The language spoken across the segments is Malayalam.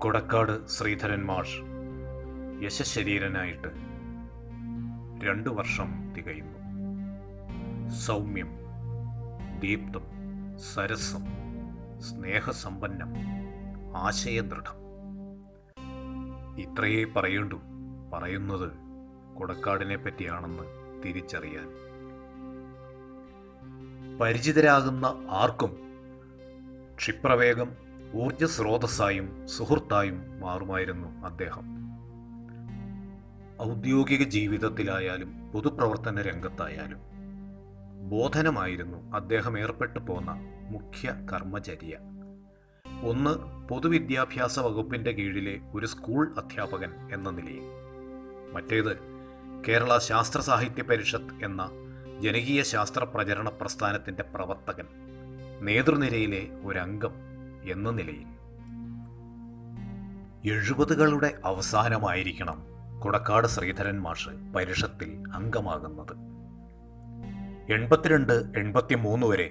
കൊടക്കാട് ശ്രീധരൻ മാഷ് യശശരീരനായിട്ട് 2 വർഷം തികയുന്നു. സൗമ്യം, ദീപ്തം, സരസം, സ്നേഹസമ്പന്നം, ആശയദൃഢം. ഇത്രയേ പറയണ്ടു. പറയുന്നത് കൊടക്കാടിനെ പറ്റിയാണെന്ന് തിരിച്ചറിയാൻ. പരിചിതരാകുന്ന ആർക്കും ക്ഷിപ്രവേഗം ഊർജസ്രോതസ്സായും സുഹൃത്തായും മാറുമായിരുന്നു അദ്ദേഹം. ഔദ്യോഗിക ജീവിതത്തിലായാലും പൊതുപ്രവർത്തന രംഗത്തായാലും ബോധനമായിരുന്നു അദ്ദേഹം ഏർപ്പെട്ടു പോന്ന മുഖ്യ കർമ്മചര്യ. ഒന്ന്, പൊതുവിദ്യാഭ്യാസ വകുപ്പിൻ്റെ കീഴിലെ ഒരു സ്കൂൾ അധ്യാപകൻ എന്ന നിലയിൽ. മറ്റേത്, കേരള ശാസ്ത്ര സാഹിത്യ പരിഷത്ത് എന്ന ജനകീയ ശാസ്ത്ര പ്രചരണ പ്രസ്ഥാനത്തിൻ്റെ പ്രവർത്തകൻ, നേതൃനിരയിലെ ഒരംഗം എന്ന നിലയിൽ. 70കളുടെ അവസാനമായിരിക്കണം കൊടക്കാട് ശ്രീധരൻ മാഷ് പരിഷത്തിൽ അംഗമാകുന്നത്. 82-83 വരെ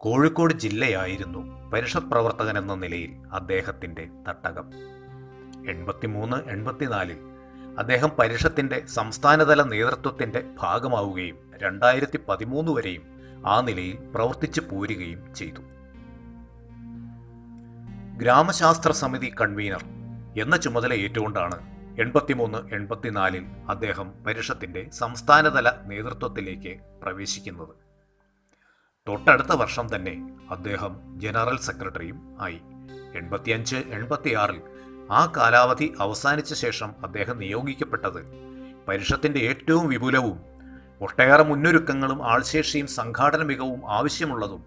കോഴിക്കോട് ജില്ലയായിരുന്നു പരിഷത്ത് പ്രവർത്തകൻ എന്ന നിലയിൽ അദ്ദേഹത്തിൻ്റെ തട്ടകം. 83-84 അദ്ദേഹം പരിഷത്തിൻ്റെ സംസ്ഥാനതല നേതൃത്വത്തിൻ്റെ ഭാഗമാവുകയും 2013 വരെയും ആ നിലയിൽ പ്രവർത്തിച്ചു പോരുകയും ചെയ്തു. ഗ്രാമശാസ്ത്ര സമിതി കൺവീനർ എന്ന ചുമതല ഏറ്റുകൊണ്ടാണ് 83-84 അദ്ദേഹം പരിഷത്തിൻ്റെ സംസ്ഥാനതല നേതൃത്വത്തിലേക്ക് പ്രവേശിക്കുന്നത്. തൊട്ടടുത്ത വർഷം തന്നെ അദ്ദേഹം ജനറൽ സെക്രട്ടറിയും ആയി. 85-86 ആ കാലാവധി അവസാനിച്ച ശേഷം അദ്ദേഹം നിയോഗിക്കപ്പെട്ടത് പരിഷത്തിൻ്റെ ഏറ്റവും വിപുലവും ഒട്ടേറെ മുന്നൊരുക്കങ്ങളും ആൾശേഷിയും സംഘാടന മികവും ആവശ്യമുള്ളതും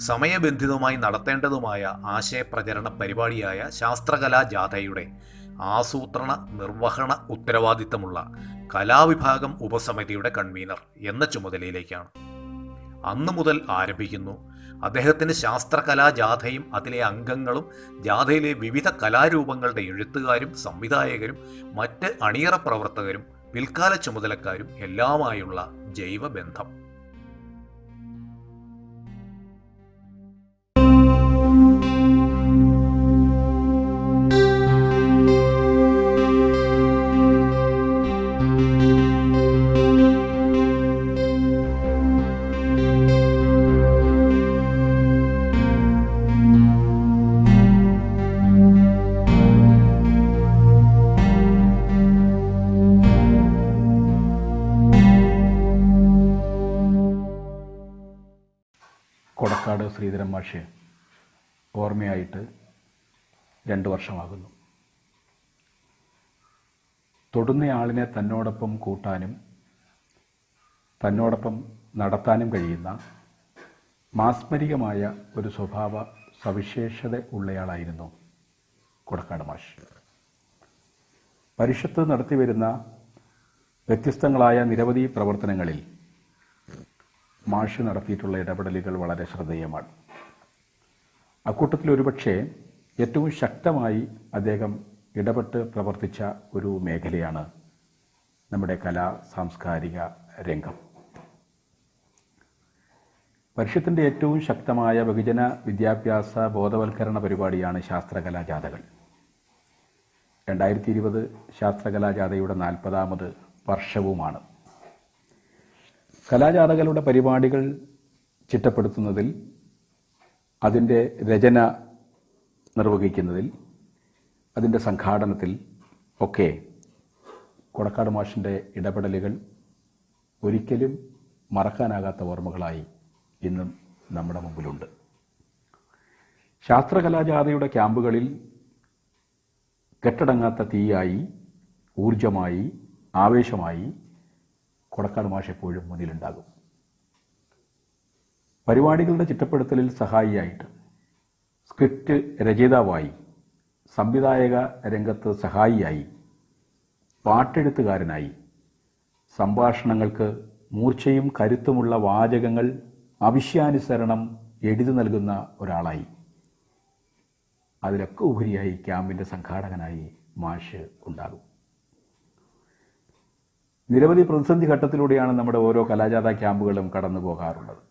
സമയബന്ധിതമായി നടത്തേണ്ടതുമായ ആശയപ്രചരണ പരിപാടിയായ ശാസ്ത്രകലാ ജാഥയുടെ ആസൂത്രണ നിർവഹണ ഉത്തരവാദിത്തമുള്ള കലാവിഭാഗം ഉപസമിതിയുടെ കൺവീനർ എന്ന ചുമതലയിലേക്കാണ്. അന്നു മുതൽ ആരംഭിക്കുന്നു അദ്ദേഹത്തിന് ശാസ്ത്രകലാ ജാഥയും അതിലെ അംഗങ്ങളും ജാഥയിലെ വിവിധ കലാരൂപങ്ങളുടെ എഴുത്തുകാരും സംവിധായകരും മറ്റ് അണിയറ പ്രവർത്തകരും പിൽക്കാല ചുമതലക്കാരും എല്ലാമായുള്ള ജൈവബന്ധം. കൊടക്കാട് ശ്രീധരൻ മാഷ് ഓർമ്മയായിട്ട് 2 വർഷമാകുന്നു. തൊടുന്നയാളിനെ തന്നോടൊപ്പം കൂട്ടാനും തന്നോടൊപ്പം നടത്താനും കഴിയുന്ന മാസ്മരികമായ ഒരു സ്വഭാവ സവിശേഷത ഉള്ളയാളായിരുന്നു കൊടക്കാട് മാഷ്. പരിഷത്ത് നടത്തിവരുന്ന വ്യത്യസ്തങ്ങളായ നിരവധി പ്രവർത്തനങ്ങളിൽ മാഷ് നടത്തിയിട്ടുള്ള ഇടപെടലുകൾ വളരെ ശ്രദ്ധേയമാണ്. അക്കൂട്ടത്തിൽ ഒരുപക്ഷെ ഏറ്റവും ശക്തമായി അദ്ദേഹം ഇടപെട്ട് പ്രവർത്തിച്ച ഒരു മേഖലയാണ് നമ്മുടെ കലാ സാംസ്കാരിക രംഗം. പരിഷത്തിൻ്റെ ഏറ്റവും ശക്തമായ ബഹുജന വിദ്യാഭ്യാസ ബോധവൽക്കരണ പരിപാടിയാണ് ശാസ്ത്രകലാ ജാഥകൾ. 2020 ശാസ്ത്രകലാ ജാഥയുടെ 40ാമത് വർഷവുമാണ്. കലാജാഥകളുടെ പരിപാടികൾ ചിട്ടപ്പെടുത്തുന്നതിൽ, അതിൻ്റെ രചന നിർവഹിക്കുന്നതിൽ, അതിൻ്റെ സംഘാടനത്തിൽ ഒക്കെ കൊടക്കാട് മാഷിൻ്റെ ഇടപെടലുകൾ ഒരിക്കലും മറക്കാനാകാത്ത ഓർമ്മകളായി ഇന്നും നമ്മുടെ മുമ്പിലുണ്ട്. ശാസ്ത്രകലാജാഥയുടെ ക്യാമ്പുകളിൽ കെട്ടടങ്ങാത്ത തീയായി, ഊർജമായി, ആവേശമായി കൊടക്കാട് മാഷ് എപ്പോഴും മുന്നിലുണ്ടാകും. പരിപാടികളുടെ ചിട്ടപ്പെടുത്തലിൽ സഹായിയായിട്ട്, സ്ക്രിപ്റ്റ് രചയിതാവായി, സംവിധായക രംഗത്ത് സഹായിയായി, പാട്ടെഴുത്തുകാരനായി, സംഭാഷണങ്ങൾക്ക് മൂർച്ചയും കരുത്തുമുള്ള വാചകങ്ങൾ ആവശ്യാനുസരണം എഴുതി നൽകുന്ന ഒരാളായി, അതിലൊക്കെ ഉപരിയായി ക്യാമ്പിൻ്റെ സംഘാടകനായി മാഷ് ഉണ്ടാകും. നിരവധി പ്രതിസന്ധി ഘട്ടത്തിലൂടെയാണ് നമ്മുടെ ഓരോ കലാജാഥ ക്യാമ്പുകളും കടന്നു പോകാറുള്ളത്.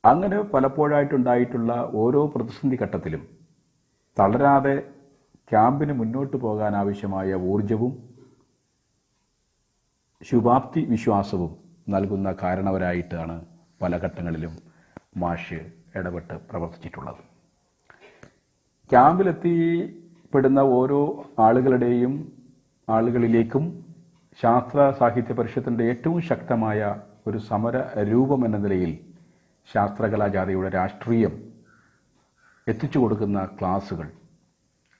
അങ്ങനെ പലപ്പോഴായിട്ടുണ്ടായിട്ടുള്ള ഓരോ പ്രതിസന്ധി ഘട്ടത്തിലും തളരാതെ ക്യാമ്പിന് മുന്നോട്ട് പോകാൻ ആവശ്യമായ ഊർജവും ശുഭാപ്തി വിശ്വാസവും നൽകുന്ന കാരണവരായിട്ടാണ് പല ഘട്ടങ്ങളിലും മാഷ് ഇടപെട്ട് പ്രവർത്തിച്ചിട്ടുള്ളത്. ക്യാമ്പിലെത്തിപ്പെടുന്ന ഓരോ ആളുകളിലേക്കും ശാസ്ത്ര സാഹിത്യ പരിഷത്തിൻ്റെ ഏറ്റവും ശക്തമായ ഒരു സമര രൂപം എന്ന നിലയിൽ ശാസ്ത്രകലാജാഥയുടെ രാഷ്ട്രീയം എത്തിച്ചു കൊടുക്കുന്ന ക്ലാസുകൾ,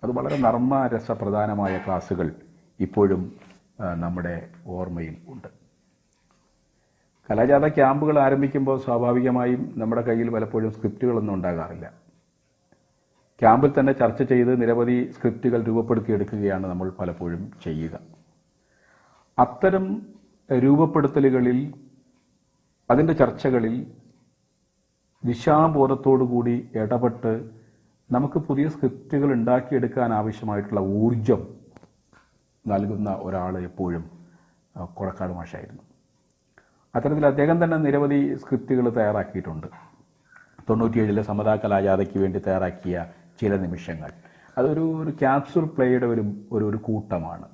അത് വളരെ നർമ്മരസപ്രധാനമായ ക്ലാസുകൾ ഇപ്പോഴും നമ്മുടെ ഓർമ്മയിൽ ഉണ്ട്. കലാജാഥ ക്യാമ്പുകൾ ആരംഭിക്കുമ്പോൾ സ്വാഭാവികമായും നമ്മുടെ കയ്യിൽ പലപ്പോഴും സ്ക്രിപ്റ്റുകളൊന്നും ഉണ്ടാകാറില്ല. ക്യാമ്പിൽ തന്നെ ചർച്ച ചെയ്ത് നിരവധി സ്ക്രിപ്റ്റുകൾ രൂപപ്പെടുത്തിയെടുക്കുകയാണ് നമ്മൾ പലപ്പോഴും ചെയ്യുക. അത്തരം രൂപപ്പെടുത്തലുകളിൽ, അതിൻ്റെ ചർച്ചകളിൽ ദിശാബോധത്തോടുകൂടി ഇടപെട്ട് നമുക്ക് പുതിയ സ്ക്രിപ്റ്റുകൾ ഉണ്ടാക്കിയെടുക്കാൻ ആവശ്യമായിട്ടുള്ള ഊർജം നൽകുന്ന ഒരാൾ എപ്പോഴും കൊടക്കാട് മാഷായിരുന്നു. അത്തരത്തിൽ അദ്ദേഹം തന്നെ നിരവധി സ്ക്രിപ്റ്റുകൾ തയ്യാറാക്കിയിട്ടുണ്ട്. 97 സമതാ കലാജാഥയ്ക്ക് വേണ്ടി തയ്യാറാക്കിയ ചില നിമിഷങ്ങൾ, അതൊരു ക്യാപ്സൂൾ പ്ലേയുടെ ഒരു കൂട്ടമാണ്.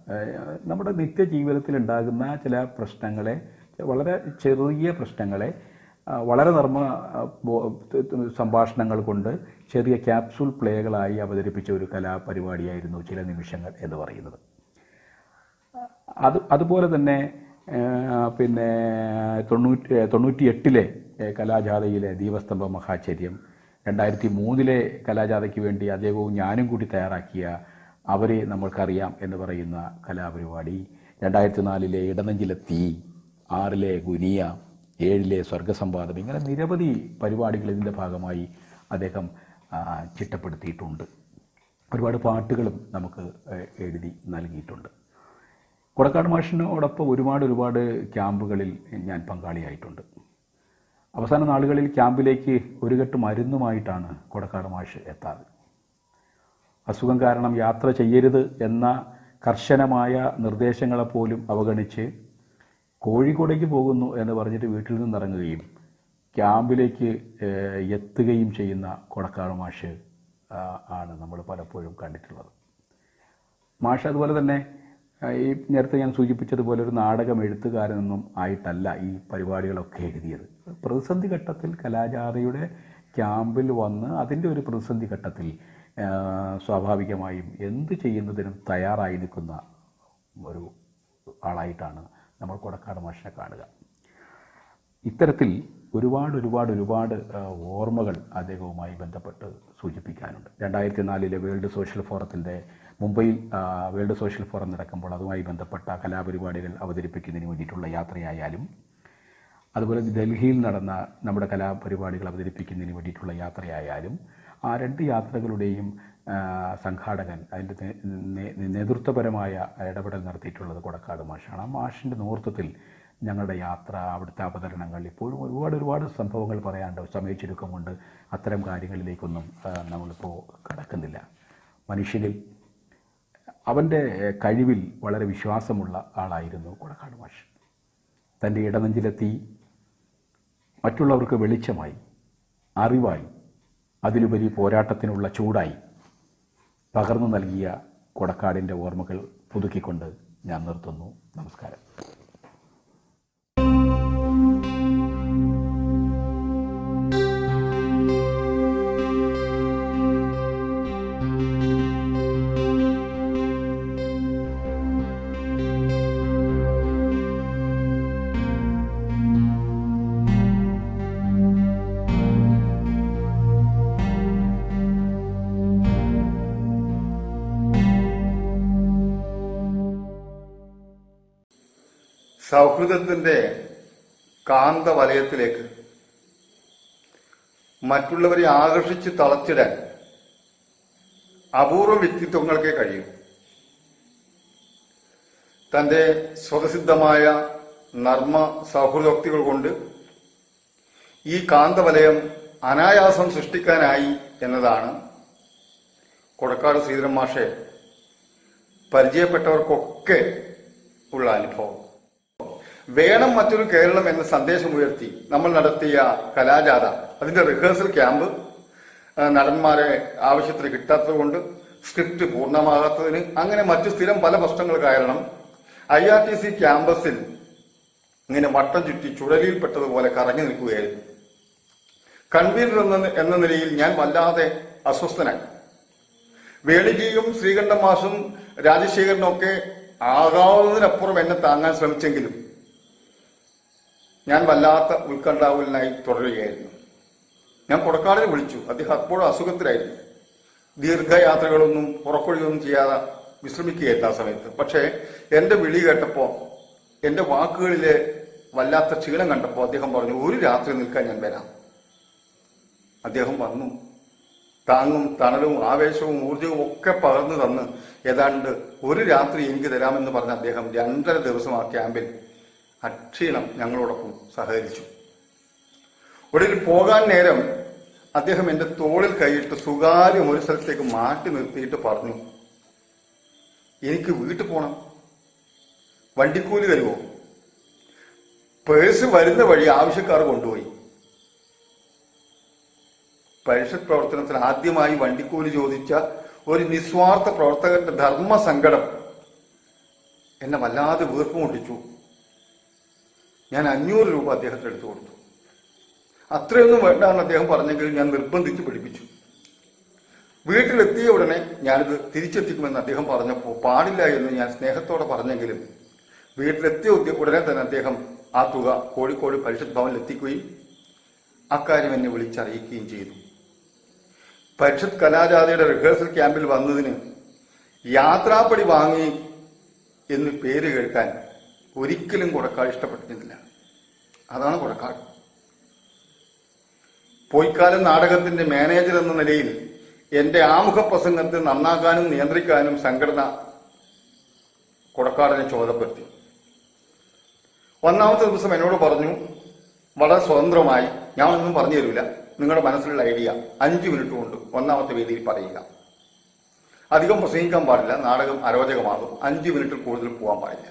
നമ്മുടെ നിത്യജീവിതത്തിൽ ഉണ്ടാകുന്ന ചില പ്രശ്നങ്ങളെ, വളരെ ചെറിയ പ്രശ്നങ്ങളെ വളരെ നർമ്മ സംഭാഷണങ്ങൾ കൊണ്ട് ചെറിയ ക്യാപ്സൂൾ പ്ലേകളായി അവതരിപ്പിച്ച ഒരു കലാപരിപാടിയായിരുന്നു ചില നിമിഷങ്ങൾ എന്ന് പറയുന്നത്. അതുപോലെ തന്നെ 98 കലാജാഥയിലെ ദീപസ്തംഭ മഹാചര്യം, 2003 കലാജാഥയ്ക്ക് വേണ്ടി അദ്ദേഹവും ഞാനും കൂടി തയ്യാറാക്കിയ അവരെ നമ്മൾക്കറിയാം എന്ന് പറയുന്ന കലാപരിപാടി, 2004 ഇടനെഞ്ചിലെ തീ, 6 ഗുനിയ, 7 സ്വർഗസംവാദം, ഇങ്ങനെ നിരവധി പരിപാടികൾ ഇതിൻ്റെ ഭാഗമായി അദ്ദേഹം ചിട്ടപ്പെടുത്തിയിട്ടുണ്ട്. ഒരുപാട് പാട്ടുകളും നമുക്ക് എഴുതി നൽകിയിട്ടുണ്ട്. കൊടക്കാട് മാഷിനോടൊപ്പം ഒരുപാട് ക്യാമ്പുകളിൽ ഞാൻ പങ്കാളിയായിട്ടുണ്ട്. അവസാന നാളുകളിൽ ക്യാമ്പിലേക്ക് ഒരു കെട്ട് മരുന്നുമായിട്ടാണ് കൊടക്കാട് മാഷ് എത്താറ്. അസുഖം കാരണം യാത്ര ചെയ്യരുത് എന്ന കർശനമായ നിർദ്ദേശങ്ങളെപ്പോലും അവഗണിച്ച് കോഴിക്കോടേക്ക് പോകുന്നു എന്ന് പറഞ്ഞിട്ട് വീട്ടിൽ നിന്നിറങ്ങുകയും ക്യാമ്പിലേക്ക് എത്തുകയും ചെയ്യുന്ന കൊടക്കാട് മാഷ് ആണ് നമ്മൾ പലപ്പോഴും കണ്ടിട്ടുള്ളത്. മാഷ് അതുപോലെ തന്നെ ഈ നേരത്തെ ഞാൻ സൂചിപ്പിച്ചതുപോലെ ഒരു നാടകം എഴുത്തുകാരനൊന്നും ആയിട്ടല്ല ഈ പരിപാടികളൊക്കെ എഴുതിയത്. പ്രതിസന്ധി ഘട്ടത്തിൽ കലാജാഥയുടെ ക്യാമ്പിൽ വന്ന് അതിൻ്റെ ഒരു പ്രതിസന്ധി ഘട്ടത്തിൽ സ്വാഭാവികമായും എന്ത് ചെയ്യുന്നതിനും തയ്യാറായി നിൽക്കുന്ന ഒരു ആളായിട്ടാണ് നമ്മൾ കൊടക്കാട് മാഷിനെ കാണുക. ഇത്തരത്തിൽ ഒരുപാട് ഓർമ്മകൾ അദ്ദേഹവുമായി ബന്ധപ്പെട്ട് സൂചിപ്പിക്കാനുണ്ട്. 2004 വേൾഡ് സോഷ്യൽ ഫോറത്തിൻ്റെ മുംബൈയിൽ വേൾഡ് സോഷ്യൽ ഫോറം നടക്കുമ്പോൾ അതുമായി ബന്ധപ്പെട്ട കലാപരിപാടികൾ അവതരിപ്പിക്കുന്നതിന് വേണ്ടിയിട്ടുള്ള യാത്രയായാലും, അതുപോലെ ഡൽഹിയിൽ നടന്ന നമ്മുടെ കലാപരിപാടികൾ അവതരിപ്പിക്കുന്നതിന് വേണ്ടിയിട്ടുള്ള യാത്രയായാലും, ആ 2 യാത്രകളുടെയും സംഘാടകൻ, അതിൻ്റെ നേതൃത്വപരമായ ഇടപെടൽ നടത്തിയിട്ടുള്ളത് കൊടക്കാട് മാഷാണ്. ആ മാഷിൻ്റെ നേതൃത്വത്തിൽ ഞങ്ങളുടെ യാത്ര, അവിടുത്തെ അവതരണങ്ങൾ, ഇപ്പോഴും ഒരുപാട് സംഭവങ്ങൾ പറയാണ്ട് സമയ ചുരുക്കം കൊണ്ട് അത്തരം കാര്യങ്ങളിലേക്കൊന്നും നമ്മളിപ്പോൾ കടക്കുന്നില്ല. മനുഷ്യനിൽ, അവൻ്റെ കഴിവിൽ വളരെ വിശ്വാസമുള്ള ആളായിരുന്നു കൊടക്കാട് മാഷ്. തൻ്റെ ഇടനെഞ്ചിലെത്തി മറ്റുള്ളവർക്ക് വെളിച്ചമായി, അറിവായി, അതിലുപരി പോരാട്ടത്തിനുള്ള ചൂടായി പകർന്നു നൽകിയ കൊടക്കാടിൻ്റെ ഓർമ്മകൾ പുതുക്കിക്കൊണ്ട് ഞാൻ നിർത്തുന്നു. നമസ്കാരം. സൗഹൃദത്തിന്റെ കാന്തവലയത്തിലേക്ക് മറ്റുള്ളവരെ ആകർഷിച്ച് തളച്ചിടാൻ അപൂർവ വ്യക്തിത്വങ്ങൾക്കേ കഴിയും. തന്റെ സ്വതസിദ്ധമായ നർമ്മ സൗഹൃദോക്തികൾ കൊണ്ട് ഈ കാന്തവലയം അനായാസം സൃഷ്ടിക്കാനായി എന്നതാണ് കൊടക്കാട് ശ്രീധരൻ മാഷെ പരിചയപ്പെട്ടവർക്കൊക്കെ ഉള്ള അനുഭവം. വേണം മറ്റൊരു കേരളം എന്ന സന്ദേശമുയർത്തി നമ്മൾ നടത്തിയ കലാജാഥ, അതിന്റെ റിഹേഴ്സൽ ക്യാമ്പ് നടന്മാരെ ആവശ്യത്തിന് കിട്ടാത്തത് കൊണ്ട് സ്ക്രിപ്റ്റ് പൂർണ്ണമാകാത്തതിന്, അങ്ങനെ മറ്റു സ്ഥിരം പല പ്രശ്നങ്ങൾ കാരണം IRTC ക്യാമ്പസിൽ ഇങ്ങനെ വട്ടം ചുറ്റി ചുഴലിയിൽപ്പെട്ടതുപോലെ കറങ്ങി നിൽക്കുകയായിരുന്നു. കൺവീനർ എന്ന നിലയിൽ ഞാൻ വല്ലാതെ അസ്വസ്ഥനായി. വേണിജിയും ശ്രീകണ്ഠൻ മാഷും രാജശേഖരനും ഒക്കെ ആകാവുന്നതിനപ്പുറം എന്നെ താങ്ങാൻ ശ്രമിച്ചെങ്കിലും ഞാൻ വല്ലാത്ത ഉത്കണ്ഠാകുലനായി തുടരുകയായിരുന്നു. ഞാൻ കൊടക്കാടിനെ വിളിച്ചു. അദ്ദേഹം അപ്പോഴും അസുഖത്തിലായിരുന്നു. ദീർഘയാത്രകളൊന്നും ഉറക്കൊഴിയൊന്നും ചെയ്യാതെ വിശ്രമിക്കുകയായിരുന്നു ആ സമയത്ത്. പക്ഷേ എന്റെ വിളി കേട്ടപ്പോൾ, എന്റെ വാക്കുകളിലെ വല്ലാത്ത ക്ഷീണം കണ്ടപ്പോൾ അദ്ദേഹം പറഞ്ഞു, ഒരു രാത്രി നിൽക്കാൻ ഞാൻ വരാം. അദ്ദേഹം വന്നു. താങ്ങും തണലും ആവേശവും ഊർജവും ഒക്കെ പകർന്നു തന്ന് ഏതാണ്ട് ഒരു രാത്രി എനിക്ക് തരാമെന്ന് പറഞ്ഞ അദ്ദേഹം 2.5 ദിവസം ആ ക്യാമ്പിൽ അക്ഷീണം ഞങ്ങളോടൊപ്പം സഹകരിച്ചു. ഒടുവിൽ പോകാൻ നേരം അദ്ദേഹം എൻ്റെ തോളിൽ കൈയിട്ട് സ്വകാര്യം ഒരു സ്ഥലത്തേക്ക് മാറ്റി നിർത്തിയിട്ട് പറഞ്ഞു, എനിക്ക് വീട്ടിൽ പോകണം, വണ്ടിക്കൂലി തരുമോ? പേഴ്സ് വരുന്ന വഴി ആവശ്യക്കാർ കൊണ്ടുപോയി. പരിഷത്ത് പ്രവർത്തനത്തിന് ആദ്യമായി വണ്ടിക്കൂലി ചോദിച്ച ഒരു നിസ്വാർത്ഥ പ്രവർത്തകന്റെ ധർമ്മസങ്കടം എന്നെ വല്ലാതെ വീർപ്പുമുട്ടിച്ചു. ഞാൻ 500 രൂപ അദ്ദേഹത്തിന് എടുത്തു കൊടുത്തു. അത്രയൊന്നും വേണ്ടാന്ന് അദ്ദേഹം പറഞ്ഞെങ്കിൽ ഞാൻ നിർബന്ധിച്ച് പിടിപ്പിച്ചു. വീട്ടിലെത്തിയ ഉടനെ ഞാനിത് തിരിച്ചെത്തിക്കുമെന്ന് അദ്ദേഹം പറഞ്ഞപ്പോൾ പാടില്ല എന്ന് ഞാൻ സ്നേഹത്തോടെ പറഞ്ഞെങ്കിലും വീട്ടിലെത്തിയ ഉടനെ തന്നെ അദ്ദേഹം ആ തുക കോഴിക്കോട് പരിഷത്ത് ഭവനിൽ എത്തിക്കുകയും അക്കാര്യം എന്നെ വിളിച്ചറിയിക്കുകയും ചെയ്തു. പരിഷത്ത് കലാജാഥയുടെ റിഹേഴ്സൽ ക്യാമ്പിൽ വന്നതിന് യാത്രാപ്പടി വാങ്ങി എന്ന് പേര് കേൾക്കാൻ ഒരിക്കലും കൊടക്കാട് ഇഷ്ടപ്പെട്ടിരുന്നില്ല. അതാണ് കൊടക്കാട്. പോയിക്കാലം നാടകത്തിന്റെ മാനേജർ എന്ന നിലയിൽ എന്റെ ആമുഖ പ്രസംഗത്തെ നന്നാക്കാനും നിയന്ത്രിക്കാനും സംഘടന കൊടക്കാടിനെ ചുമതലപ്പെടുത്തി. ഒന്നാമത്തെ ദിവസം എന്നോട് പറഞ്ഞു, വളരെ സ്വതന്ത്രമായി, ഞാൻ ഒന്നും പറഞ്ഞു തരില്ല, നിങ്ങളുടെ മനസ്സിലുള്ള ഐഡിയ 5 മിനിറ്റ് കൊണ്ട് ഒന്നാമത്തെ വേദിയിൽ പറയുക. അധികം പ്രസംഗിക്കാൻ പാടില്ല, നാടകം അരോചകമാകും, 5 മിനിറ്റിൽ കൂടുതൽ പോകാൻ പാടില്ല.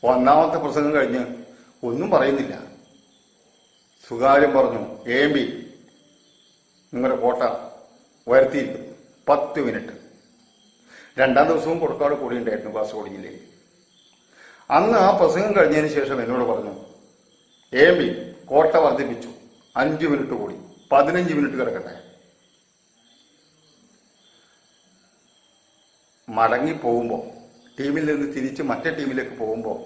ഒന്നാമത്തെ പ്രസംഗം കഴിഞ്ഞ് ഒന്നും പറയുന്നില്ല. സുകാര്യം പറഞ്ഞു, AMB നിങ്ങളുടെ കോട്ട ഉയർത്തിയിരിക്കുന്നു, 10 മിനിറ്റ്. 2ാം ദിവസവും കൊടക്കാട് കൂടിയുണ്ടായിരുന്നു കാസർഗോഡ് ജില്ലയിൽ. അന്ന് ആ പ്രസംഗം കഴിഞ്ഞതിന് ശേഷം എന്നോട് പറഞ്ഞു, AMB കോട്ട വർദ്ധിപ്പിച്ചു, 5 മിനിറ്റ് കൂടി, 15 മിനിറ്റ് കിടക്കട്ടെ. മടങ്ങി പോകുമ്പോൾ, ടീമിൽ നിന്ന് തിരിച്ച് മറ്റേ ടീമിലേക്ക് പോകുമ്പോൾ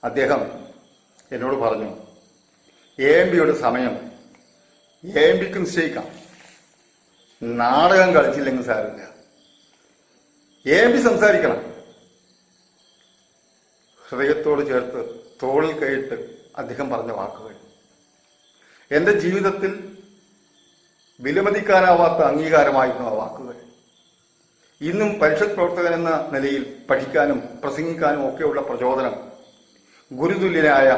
അദ്ദേഹം എന്നോട് പറഞ്ഞു, AMBയുടെ സമയം AMBക്ക് നിശ്ചയിക്കാം, നാടകം കളിച്ചില്ലെങ്കിൽ സാരില്ല, AMB സംസാരിക്കണം. ഹൃദയത്തോട് ചേർത്ത് തോളിൽ കൈയിട്ട് അദ്ദേഹം പറഞ്ഞ വാക്കുകൾ എന്റെ ജീവിതത്തിൽ വിലമതിക്കാനാവാത്ത അംഗീകാരമായിരുന്നു ആ വാക്കുകൾ. ഇന്നും പരിഷത്ത് പ്രവർത്തകൻ എന്ന നിലയിൽ പഠിക്കാനും പ്രസംഗിക്കാനും ഒക്കെയുള്ള പ്രചോദനം ഗുരുതുല്യനായ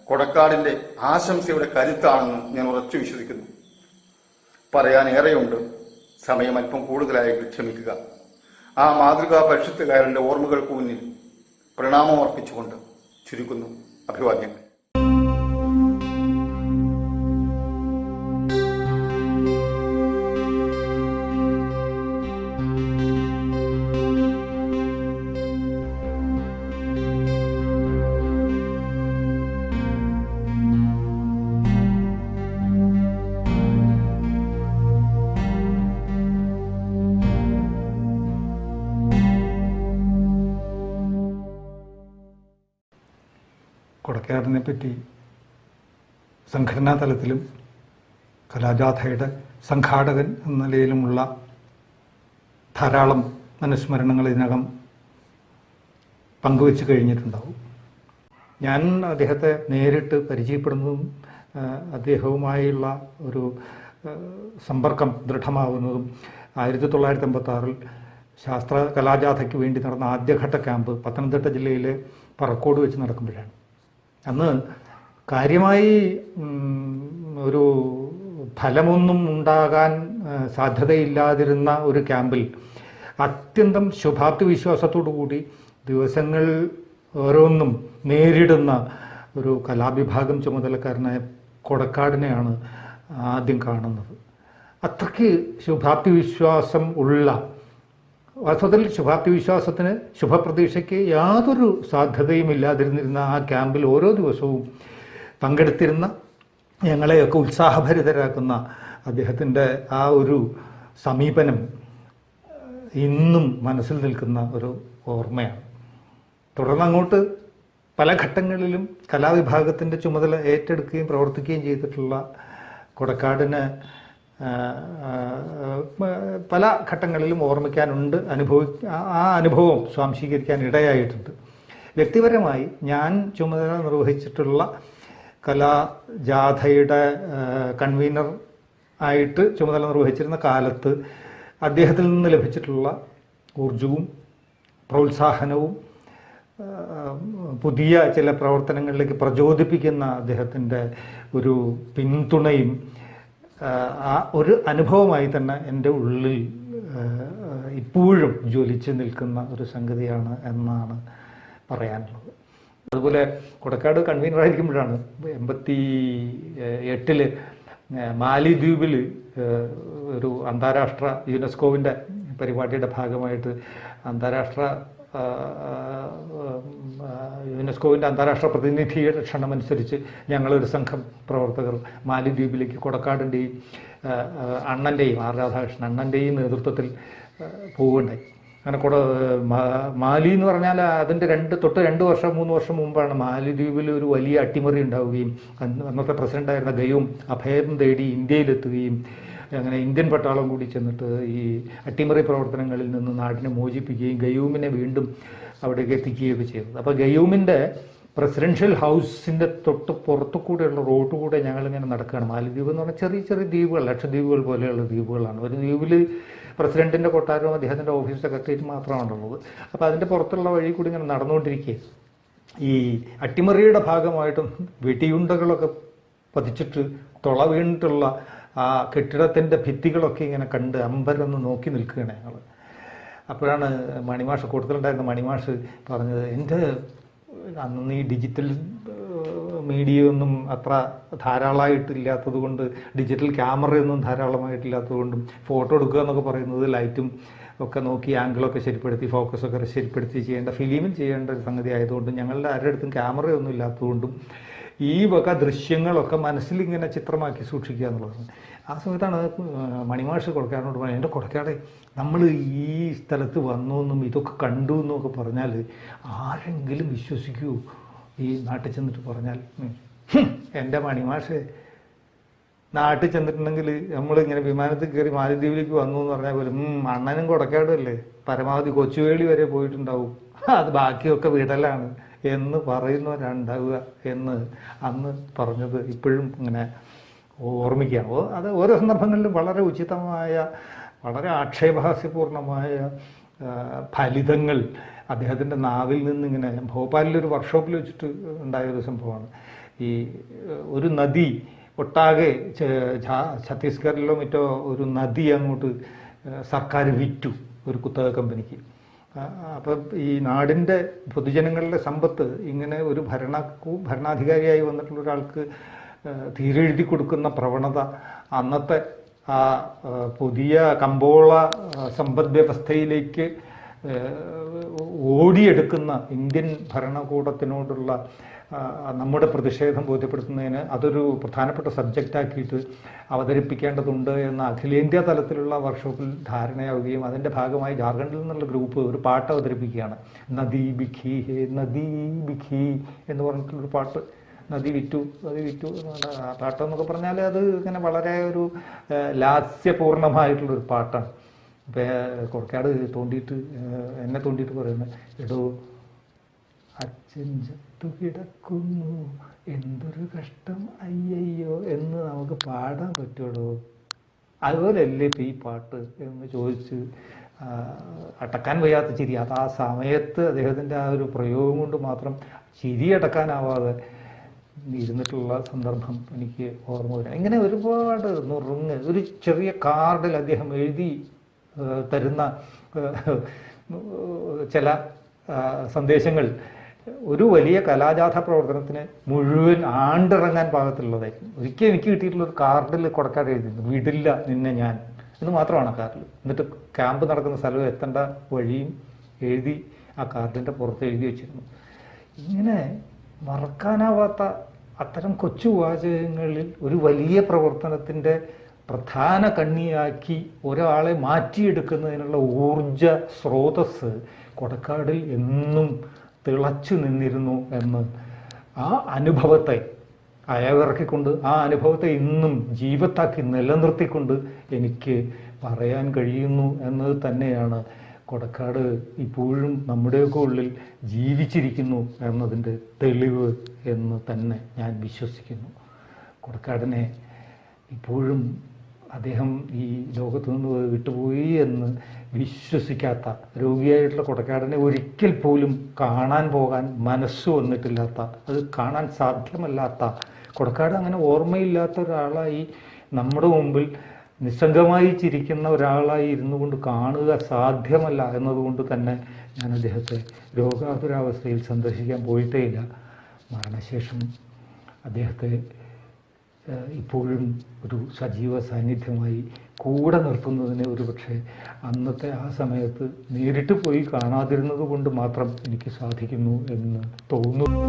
കൊടക്കാടിന്റെ ആശംസയുടെ കരുത്താണെന്ന് ഞാൻ ഉറച്ചു വിശ്വസിക്കുന്നു. പറയാൻ ഏറെയുണ്ട്, സമയം അല്പം കൂടുതലായെങ്കിൽ ക്ഷമിക്കുക. ആ മാതൃകാ പരിഷത്തുകാരന്റെ ഓർമ്മകൾക്ക് മുന്നിൽ പ്രണാമം അർപ്പിച്ചുകൊണ്ട് ചുരുക്കുന്നു. അഭിവാദ്യങ്ങൾ. കൊടക്കാടിനെ പറ്റി സംഘടനാ തലത്തിലും കലാജാഥയുടെ സംഘാടകൻ എന്ന നിലയിലുമുള്ള ധാരാളം അനുസ്മരണങ്ങൾ ഇതിനകം പങ്കുവെച്ച് കഴിഞ്ഞിട്ടുണ്ടാവും. ഞാൻ അദ്ദേഹത്തെ നേരിട്ട് പരിചയപ്പെടുന്നതും അദ്ദേഹവുമായുള്ള ഒരു സമ്പർക്കം ദൃഢമാവുന്നതും 1956 ശാസ്ത്ര കലാജാഥയ്ക്ക് വേണ്ടി നടന്ന ആദ്യഘട്ട ക്യാമ്പ് പത്തനംതിട്ട ജില്ലയിലെ പറക്കോട് വെച്ച് നടക്കുമ്പോഴാണ്. അന്ന് കാര്യമായി ഒരു ഫലമൊന്നും ഉണ്ടാകാൻ സാധ്യതയില്ലാതിരുന്ന ഒരു ക്യാമ്പിൽ അത്യന്തം ശുഭാപ്തി വിശ്വാസത്തോടു കൂടി ദിവസങ്ങൾ ഓരോന്നും നേരിടുന്ന ഒരു കലാവിഭാഗം ചുമതലക്കാരനായ കൊടക്കാടിനെയാണ് ആദ്യം കാണുന്നത്. അത്രയ്ക്ക് ശുഭാപ്തി വിശ്വാസം ഉള്ള വാസ്തവത്തിൽ ശുഭാപ്തി വിശ്വാസത്തിന്, ശുഭപ്രതീക്ഷയ്ക്ക് യാതൊരു സാധ്യതയും ഇല്ലാതിരുന്നിരുന്ന ആ ക്യാമ്പിൽ ഓരോ ദിവസവും പങ്കെടുത്തിരുന്ന ഞങ്ങളെയൊക്കെ ഉത്സാഹഭരിതരാക്കുന്ന അദ്ദേഹത്തിൻ്റെ ആ ഒരു സമീപനം ഇന്നും മനസ്സിൽ നിൽക്കുന്ന ഒരു ഓർമ്മയാണ്. തുടർന്നങ്ങോട്ട് പല ഘട്ടങ്ങളിലും കലാവിഭാഗത്തിൻ്റെ ചുമതല ഏറ്റെടുക്കുകയും പ്രവർത്തിക്കുകയും ചെയ്തിട്ടുള്ള കൊടക്കാടിന് പല ഘട്ടങ്ങളിലും ഓർമ്മിക്കാനുണ്ട്. ആ അനുഭവം സ്വാംശീകരിക്കാൻ ഇടയായിട്ടുണ്ട്. വ്യക്തിപരമായി ഞാൻ ചുമതല നിർവഹിച്ചിട്ടുള്ള കലാജാഥയുടെ കൺവീനർ ആയിട്ട് ചുമതല നിർവഹിച്ചിരുന്ന കാലത്ത് അദ്ദേഹത്തിൽ നിന്ന് ലഭിച്ചിട്ടുള്ള ഊർജവും പ്രോത്സാഹനവും പുതിയ ചില പ്രവർത്തനങ്ങളിലേക്ക് പ്രചോദിപ്പിക്കുന്ന അദ്ദേഹത്തിൻ്റെ ഒരു പിന്തുണയും ആ ഒരു അനുഭവമായി തന്നെ എൻ്റെ ഉള്ളിൽ ഇപ്പോഴും ജ്വലിച്ച് നിൽക്കുന്ന ഒരു സംഗതിയാണ് എന്നാണ് പറയാനുള്ളത്. അതുപോലെ കൊടക്കാട് കൺവീനറായിരിക്കുമ്പോഴാണ് 88 മാലിദ്വീപിൽ ഒരു അന്താരാഷ്ട്ര യുനെസ്കോവിൻ്റെ പരിപാടിയുടെ ഭാഗമായിട്ട് യുനെസ്കോവിൻ്റെ അന്താരാഷ്ട്ര പ്രതിനിധിയുടെ ക്ഷണമനുസരിച്ച് ഞങ്ങളൊരു സംഘം പ്രവർത്തകർ മാലിദ്വീപിലേക്ക് കൊടക്കാടിൻ്റെയും അണ്ണൻ്റെയും ആർ രാധാകൃഷ്ണൻ അണ്ണൻ്റെയും നേതൃത്വത്തിൽ പോവുകയുണ്ടായി. അങ്ങനെ മാലി എന്ന് പറഞ്ഞാൽ അതിൻ്റെ 2 വർഷം 3 വർഷം മുമ്പാണ് മാലിദ്വീപിൽ ഒരു വലിയ അട്ടിമറി ഉണ്ടാവുകയും അന്നത്തെ പ്രസിഡൻ്റായിരുന്ന ഗയൂം അഭയം തേടി ഇന്ത്യയിലെത്തുകയും അങ്ങനെ ഇന്ത്യൻ പട്ടാളം കൂടി ചെന്നിട്ട് ഈ അട്ടിമറി പ്രവർത്തനങ്ങളിൽ നിന്ന് നാടിനെ മോചിപ്പിക്കുകയും ഗയൂമിനെ വീണ്ടും അവിടേക്ക് എത്തിക്കുകയൊക്കെ ചെയ്തത്. അപ്പോൾ ഗയൂമിൻ്റെ പ്രസിഡൻഷ്യൽ ഹൗസിൻ്റെ തൊട്ട് പുറത്തു കൂടെയുള്ള റോഡ് കൂടെ ഞങ്ങളിങ്ങനെ നടക്കുകയാണ്. മാലിദ്വീപ് എന്ന് പറഞ്ഞാൽ ചെറിയ ചെറിയ ദ്വീപുകൾ, ലക്ഷദ്വീപുകൾ പോലെയുള്ള ദ്വീപുകളാണ്. ഒരു ദ്വീപിൽ പ്രസിഡൻറ്റിൻ്റെ കൊട്ടാരവും അദ്ദേഹത്തിൻ്റെ ഓഫീസ് സെക്രട്ടേറിയറ്റ് മാത്രമാണുള്ളത്. അപ്പോൾ അതിൻ്റെ പുറത്തുള്ള വഴി കൂടി ഇങ്ങനെ നടന്നുകൊണ്ടിരിക്കുക ഈ അട്ടിമറിയുടെ ഭാഗമായിട്ടും വെടിയുണ്ടകളൊക്കെ പതിച്ചിട്ട് തുള വീണിട്ടുള്ള ആ കെട്ടിടത്തിൻ്റെ ഭിത്തികളൊക്കെ ഇങ്ങനെ കണ്ട് അമ്പരന്ന് നോക്കി നിൽക്കുകയാണ് ഞങ്ങൾ. അപ്പോഴാണ് മണിമാഷ് കൂട്ടത്തിലുണ്ടായിരുന്ന മണിമാഷ് പറഞ്ഞത്, എൻ്റെ അന്ന് ഈ ഡിജിറ്റൽ മീഡിയ ഒന്നും അത്ര ധാരാളമായിട്ടില്ലാത്തത് കൊണ്ട്, ഡിജിറ്റൽ ക്യാമറയൊന്നും ധാരാളമായിട്ടില്ലാത്തത് കൊണ്ടും ഫോട്ടോ എടുക്കുക എന്നൊക്കെ പറയുന്നത് ലൈറ്റും ഒക്കെ നോക്കി ആംഗിളൊക്കെ ശരിപ്പെടുത്തി ഫോക്കസൊക്കെ ശരിപ്പെടുത്തി ചെയ്യേണ്ട, ഫിലിമിൽ ചെയ്യേണ്ട ഒരു സംഗതി ആയതുകൊണ്ടും ഞങ്ങളുടെ ആരുടെ അടുത്തും ക്യാമറയൊന്നും ഇല്ലാത്തതുകൊണ്ടും ഈ വക ദൃശ്യങ്ങളൊക്കെ മനസ്സിലിങ്ങനെ ചിത്രമാക്കി സൂക്ഷിക്കുക എന്നുള്ളതാണ്. ആ സമയത്താണ് മണിമാഷ് കൊടക്കാടിനോട് പറഞ്ഞത്, എൻ്റെ കൊടക്കാടെ നമ്മൾ ഈ സ്ഥലത്ത് വന്നു എന്നും ഇതൊക്കെ കണ്ടു എന്നൊക്കെ പറഞ്ഞാൽ ആരെങ്കിലും വിശ്വസിക്കുമോ? ഈ നാട്ടിൽ ചെന്നിട്ട് പറഞ്ഞാൽ. എൻ്റെ മണിമാഷ് നാട്ടിൽ ചെന്നിട്ടുണ്ടെങ്കിൽ നമ്മളിങ്ങനെ വിമാനത്തിൽ കയറി മാലദ്വീപിലേക്ക് വന്നു എന്ന് പറഞ്ഞാൽ പോലും അണ്ണനും കൊടക്കാടും അല്ലേ, പരമാവധി കൊച്ചുവേളി വരെ പോയിട്ടുണ്ടാവും, അത് ബാക്കിയൊക്കെ വിടലാണ് എന്ന് പറയുന്നവരുണ്ടാവുക എന്ന് അന്ന് പറഞ്ഞത് ഇപ്പോഴും ഇങ്ങനെ ഓർമ്മിക്കുകയാണ്. അത് ഓരോ സന്ദർഭങ്ങളിലും വളരെ ഉചിതമായ, വളരെ ആക്ഷേപഹാസ്യപൂർണമായ ഫലിതങ്ങൾ അദ്ദേഹത്തിൻ്റെ നാവിൽ നിന്നിങ്ങനെ. ഭോപ്പാലിലൊരു വർക്ക്ഷോപ്പിൽ വെച്ചിട്ട് ഉണ്ടായൊരു സംഭവമാണ്. ഈ ഒരു നദി ഒട്ടാകെ ഛത്തീസ്ഗഡിലോ മറ്റോ ഒരു നദി അങ്ങോട്ട് സർക്കാർ വിറ്റു ഒരു കുത്തക കമ്പനിക്ക്. അപ്പം ഈ നാടിൻ്റെ പൊതുജനങ്ങളുടെ സമ്പത്ത് ഇങ്ങനെ ഒരു ഭരണാധികാരിയായി വന്നിട്ടുള്ള ഒരാൾക്ക് തീരെഴുതി കൊടുക്കുന്ന പ്രവണത അന്നത്തെ ആ പുതിയ കമ്പോള സമ്പദ് വ്യവസ്ഥയിലേക്ക് ഓടിയെടുക്കുന്ന ഇന്ത്യൻ ഭരണകൂടത്തിനോടുള്ള നമ്മുടെ പ്രതിഷേധം ബോധ്യപ്പെടുത്തുന്നതിന് അതൊരു പ്രധാനപ്പെട്ട സബ്ജക്റ്റാക്കിയിട്ട് അവതരിപ്പിക്കേണ്ടതുണ്ട് എന്ന അഖിലേന്ത്യാ തലത്തിലുള്ള വർക്ക്ഷോപ്പിൽ ധാരണയാവുകയും അതിൻ്റെ ഭാഗമായി ജാർഖണ്ഡിൽ നിന്നുള്ള ഗ്രൂപ്പ് ഒരു പാട്ട് അവതരിപ്പിക്കുകയാണ്. നദി ബിഖി ഹേ നദി ബിഖി എന്ന് പറഞ്ഞിട്ടുള്ളൊരു പാട്ട്. നദി വിറ്റു ആ പാട്ടെന്നൊക്കെ പറഞ്ഞാൽ അത് ഇങ്ങനെ വളരെ ഒരു ലാസ്യപൂർണമായിട്ടുള്ളൊരു പാട്ടാണ്. ഇപ്പം കൊടക്കാട് എന്നെ തോണ്ടിയിട്ട് പറയുന്നത്, എടോ അച്ഛൻ ചത്തു കിടക്കുന്നു എന്തൊരു കഷ്ടം അയ്യയ്യോ എന്ന് നമുക്ക് പാടാൻ പറ്റുള്ളൂ, അതുപോലെയല്ലേ ഇപ്പം ഈ പാട്ട് എന്ന് ചോദിച്ച് അടക്കാൻ വയ്യാത്ത ചിരി. അത് ആ സമയത്ത് അദ്ദേഹത്തിൻ്റെ ആ ഒരു പ്രയോഗം കൊണ്ട് മാത്രം ചിരി അടക്കാനാവാതെ ഇരുന്നിട്ടുള്ള സന്ദർഭം എനിക്ക് ഓർമ്മ വരാം. ഇങ്ങനെ ഒരുപാട് നുറുങ്ങ് ഒരു ചെറിയ കാർഡിൽ അദ്ദേഹം എഴുതി തരുന്ന ചില സന്ദേശങ്ങൾ ഒരു വലിയ കലാജാഥ പ്രവർത്തനത്തിന് മുഴുവൻ ആണ്ടിറങ്ങാൻ പാകത്തിലുള്ളതായിരുന്നു. ഒരിക്കലും എനിക്ക് കിട്ടിയിട്ടുള്ള ഒരു കാർഡിൽ കൊടക്കാട് എഴുതിയിരുന്നു, വിടില്ല നിന്നെ ഞാൻ എന്ന് മാത്രമാണ് ആ കാർഡിൽ. എന്നിട്ട് ക്യാമ്പ് നടക്കുന്ന സ്ഥലവും എത്തേണ്ട വഴിയും എഴുതി ആ കാർഡിൻ്റെ പുറത്ത് എഴുതി വെച്ചിരുന്നു. ഇങ്ങനെ മറക്കാനാവാത്ത അത്തരം കൊച്ചു വാചകങ്ങളിൽ ഒരു വലിയ പ്രവർത്തനത്തിൻ്റെ പ്രധാന കണ്ണിയാക്കി ഒരാളെ മാറ്റിയെടുക്കുന്നതിനുള്ള ഊർജ സ്രോതസ് കൊടക്കാടിൽ എന്നും തിളച്ചു നിന്നിരുന്നു എന്ന് ആ അനുഭവത്തെ അയവിറക്കിക്കൊണ്ട് ആ അനുഭവത്തെ ഇന്നും ജീവത്താക്കി നിലനിർത്തിക്കൊണ്ട് എനിക്ക് പറയാൻ കഴിയുന്നു എന്നത് തന്നെയാണ് കൊടക്കാട് ഇപ്പോഴും നമ്മുടെയൊക്കെ ഉള്ളിൽ ജീവിച്ചിരിക്കുന്നു എന്നതിൻ്റെ തെളിവ് എന്ന് തന്നെ ഞാൻ വിശ്വസിക്കുന്നു. കൊടക്കാടിനെ ഇപ്പോഴും അദ്ദേഹം ഈ ലോകത്തു നിന്ന് വിട്ടുപോയി എന്ന് വിശ്വസിക്കാത്ത, രോഗിയായിട്ടുള്ള കൊടക്കാടിനെ ഒരിക്കൽ പോലും കാണാൻ പോകാൻ മനസ്സ് വന്നിട്ടില്ലാത്ത, അത് കാണാൻ സാധ്യമല്ലാത്ത, കൊടക്കാട് അങ്ങനെ ഓർമ്മയില്ലാത്ത ഒരാളായി നമ്മുടെ മുമ്പിൽ നിസ്സംഗമായി ചിരിക്കുന്ന ഒരാളായി ഇരുന്നു കൊണ്ട് കാണുക സാധ്യമല്ല എന്നതുകൊണ്ട് തന്നെ ഞാൻ അദ്ദേഹത്തെ രോഗാതുരാവസ്ഥയിൽ സന്ദർശിക്കാൻ പോയിട്ടേയില്ല. മരണശേഷം അദ്ദേഹത്തെ ഇപ്പോഴും ഒരു സജീവ സാന്നിധ്യമായി കൂടെ നിർത്തുന്നതിന് ഒരുപക്ഷെ അന്നത്തെ ആ സമയത്ത് നേരിട്ട് പോയി കാണാതിരുന്നത് കൊണ്ട് മാത്രം എനിക്ക് സാധിക്കുന്നു എന്ന് തോന്നുന്നു.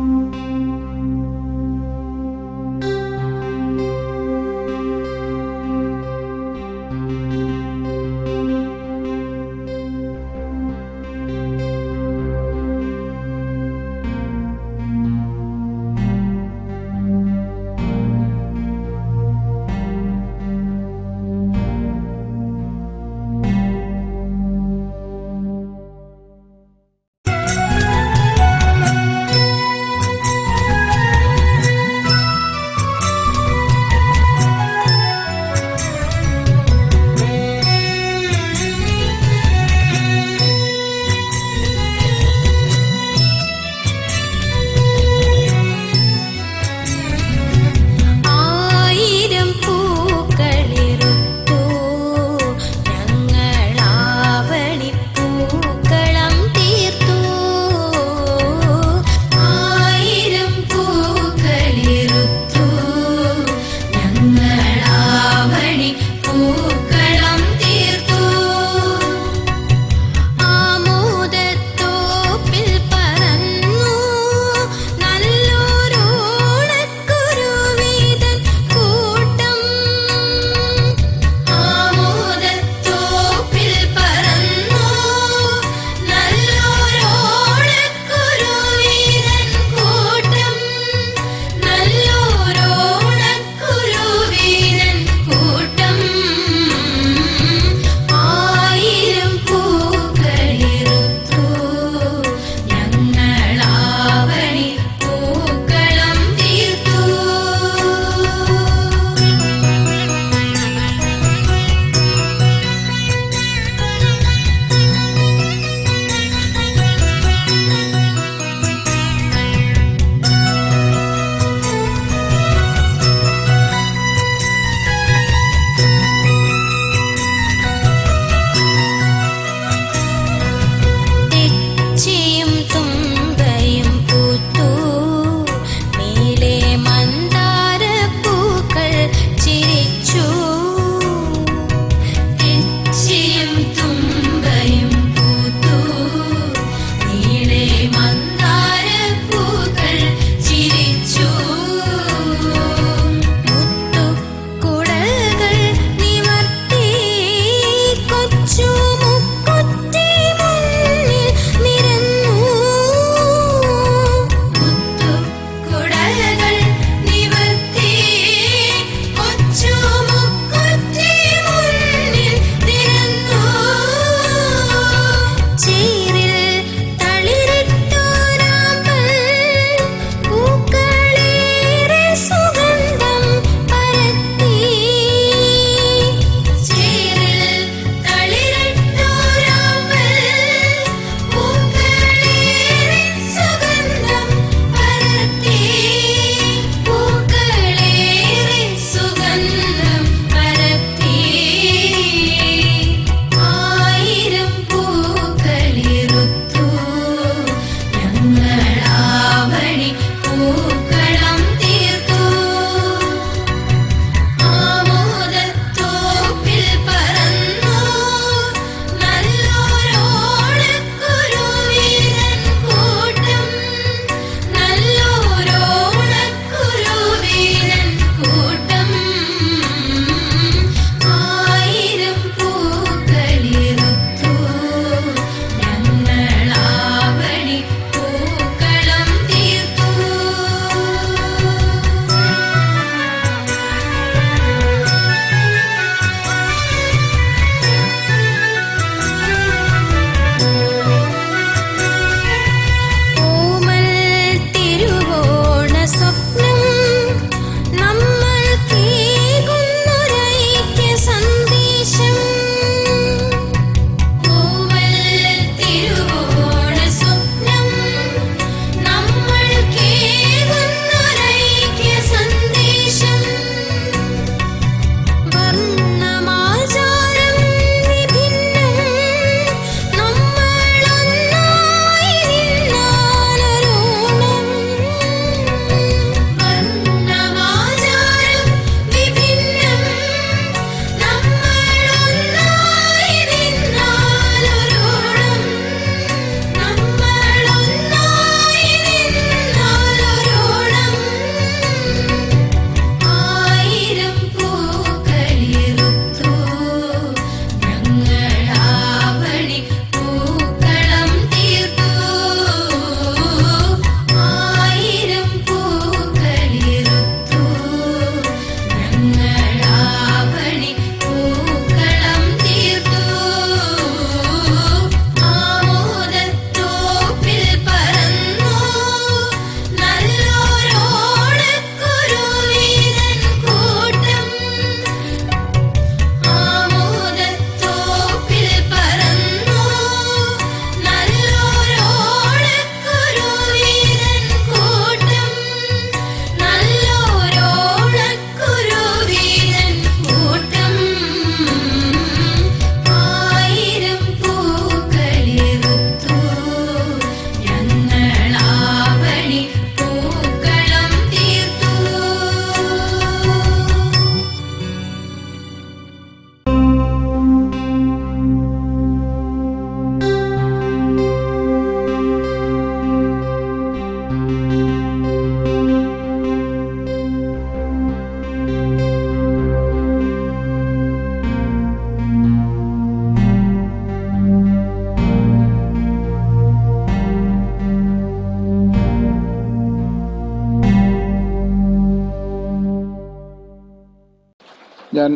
ഞാൻ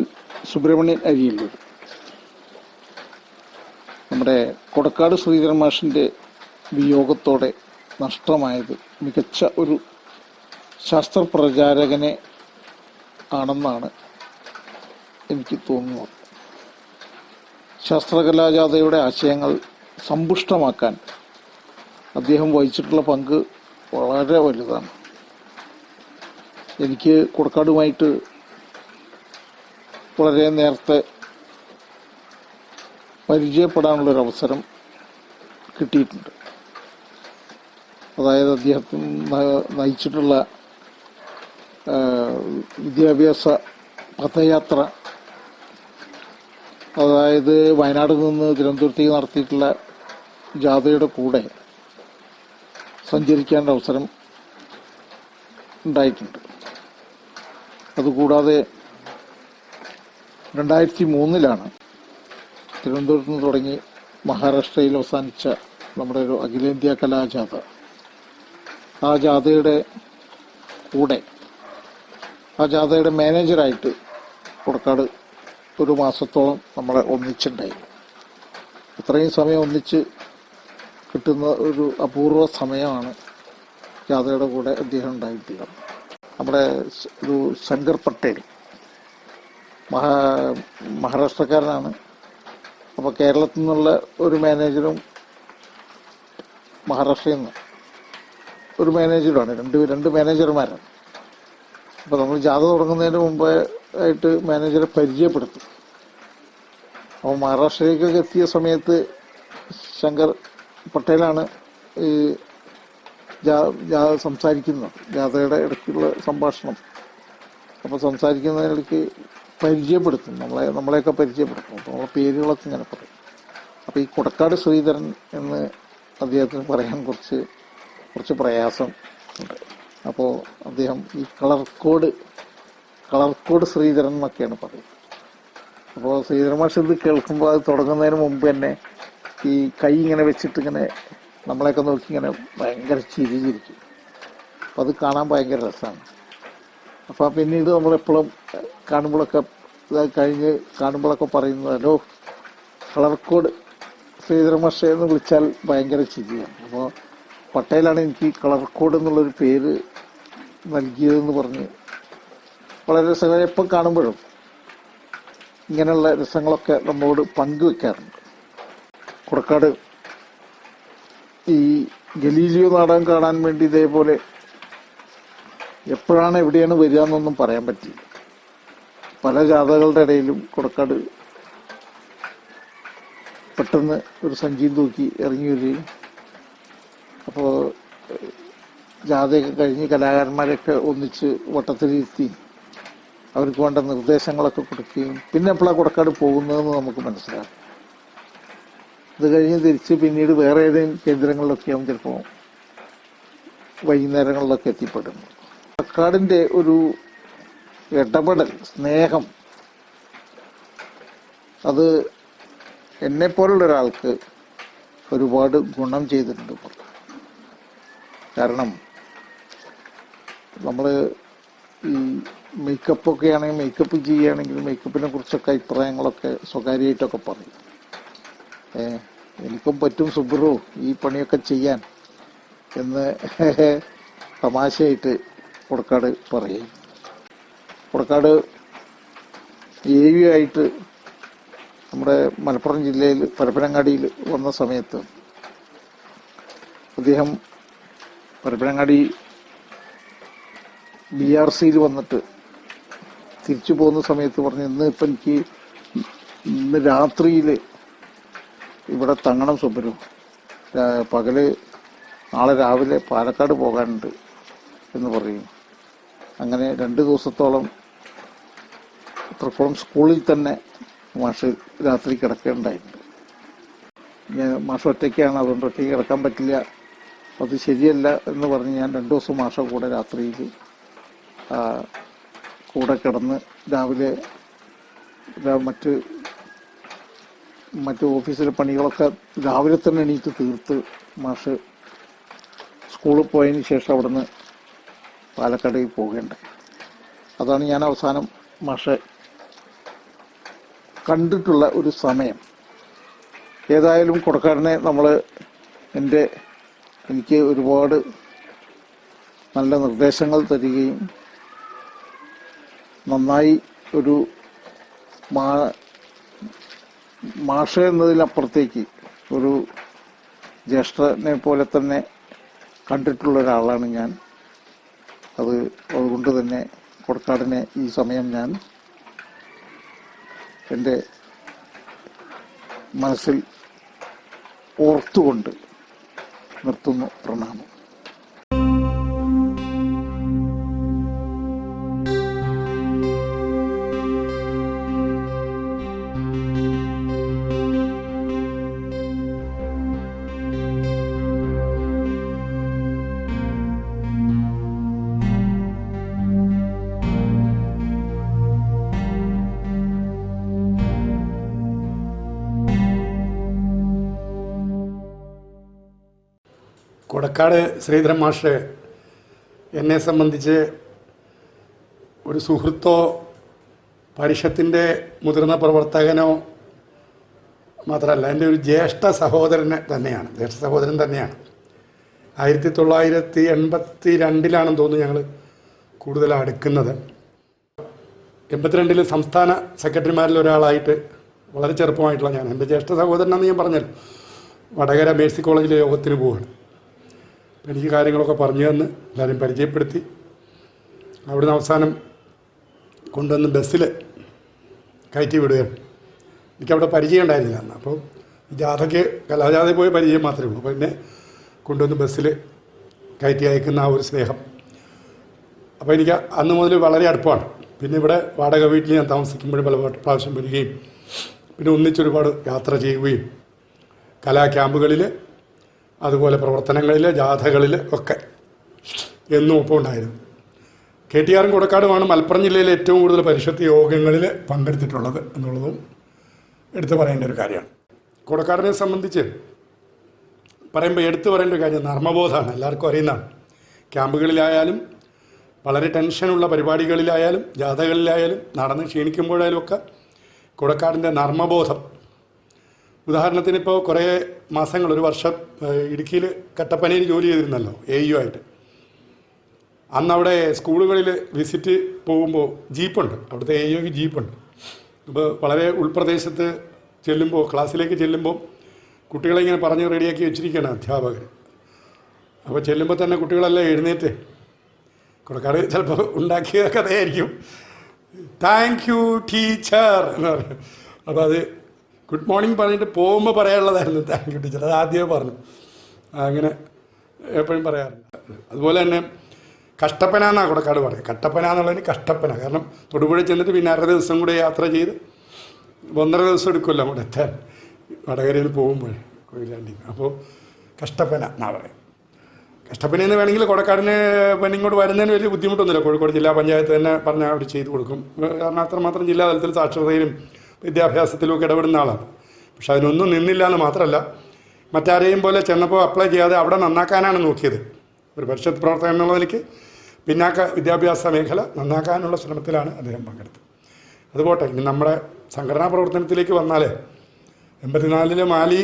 സുബ്രഹ്മണ്യൻ അരിയല്ലൂർ. നമ്മുടെ കൊടക്കാട് ശ്രീധരൻ മാഷിൻ്റെ വിയോഗത്തോടെ നഷ്ടമായത് മികച്ച ഒരു ശാസ്ത്രപ്രചാരകനെ ആണെന്നാണ് എനിക്ക് തോന്നുന്നത്. ശാസ്ത്രകലാജാഥയുടെ ആശയങ്ങൾ സമ്പുഷ്ടമാക്കാൻ അദ്ദേഹം വഹിച്ചിട്ടുള്ള പങ്ക് വളരെ വലുതാണ്. എനിക്ക് കൊടക്കാടുമായിട്ട് വളരെ നേരത്തെ പരിചയപ്പെടാനുള്ളൊരവസരം കിട്ടിയിട്ടുണ്ട്. അതായത് അദ്ദേഹത്തിന് നയിച്ചിട്ടുള്ള വിദ്യാഭ്യാസ പദയാത്ര, അതായത് വയനാട് നിന്ന് തിരുവനന്തപുരത്തേക്ക് നടത്തിയിട്ടുള്ള ജാഥയുടെ കൂടെ സഞ്ചരിക്കേണ്ട അവസരം ഉണ്ടായിട്ടുണ്ട്. അതുകൂടാതെ 2003 തിരുവനന്തപുരത്ത് നിന്ന് തുടങ്ങി മഹാരാഷ്ട്രയിൽ അവസാനിച്ച നമ്മുടെ ഒരു അഖിലേന്ത്യാ കലാജാഥ, ആ ജാഥയുടെ കൂടെ ആ ജാഥയുടെ മാനേജറായിട്ട് കൊടക്കാട് ഒരു മാസത്തോളം നമ്മളെ ഒന്നിച്ചുണ്ടായി. ഇത്രയും സമയം ഒന്നിച്ച് കിട്ടുന്ന ഒരു അപൂർവ സമയമാണ് ജാഥയുടെ കൂടെ അദ്ദേഹം ഉണ്ടായിട്ടുള്ളത്. നമ്മുടെ ഒരു ശങ്കർ പട്ടേൽ മഹാരാഷ്ട്രക്കാരനാണ്. അപ്പോൾ കേരളത്തിൽ നിന്നുള്ള ഒരു മാനേജറും മഹാരാഷ്ട്രയിൽ നിന്ന് ഒരു മാനേജറുമാണ്, രണ്ട് മാനേജർമാരാണ്. അപ്പോൾ നമ്മൾ ജാഥ തുടങ്ങുന്നതിന് മുമ്പേ ആയിട്ട് മാനേജറെ പരിചയപ്പെടുത്തും. അപ്പോൾ മഹാരാഷ്ട്രയിലേക്കൊക്കെ എത്തിയ സമയത്ത് ശങ്കർ പട്ടേലാണ് ഈ സംസാരിക്കുന്നത്, ജാഥയുടെ ഇടയ്ക്കുള്ള സംഭാഷണം. അപ്പോൾ സംസാരിക്കുന്നതിനിടയ്ക്ക് പരിചയപ്പെടുത്തും, നമ്മളെയൊക്കെ പരിചയപ്പെടുത്തും. അപ്പോൾ നമ്മളെ പേരുകളൊക്കെ ഇങ്ങനെ പറയും. അപ്പോൾ ഈ കൊടക്കാട് ശ്രീധരൻ എന്ന് അദ്ദേഹത്തിന് പറയാൻ കുറച്ച് പ്രയാസം ഉണ്ട്. അപ്പോൾ അദ്ദേഹം ഈ കളർ കോഡ് ശ്രീധരൻ എന്നൊക്കെയാണ് പറയുന്നത്. അപ്പോൾ ശ്രീധരൻ മാഷ് ഇത് കേൾക്കുമ്പോൾ അത് തുടങ്ങുന്നതിന് മുമ്പ് തന്നെ ഈ കൈ ഇങ്ങനെ വെച്ചിട്ട് ഇങ്ങനെ നമ്മളെയൊക്കെ നോക്കി ഇങ്ങനെ ഭയങ്കര ചിരിച്ചിരിക്കും. അപ്പോൾ അത് കാണാൻ ഭയങ്കര രസമാണ്. അപ്പോൾ പിന്നീട് നമ്മളെപ്പോഴും കാണുമ്പോഴൊക്കെ കഴിഞ്ഞ് കാണുമ്പോഴൊക്കെ പറയുന്നത്, ഹലോ കളർ കോഡ് ശ്രീധരൻ മാഷെ എന്ന് വിളിച്ചാൽ ഭയങ്കര ചിരിയാണ്. അപ്പോൾ പട്ടേലാണ് എനിക്ക് കളർ കോഡ് എന്നുള്ളൊരു പേര് നൽകിയതെന്ന് പറഞ്ഞ് വളരെ രസകരം. എപ്പം കാണുമ്പോഴും ഇങ്ങനെയുള്ള രസങ്ങളൊക്കെ നമ്മളോട് പങ്കുവെക്കാറുണ്ട്. കൊടക്കാട് ഈ ഗലീലിയോ നാടകം കാണാൻ വേണ്ടി ഇതേപോലെ എപ്പോഴാണ് എവിടെയാണ് വരിക എന്നൊന്നും പറയാൻ പറ്റില്ല. പല ജാഥകളുടെ ഇടയിലും കൊടക്കാട് പെട്ടെന്ന് ഒരു സഞ്ചിയും തൂക്കി ഇറങ്ങി വരികയും, അപ്പോൾ ജാഥയൊക്കെ കഴിഞ്ഞ് കലാകാരന്മാരെയൊക്കെ ഒന്നിച്ച് വട്ടത്തിലിരുത്തി അവർക്ക് വേണ്ട നിർദ്ദേശങ്ങളൊക്കെ കൊടുക്കുകയും പിന്നെ എപ്പോഴാണ് കൊടക്കാട് പോകുന്നതെന്ന് നമുക്ക് മനസ്സിലാകും. ഇത് കഴിഞ്ഞ് തിരിച്ച് പിന്നീട് വേറെ ഏതെങ്കിലും കേന്ദ്രങ്ങളിലൊക്കെയാവും ചിലപ്പോൾ വൈകുന്നേരങ്ങളിലൊക്കെ എത്തിപ്പെടുന്നു. കൊടക്കാടിൻ്റെ ഒരു ഇടപെടൽ, സ്നേഹം, അത് എന്നെപ്പോലുള്ള ഒരാൾക്ക് ഒരുപാട് ഗുണം ചെയ്തിട്ടുണ്ട്. കാരണം നമ്മൾ ഈ മേക്കപ്പൊക്കെ ആണെങ്കിൽ മേക്കപ്പ് ചെയ്യുകയാണെങ്കിൽ മേക്കപ്പിനെ കുറിച്ചൊക്കെ അഭിപ്രായങ്ങളൊക്കെ സ്വകാര്യമായിട്ടൊക്കെ പറയും. എനിക്കും പറ്റും സുബ്രു ഈ പണിയൊക്കെ ചെയ്യാൻ എന്ന് തമാശയായിട്ട് കൊടക്കാട് പറയും. കൊടക്കാട് AV ആയിട്ട് നമ്മുടെ മലപ്പുറം ജില്ലയിൽ പരപ്പനങ്ങാടിയിൽ വന്ന സമയത്ത് അദ്ദേഹം പരപ്പനങ്ങാടി BRCയിൽ വന്നിട്ട് തിരിച്ചു പോകുന്ന സമയത്ത് പറഞ്ഞു, ഇന്ന് രാത്രിയിൽ ഇവിടെ തങ്ങണം സുബ്രു, പകല് നാളെ രാവിലെ പാലക്കാട് പോകാനുണ്ട് എന്ന് പറയും. അങ്ങനെ 2 ദിവസത്തോളം തൃപ്പുറം സ്കൂളിൽ തന്നെ മാഷ് രാത്രി കിടക്കേണ്ടായിട്ടുണ്ട്. മാഷ് ഒറ്റയ്ക്കാണ്, അതുകൊണ്ട് ഒറ്റയ്ക്ക് കിടക്കാൻ പറ്റില്ല, അത് ശരിയല്ല എന്ന് പറഞ്ഞ് ഞാൻ 2 ദിവസം മാഷ കൂടെ രാത്രിയിൽ കൂടെ കിടന്ന് രാവിലെ മറ്റ് ഓഫീസിലെ പണികളൊക്കെ രാവിലെ തന്നെ എണീറ്റ് തീർത്ത് മാഷ് സ്കൂളിൽ പോയതിന് ശേഷം അവിടുന്ന് പാലക്കാടേക്ക് പോകേണ്ടത്. അതാണ് ഞാൻ അവസാനം മാഷെ കണ്ടിട്ടുള്ള ഒരു സമയം. ഏതായാലും കൊടക്കാടിനെ എനിക്ക് ഒരുപാട് നല്ല നിർദ്ദേശങ്ങൾ തരികയും നന്നായി ഒരു മാഷ എന്നതിലപ്പുറത്തേക്ക് ഒരു ജ്യേഷ്ഠനെ പോലെ തന്നെ കണ്ടിട്ടുള്ള ഒരാളാണ് ഞാൻ. അതുകൊണ്ട് തന്നെ കൊടക്കാടിനെ ഈ സമയം ഞാൻ എൻ്റെ മനസ്സിൽ ഓർത്തുകൊണ്ട് നിർത്തുന്നു. പ്രണാമം. കൊടക്കാട് ശ്രീധരൻ മാഷ് എന്നെ സംബന്ധിച്ച് ഒരു സുഹൃത്തോ പരിഷത്തിൻ്റെ മുതിർന്ന പ്രവർത്തകനോ മാത്രമല്ല, എൻ്റെ ഒരു ജ്യേഷ്ഠ സഹോദരൻ തന്നെയാണ്. 1982 തോന്നുന്നു ഞങ്ങൾ കൂടുതൽ അടുക്കുന്നത്. 82 സംസ്ഥാന സെക്രട്ടറിമാരിൽ ഒരാളായിട്ട് വളരെ ചെറുപ്പമായിട്ടുള്ള ഞാൻ, എൻ്റെ ജ്യേഷ്ഠ സഹോദരനാണെന്ന് ഞാൻ പറഞ്ഞല്ലോ, വടകര മേഴ്സി കോളേജിലെ യോഗത്തിന് പോവുകയാണ്. എനിക്ക് കാര്യങ്ങളൊക്കെ പറഞ്ഞു തന്ന് എല്ലാവരും പരിചയപ്പെടുത്തി. അവിടുന്ന് അവസാനം കൊണ്ടുവന്ന് ബസ്സിൽ കയറ്റി വിടുകയാണ്. എനിക്കവിടെ പരിചയം ഉണ്ടായിരുന്നില്ല അന്ന്. അപ്പോൾ കലാജാഥയിൽ പോയി പരിചയം മാത്രമേ ഉള്ളൂ. അപ്പോൾ എന്നെ കൊണ്ടുവന്ന് ബസ്സിൽ കയറ്റി അയക്കുന്ന ആ ഒരു സ്നേഹം, അപ്പോൾ എനിക്ക് അന്ന് മുതൽ വളരെ അടുപ്പമാണ്. പിന്നെ ഇവിടെ വാടക വീട്ടിൽ ഞാൻ താമസിക്കുമ്പോഴും പല പ്രാവശ്യം വരികയും പിന്നെ ഒന്നിച്ചൊരുപാട് യാത്ര ചെയ്യുകയും കലാ ക്യാമ്പുകളിൽ അതുപോലെ പ്രവർത്തനങ്ങളിൽ ജാഥകളിൽ ഒക്കെ എന്നും ഒപ്പം ഉണ്ടായിരുന്നു. KTR കൊടക്കാടുമാണ് മലപ്പുറം ജില്ലയിലെ ഏറ്റവും കൂടുതൽ പരിഷത്ത് യോഗങ്ങളിൽ പങ്കെടുത്തിട്ടുള്ളത് എന്നുള്ളതും എടുത്തു പറയേണ്ട ഒരു കാര്യമാണ്. കൊടക്കാടിനെ സംബന്ധിച്ച് പറയുമ്പോൾ എടുത്തു പറയേണ്ട ഒരു കാര്യം നർമ്മബോധമാണ്. എല്ലാവർക്കും അറിയുന്നതാണ്. ക്യാമ്പുകളിലായാലും വളരെ ടെൻഷനുള്ള പരിപാടികളിലായാലും ജാഥകളിലായാലും നടന്ന് ക്ഷീണിക്കുമ്പോഴായാലും ഒക്കെ കൊടക്കാടിൻ്റെ നർമ്മബോധം. ഉദാഹരണത്തിന് ഇപ്പോൾ കുറേ മാസങ്ങൾ, ഒരു വർഷം ഇടുക്കിയിൽ കട്ടപ്പനയിൽ ജോലി ചെയ്തിരുന്നല്ലോ AU ആയിട്ട്. അന്നവിടെ സ്കൂളുകളിൽ വിസിറ്റ് പോകുമ്പോൾ ജീപ്പുണ്ട്, അവിടുത്തെ AUക്ക് ജീപ്പുണ്ട്. അപ്പോൾ വളരെ ഉൾപ്രദേശത്ത് ചെല്ലുമ്പോൾ, ക്ലാസ്സിലേക്ക് ചെല്ലുമ്പോൾ കുട്ടികളെ ഇങ്ങനെ പറഞ്ഞ് റെഡിയാക്കി വെച്ചിരിക്കുകയാണ് അധ്യാപകർ. അപ്പോൾ ചെല്ലുമ്പോൾ തന്നെ കുട്ടികളെല്ലാം എഴുന്നേറ്റ്, കൊടക്കാട് ചിലപ്പോൾ ഉണ്ടാക്കിയ കഥയായിരിക്കും, താങ്ക് യു ടീച്ചർ എന്ന് പറയും. അപ്പോൾ അത് ഗുഡ് മോർണിംഗ് പറഞ്ഞിട്ട് പോകുമ്പോൾ പറയാനുള്ളതായിരുന്നു താങ്ക് യു ടീച്ചർ. അത് ആദ്യമേ പറഞ്ഞു. അങ്ങനെ എപ്പോഴും പറയാറുണ്ട്. അതുപോലെ തന്നെ കഷ്ടപ്പന എന്നാണ് കൊടക്കാട് പറയുക. കട്ടപ്പന എന്നുള്ളതിന് കഷ്ടപ്പന. കാരണം തൊടുപുഴ ചെന്നിട്ട് പിന്നെ 6 ദിവസം കൂടെ യാത്ര ചെയ്ത് 1.5 ദിവസം എടുക്കുമല്ലോ അങ്ങോട്ട് എത്താൻ, വടകരയിൽ പോകുമ്പോൾ കൊയിലാണ്ടി. അപ്പോൾ കഷ്ടപ്പന എന്നാണ് പറയുക. കഷ്ടപ്പനയെന്ന് വേണമെങ്കിൽ കൊടക്കാടിന് പിന്നെ ഇങ്ങോട്ട് വരുന്നതിന് വലിയ ബുദ്ധിമുട്ടൊന്നുമില്ല. കോഴിക്കോട് ജില്ലാ പഞ്ചായത്ത് തന്നെ പറഞ്ഞാൽ അവർ ചെയ്തു കൊടുക്കും. കാരണം അത്രമാത്രം ജില്ലാ തലത്തിൽ സാക്ഷരതയിലും വിദ്യാഭ്യാസത്തിലുമൊക്കെ ഇടപെടുന്ന ആളാണ്. പക്ഷെ അതിനൊന്നും നിന്നില്ല എന്ന് മാത്രമല്ല, മറ്റാരെയും പോലെ ചെന്നപ്പോൾ അപ്ലൈ ചെയ്യാതെ അവിടെ നന്നാക്കാനാണ് നോക്കിയത്. ഒരു പരിഷത്ത് പ്രവർത്തകൻ എന്നുള്ള നിലയ്ക്ക് പിന്നാക്ക വിദ്യാഭ്യാസ മേഖല നന്നാക്കാനുള്ള ശ്രമത്തിലാണ് അദ്ദേഹം പങ്കെടുത്തത്. അതുപോട്ടെ, ഇനി നമ്മുടെ സംഘടനാ പ്രവർത്തനത്തിലേക്ക് വന്നാൽ 84 മാലി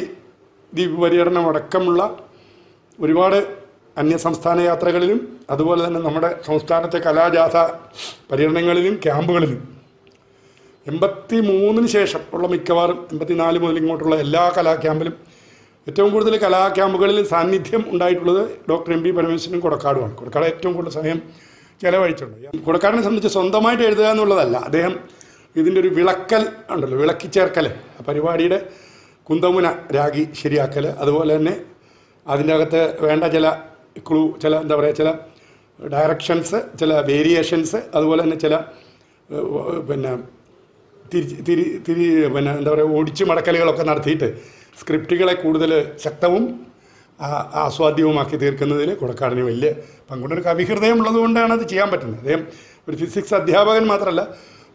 ദ്വീപ് പര്യടനം അടക്കമുള്ള ഒരുപാട് അന്യസംസ്ഥാന യാത്രകളിലും അതുപോലെ തന്നെ നമ്മുടെ സംസ്ഥാനത്തെ കലാജാഥ പര്യടനങ്ങളിലും ക്യാമ്പുകളിലും 83 ശേഷം ഉള്ള മിക്കവാറും 84 മുതൽ ഇങ്ങോട്ടുള്ള എല്ലാ കലാക്യാമ്പിലും ഏറ്റവും കൂടുതൽ കലാക്യാമ്പുകളിൽ സാന്നിധ്യം ഉണ്ടായിട്ടുള്ളത് ഡോക്ടർ MP പരമേശ്വരനും കൊടക്കാടുമാണ്. കൊടക്കാട് ഏറ്റവും കൂടുതൽ സമയം ചെലവഴിച്ചിട്ടുണ്ട്. കൊടക്കാടിനെ സംബന്ധിച്ച് സ്വന്തമായിട്ട് എഴുതുക എന്നുള്ളതല്ല, അദ്ദേഹം ഇതിൻ്റെ ഒരു വിളക്കൽ ഉണ്ടല്ലോ, വിളക്കിച്ചേർക്കൽ, ആ പരിപാടിയുടെ കുന്തമുന രാഗി ശരിയാക്കൽ, അതുപോലെ തന്നെ അതിൻ്റെ അകത്ത് വേണ്ട ചില ക്ലൂ, ചില എന്താ പറയുക, ചില ഡയറക്ഷൻസ്, ചില വേരിയേഷൻസ്, അതുപോലെ തന്നെ ചില പിന്നെ പിന്നെ എന്താ പറയുക ഓടിച്ചു മടക്കലുകളൊക്കെ നടത്തിയിട്ട് സ്ക്രിപ്റ്റുകളെ കൂടുതൽ ശക്തവും ആസ്വാദ്യവുമാക്കി തീർക്കുന്നതിൽ കൊടക്കാടിന് വലിയ പങ്കുണ്ട്. ഒരു കവിഹൃദയം ഉള്ളതുകൊണ്ടാണ് അത് ചെയ്യാൻ പറ്റുന്നത്. അദ്ദേഹം ഒരു ഫിസിക്സ് അധ്യാപകൻ മാത്രമല്ല,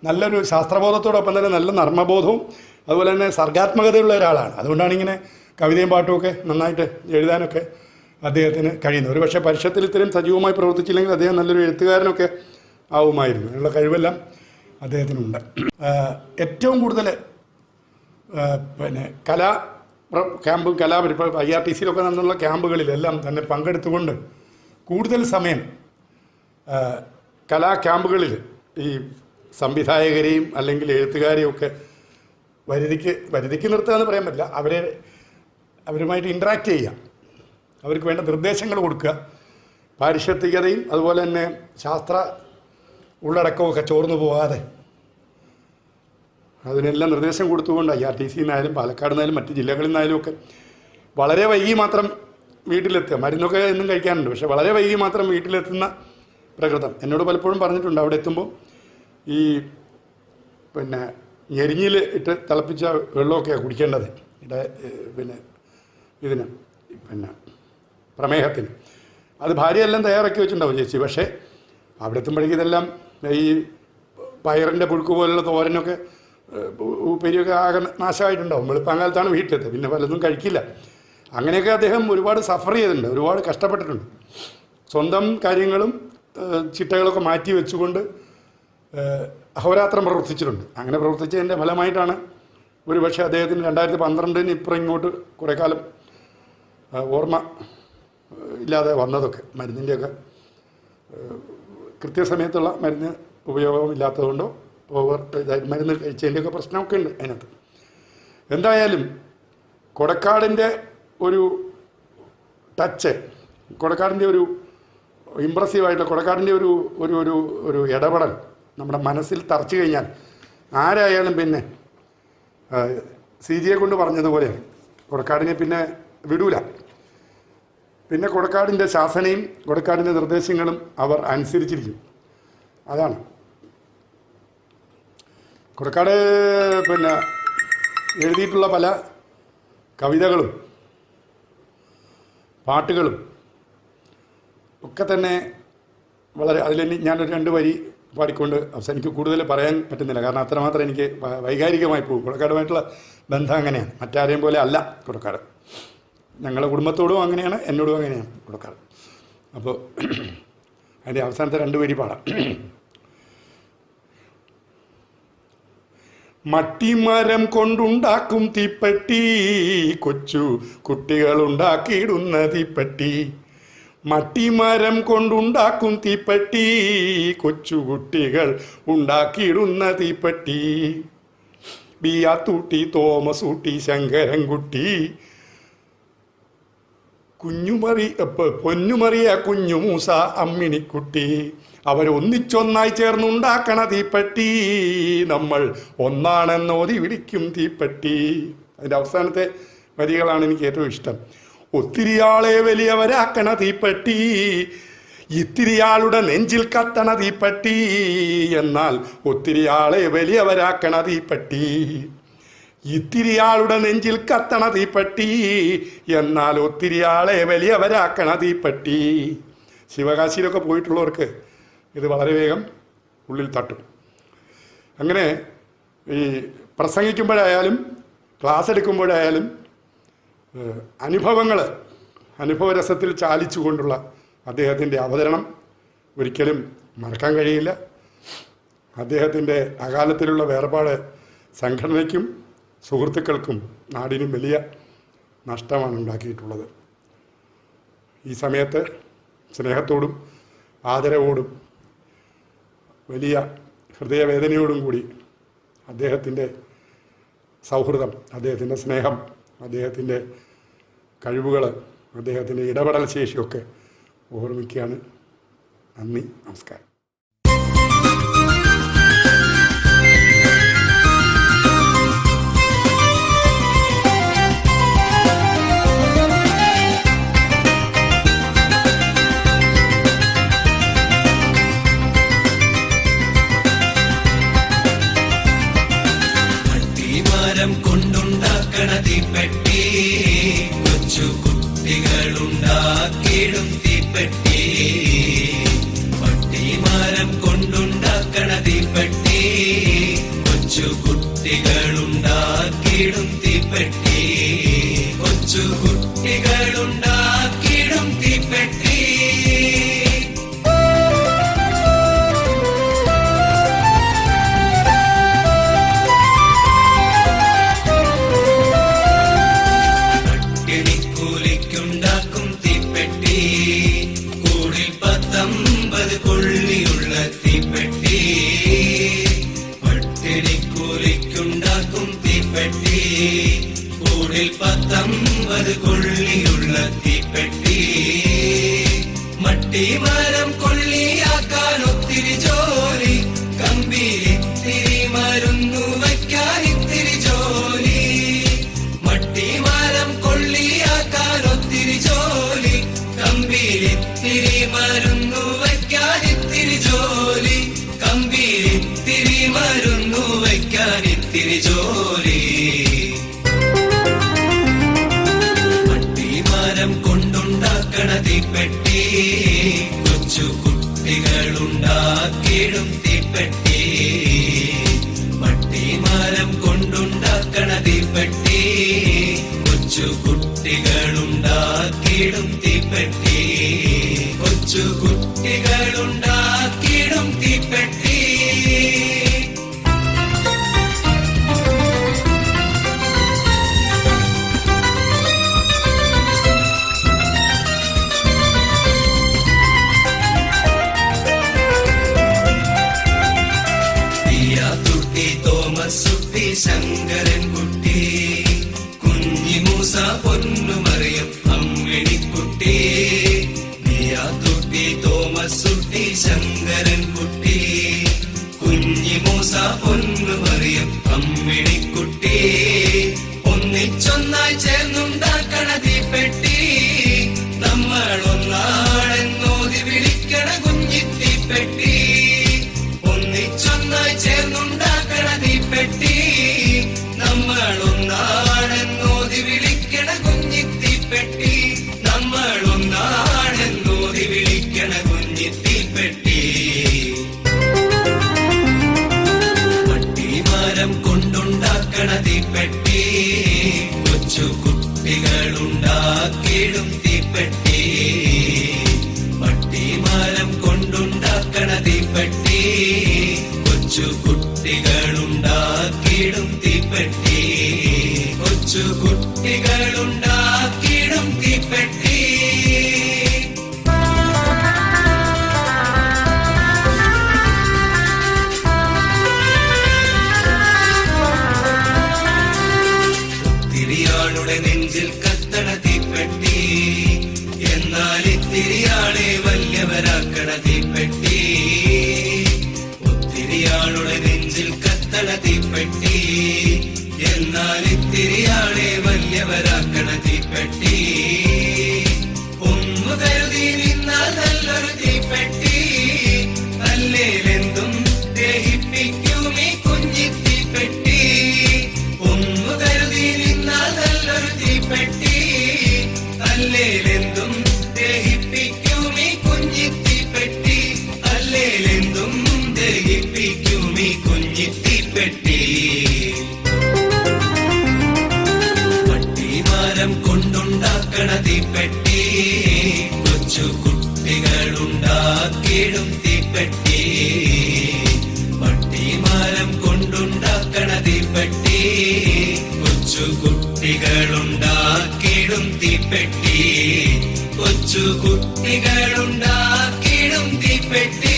നല്ലൊരു ശാസ്ത്രബോധത്തോടൊപ്പം തന്നെ നല്ല നർമ്മബോധവും അതുപോലെ തന്നെ സർഗാത്മകതയുള്ള ഒരാളാണ്. അതുകൊണ്ടാണ് ഇങ്ങനെ കവിതയും പാട്ടുമൊക്കെ നന്നായിട്ട് എഴുതാനൊക്കെ അദ്ദേഹത്തിന് കഴിയുന്നത്. ഒരു പക്ഷേ പരിഷത്തിൽ ഇത്രയും സജീവമായി പ്രവർത്തിച്ചില്ലെങ്കിൽ അദ്ദേഹം നല്ലൊരു എഴുത്തുകാരനൊക്കെ ആവുമായിരുന്നു. അതിനുള്ള കഴിവെല്ലാം അദ്ദേഹത്തിനുണ്ട്. ഏറ്റവും കൂടുതൽ പിന്നെ ക്യാമ്പും കലാപരിപാടി IRTC-യിലൊക്കെ നിന്നുള്ള ക്യാമ്പുകളിലെല്ലാം തന്നെ പങ്കെടുത്തുകൊണ്ട് കൂടുതൽ സമയം കലാ ക്യാമ്പുകളിൽ ഈ സംവിധായകരെയും അല്ലെങ്കിൽ എഴുത്തുകാരെയും ഒക്കെ വരുതിക്ക് നിർത്തുക എന്ന് പറയാൻ പറ്റില്ല, അവരുമായിട്ട് ഇൻട്രാക്ട് ചെയ്യുക, അവർക്ക് വേണ്ട നിർദ്ദേശങ്ങൾ കൊടുക്കുക, പാരിഷത്വികതയും അതുപോലെ തന്നെ ശാസ്ത്ര ഉള്ളടക്കമൊക്കെ ചോർന്നു പോകാതെ അതിനെല്ലാം നിർദ്ദേശം കൊടുത്തുകൊണ്ട് IRTC-ന്നായാലും പാലക്കാട് നിന്നായാലും മറ്റ് ജില്ലകളിൽ നിന്നായാലും ഒക്കെ വളരെ വൈകി മാത്രം വീട്ടിലെത്തുക. മരുന്നൊക്കെ എന്നും കഴിക്കാനുണ്ട്, പക്ഷെ വളരെ വൈകി മാത്രം വീട്ടിലെത്തുന്ന പ്രകൃതം. എന്നോട് പലപ്പോഴും പറഞ്ഞിട്ടുണ്ട്, അവിടെ എത്തുമ്പോൾ ഈ പിന്നെ ഞെരിഞ്ഞിൽ ഇട്ട് തിളപ്പിച്ച വെള്ളമൊക്കെയാണ് കുടിക്കേണ്ടത് പിന്നെ ഇതിന് പിന്നെ പ്രമേഹത്തിന്. അത് ഭാര്യയെല്ലാം തയ്യാറാക്കി വെച്ചിട്ടുണ്ടാവും ചേച്ചി. പക്ഷേ അവിടെ എത്തുമ്പോഴേക്കും ഇതെല്ലാം ഈ പയറിൻ്റെ പുഴുക്ക് പോലുള്ള തോരനൊക്കെ ഉപ്പേരിയൊക്കെ ആകെ നാശമായിട്ടുണ്ടാവും. വെളുപ്പാങ്കാലത്താണ് വീട്ടിലെത്തുക, പിന്നെ പലതും കഴിക്കില്ല. അങ്ങനെയൊക്കെ അദ്ദേഹം ഒരുപാട് സഫർ ചെയ്തിട്ടുണ്ട്, ഒരുപാട് കഷ്ടപ്പെട്ടിട്ടുണ്ട്. സ്വന്തം കാര്യങ്ങളും ചിട്ടകളൊക്കെ മാറ്റി വെച്ചുകൊണ്ട് അഹോരാത്രം പ്രവർത്തിച്ചിട്ടുണ്ട്. അങ്ങനെ പ്രവർത്തിച്ചതിൻ്റെ ഫലമായിട്ടാണ് ഒരുപക്ഷെ അദ്ദേഹത്തിന് 2012 ഇപ്പുറം ഇങ്ങോട്ട് കുറേ കാലം ഓർമ്മ ഇല്ലാതെ വന്നതൊക്കെ. മരുന്നിൻ്റെയൊക്കെ കൃത്യസമയത്തുള്ള മരുന്ന് ഉപയോഗമില്ലാത്തതുകൊണ്ടോ മരുന്ന് കഴിച്ചതിൻ്റെയൊക്കെ പ്രശ്നമൊക്കെ ഉണ്ട് അതിനകത്ത്. എന്തായാലും കൊടക്കാടിൻ്റെ ഒരു ടച്ച്, കൊടക്കാടിൻ്റെ ഒരു ഇമ്പ്രസീവായിട്ടുള്ള കൊടക്കാടിൻ്റെ ഒരു ഒരു ഒരു ഒരു ഇടപെടൽ നമ്മുടെ മനസ്സിൽ തറച്ചു കഴിഞ്ഞാൽ ആരായാലും പിന്നെ CG കൊണ്ട് പറഞ്ഞതുപോലെ കൊടക്കാടിനെ പിന്നെ വിടൂല. പിന്നെ കൊടക്കാടിൻ്റെ ശാസനയും കൊടക്കാടിൻ്റെ നിർദ്ദേശങ്ങളും അവർ അനുസരിച്ചിരിക്കും. അതാണ് കൊടക്കാട് പിന്നെ എഴുതിയിട്ടുള്ള പല കവിതകളും പാട്ടുകളും ഒക്കെ തന്നെ വളരെ അതിൽ ഞാനൊരു 2 വരി പാടിക്കൊണ്ട് അവസാനിക്ക് കൂടുതൽ പറയാൻ പറ്റുന്നില്ല, കാരണം അത്രമാത്രം എനിക്ക് വൈകാരികമായി പോകും. കൊടക്കാടുമായിട്ടുള്ള ബന്ധം അങ്ങനെയാണ്, മറ്റാരെയും പോലെ അല്ല കൊടക്കാട്. ഞങ്ങളുടെ കുടുംബത്തോടും അങ്ങനെയാണ്, എന്നോടും അങ്ങനെയാണ് കൊടക്കാട്. അപ്പോൾ അതിൻ്റെ അവസാനത്തെ 2 വരി പാടാം. മട്ടിമരം കൊണ്ടുണ്ടാക്കും തീപ്പെട്ടി, കൊച്ചു കുട്ടികളുണ്ടാക്കിയിടുന്ന തീപ്പെട്ടി. മട്ടിമരം കൊണ്ടുണ്ടാക്കും തീപ്പെട്ടി, കൊച്ചു കുട്ടികൾ ഉണ്ടാക്കിയിടുന്ന തീപ്പെട്ടി. ബിയാത്തൂട്ടി, തോമസൂട്ടി, ശങ്കരൻകുട്ടി, പൊന്നുമറിയ കുഞ്ഞുമൂസ, അമ്മിണിക്കുട്ടി, അവരൊന്നിച്ചൊന്നായി ചേർന്നുണ്ടാക്കണ തീപ്പെട്ടി, നമ്മൾ ഒന്നാണെന്നോതി വിളിക്കും തീപ്പെട്ടി. അതിൻ്റെ അവസാനത്തെ വരികളാണ് എനിക്ക് ഏറ്റവും ഇഷ്ടം. ഒത്തിരിയാളെ വലിയവരാക്കണ തീപ്പെട്ടി, ഇത്തിരിയാളുടെ നെഞ്ചിൽ കത്തണ തീപ്പെട്ടി, എന്നാൽ ഒത്തിരിയാളെ വലിയവരാക്കണ തീപ്പെട്ടി. ഇത്തിരിയാളുടെ നെഞ്ചിൽ കത്തണ തീപ്പെട്ടി, എന്നാൽ ഒത്തിരിയാളെ വലിയവരാക്കണ തീപ്പെട്ടി. ശിവകാശിയിലൊക്കെ പോയിട്ടുള്ളവർക്ക് ഇത് വളരെ വേഗം ഉള്ളിൽ തട്ടും. അങ്ങനെ ഈ പ്രസംഗിക്കുമ്പോഴായാലും ക്ലാസ് എടുക്കുമ്പോഴായാലും അനുഭവരസത്തിൽ ചാലിച്ചുകൊണ്ടുള്ള അദ്ദേഹത്തിൻ്റെ അവതരണം ഒരിക്കലും മറക്കാൻ കഴിയില്ല. അദ്ദേഹത്തിൻ്റെ അകാലത്തിലുള്ള വേർപാട് സംഘടനയ്ക്കും സുഹൃത്തുക്കൾക്കും നാടിനും വലിയ നഷ്ടമാണ് ഉണ്ടാക്കിയിട്ടുള്ളത്. ഈ സമയത്ത് സ്നേഹത്തോടും ആദരവോടും വലിയ ഹൃദയവേദനയോടും കൂടി അദ്ദേഹത്തിൻ്റെ സൗഹൃദം, അദ്ദേഹത്തിൻ്റെ സ്നേഹം, അദ്ദേഹത്തിൻ്റെ കഴിവുകൾ, അദ്ദേഹത്തിൻ്റെ ഇടപെടൽ ശേഷിയൊക്കെ ഓർമ്മിക്കുകയാണ്. നന്ദി, നമസ്കാരം. കൊണ്ടുണ്ടാക്കണ തീപ്പെട്ടി, കൊച്ചു കുട്ടികളുണ്ടാക്കിയിടും തീപ്പെട്ടി. പട്ടിമരം കൊണ്ടുണ്ടാക്കണ തീപ്പെട്ടി, കൊച്ചു കുട്ടികളുണ്ടാക്കിയിടും തീപ്പെട്ടി, കൊച്ചു കുട്ടികളുണ്ടാക്കിയിടും തീപ്പെട്ടി. ഉള്ളിൽ 19 കൊള്ളിയുള്ള തീപ്പെട്ടി. മട്ടിമരം കൊള്ളിയാക്കാൻ ഒത്തിരി ജോലി, കമ്പിയിത്തിരി മരുന്നു വയ്ക്കാൻ ഇത്തിരി ജോലി. മട്ടിമരം കൊള്ളിയാക്കാൻ ഒത്തിരി ജോലി, കമ്പിയിത്തിരി മരുന്നു വയ്ക്കാൻ ഇത്തിരി ജോലി. കമ്പിയിത്തിരി മരുന്നു വയ്ക്കാൻ ഇത്തിരി ജോലി. മട്ടിമരം കൊണ്ടുണ്ടാക്കണ തീപ്പെട്ടി, കൊച്ചു കുട്ടികളുണ്ടാക്കിയിടും തീപ്പെട്ടി. മട്ടിമരം കൊണ്ടുണ്ടാക്കണ തീപ്പെട്ടി, കൊച്ചു കുട്ടികളുണ്ടാക്കിയിടും തീപ്പെട്ടി. കൊച്ചു കുട്ടികളുണ്ടാക്കിയിടും തീപ്പെട്ടി. തുട്ടി തോമസ് സുട്ടി ശങ്കരൻ കുട്ടി, കുഞ്ഞിമൂസ പൊന്നുമറിയം അമ്മിണിക്കുട്ടി. തുട്ടി തോമസ് സുട്ടി ശങ്കരൻ കുട്ടി, കുഞ്ഞിമൂസ പൊന്നുമറിയം അമ്മിണിക്കുട്ടി. ഒന്നിച്ചൊന്നായി ചേർന്നുണ്ടാക്കണ തീപ്പെട്ടി, നമ്മൾ ഒന്നാണെന്നോതി വിളിക്കണ കുഞ്ഞിത്തീപ്പെട്ടി. ഒന്നിച്ചൊന്നായി ചേർന്നുണ്ടാക്കണ തീപ്പെട്ടി, നമ്മൾ ഒന്നാണെന്നോതി വിളിക്കണ കുഞ്ഞിത്തീപ്പെട്ടി. നമ്മൾ ഒന്നാണെന്നോതി വിളിക്കണ കുഞ്ഞിത്തീപ്പെട്ടി. മട്ടിമരം കൊണ്ടുണ്ടാക്കണ തീപ്പെട്ടി, കൊച്ചു കുട്ടികളുണ്ടാക്കിയിടും തീപ്പെട്ടി. മട്ടിമരം കൊണ്ടുണ്ടാക്കണ തീപ്പെട്ടി, കൊച്ചു കുട്ടികളുണ്ടാക്കിയിടും തീപ്പെട്ടി. കൊച്ചു കുട്ടികളുണ്ടാക്കിയിടും തീപ്പെട്ടി. തിരിയാളുടെ നെഞ്ചിൽ കത്തണ തീപ്പെട്ടി, എന്നാൽ ഇത്തിരിയാളെ വല്യവരാക്കണ തീപ്പെട്ടി. ഒത്തിരിയാളുടെ നെഞ്ചിൽ കത്തണ തീപ്പെട്ടി, എന്നാൽ ഇത്തിരിയാളെ വല്യവരാക്കണ തീപ്പെട്ടി. ഒന്നു കരുതി നിന്നാൽ നല്ലൊരു തീപ്പെട്ടി, അല്ലേലെന്തും ദഹിപ്പിക്കും ഈ കുഞ്ഞിത്തീപ്പെട്ടി. ഒന്നു കരുതി നിന്നാൽ നല്ലൊരു തീപ്പെട്ടി, അല്ലേലെന്തും ദഹിപ്പിക്കും ഈ കുഞ്ഞിത്തീപ്പെട്ടി. അല്ലേലെന്തും ദഹിപ്പിക്കും ഈ കുഞ്ഞിത്തീപ്പെട്ടി. മട്ടിമരം കൊണ്ടുണ്ടാക്കണ തീപ്പെട്ടി, കൊച്ചു കുട്ടികളുണ്ടാക്കിയിടും തീപ്പെട്ടി. മട്ടിമരം കൊണ്ടുണ്ടാക്കണ തീപ്പെട്ടി, കൊച്ചു കുട്ടികളുണ്ടാക്കിയിടും തീപ്പെട്ടി. കൊച്ചു കുട്ടികളുണ്ടാക്കിയിടും തീപ്പെട്ടി.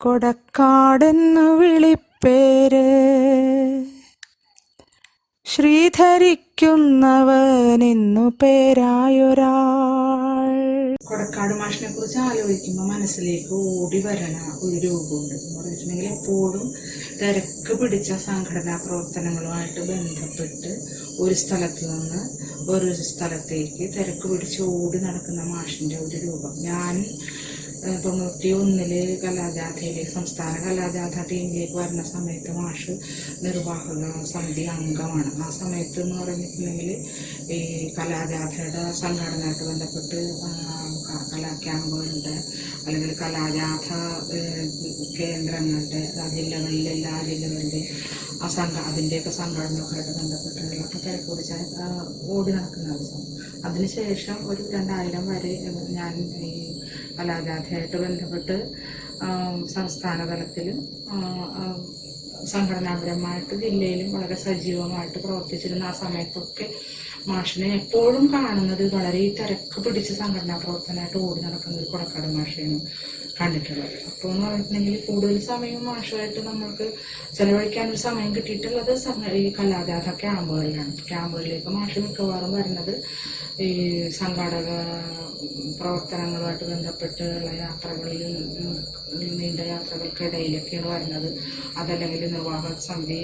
കൊടക്കാടെന്നു വിളിപ്പേര് ശ്രീധരിക്കുന്നവനെന്നു പേരായൊരാൾ. കൊടക്കാട് മാഷിനെ കുറിച്ച് ആലോചിക്കുമ്പോൾ മനസ്സിലേക്ക് ഓടി വരണ ഒരു രൂപമുണ്ട് എന്ന് പറഞ്ഞിട്ടുണ്ടെങ്കിൽ എപ്പോഴും തിരക്ക് പിടിച്ച സംഘടനാ പ്രവർത്തനങ്ങളുമായിട്ട് ബന്ധപ്പെട്ട് ഒരു സ്ഥലത്ത് നിന്ന് ഒരു സ്ഥലത്തേക്ക് തിരക്ക് പിടിച്ച് ഓടി നടക്കുന്ന മാഷിൻ്റെ ഒരു രൂപം. ഞാൻ 91 കലാജാഥയിലേക്ക് സംസ്ഥാന കലാജാഥ ടീമിലേക്ക് വരുന്ന സമയത്ത് മാഷ് നിർവാഹക സമിതി അംഗമാണ്. ആ സമയത്ത് എന്ന് പറഞ്ഞിട്ടുണ്ടെങ്കിൽ ഈ കലാജാഥയുടെ സംഘടനയായിട്ട് ബന്ധപ്പെട്ട് കലാ ക്യാമ്പുകളുടെ അല്ലെങ്കിൽ കലാജാഥ കേന്ദ്രങ്ങളുടെ ജില്ലകളിലെ എല്ലാ ജില്ലകളുടെയും അതിൻ്റെയൊക്കെ സംഘടനകളുമായിട്ട് ബന്ധപ്പെട്ടുള്ളൊക്കെ തിരക്ക് പിടിച്ച് ഓടി നടക്കുന്ന ദിവസം. അതിനുശേഷം ഒരു 2000 വരെ ഞാൻ ഈ കലാജാഥയായിട്ട് ബന്ധപ്പെട്ട് സംസ്ഥാന തലത്തിലും സംഘടനാപരമായിട്ട് ജില്ലയിലും വളരെ സജീവമായിട്ട് പ്രവർത്തിച്ചിരുന്ന ആ സമയത്തൊക്കെ മാഷിനെ എപ്പോഴും കാണുന്നത് വളരെ തിരക്ക് പിടിച്ച് സംഘടനാ പ്രവർത്തനമായിട്ട് ഓടി നടക്കുന്ന ഒരു കൊടക്കാട് മാഷയാണ് കണ്ടിട്ടുള്ളത്. അപ്പോൾ എന്ന് പറഞ്ഞിട്ടുണ്ടെങ്കിൽ കൂടുതൽ സമയം മാഷുമായിട്ട് നമ്മൾക്ക് ചെലവഴിക്കാനൊരു സമയം കിട്ടിയിട്ടുള്ളത് ഈ കലാജാഥ ക്യാമ്പുകളിലാണ്. ക്യാമ്പുകളിലേക്ക് മാഷ് മിക്കവാറും വരുന്നത് ഈ സംഘാടക പ്രവർത്തനങ്ങളുമായിട്ട് ബന്ധപ്പെട്ടുള്ള യാത്രകളിൽ, നീണ്ട യാത്രകൾക്കിടയിലൊക്കെയാണ് വരുന്നത്. അതല്ലെങ്കിൽ നിർവാഹക സമിതി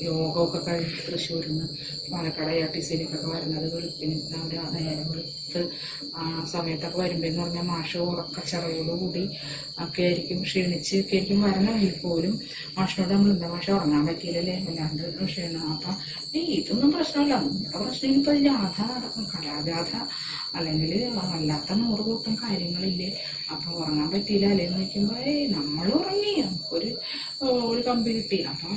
യോഗമൊക്കെ കഴിഞ്ഞ് തൃശ്ശൂരിൽ നിന്ന് പാലക്കാട് IRTCയിലേക്കൊക്കെ വരുന്നത് വെളുപ്പിന് വെളുത്ത് ആ സമയത്തൊക്കെ വരുമ്പോൾ എന്ന് പറഞ്ഞാൽ മാഷ് ഉറക്കച്ചറയോടുകൂടി ഒക്കെ ആയിരിക്കും, ക്ഷീണിച്ചൊക്കെ ആയിരിക്കും വരണമെങ്കിൽ പോലും മാഷിനോട് നമ്മൾ എന്താ മാഷ ഉറങ്ങാൻ പറ്റിയില്ലല്ലേ, അല്ലാണ്ട് ക്ഷീണം. അപ്പം ഇതൊന്നും പ്രശ്നമില്ല, നമ്മുടെ പ്രശ്നം ഇപ്പോൾ ജാഥ നടക്കും, കലാജാഥ അല്ലെങ്കിൽ അല്ലാത്ത 100 കൂട്ടം കാര്യങ്ങളില്ലേ, അപ്പോൾ ഉറങ്ങാൻ പറ്റിയില്ല അല്ലേന്ന് ചോദിക്കുമ്പോൾ നമ്മൾ ഉറങ്ങി, നമുക്കൊരു കമ്പി കിട്ടി, അപ്പം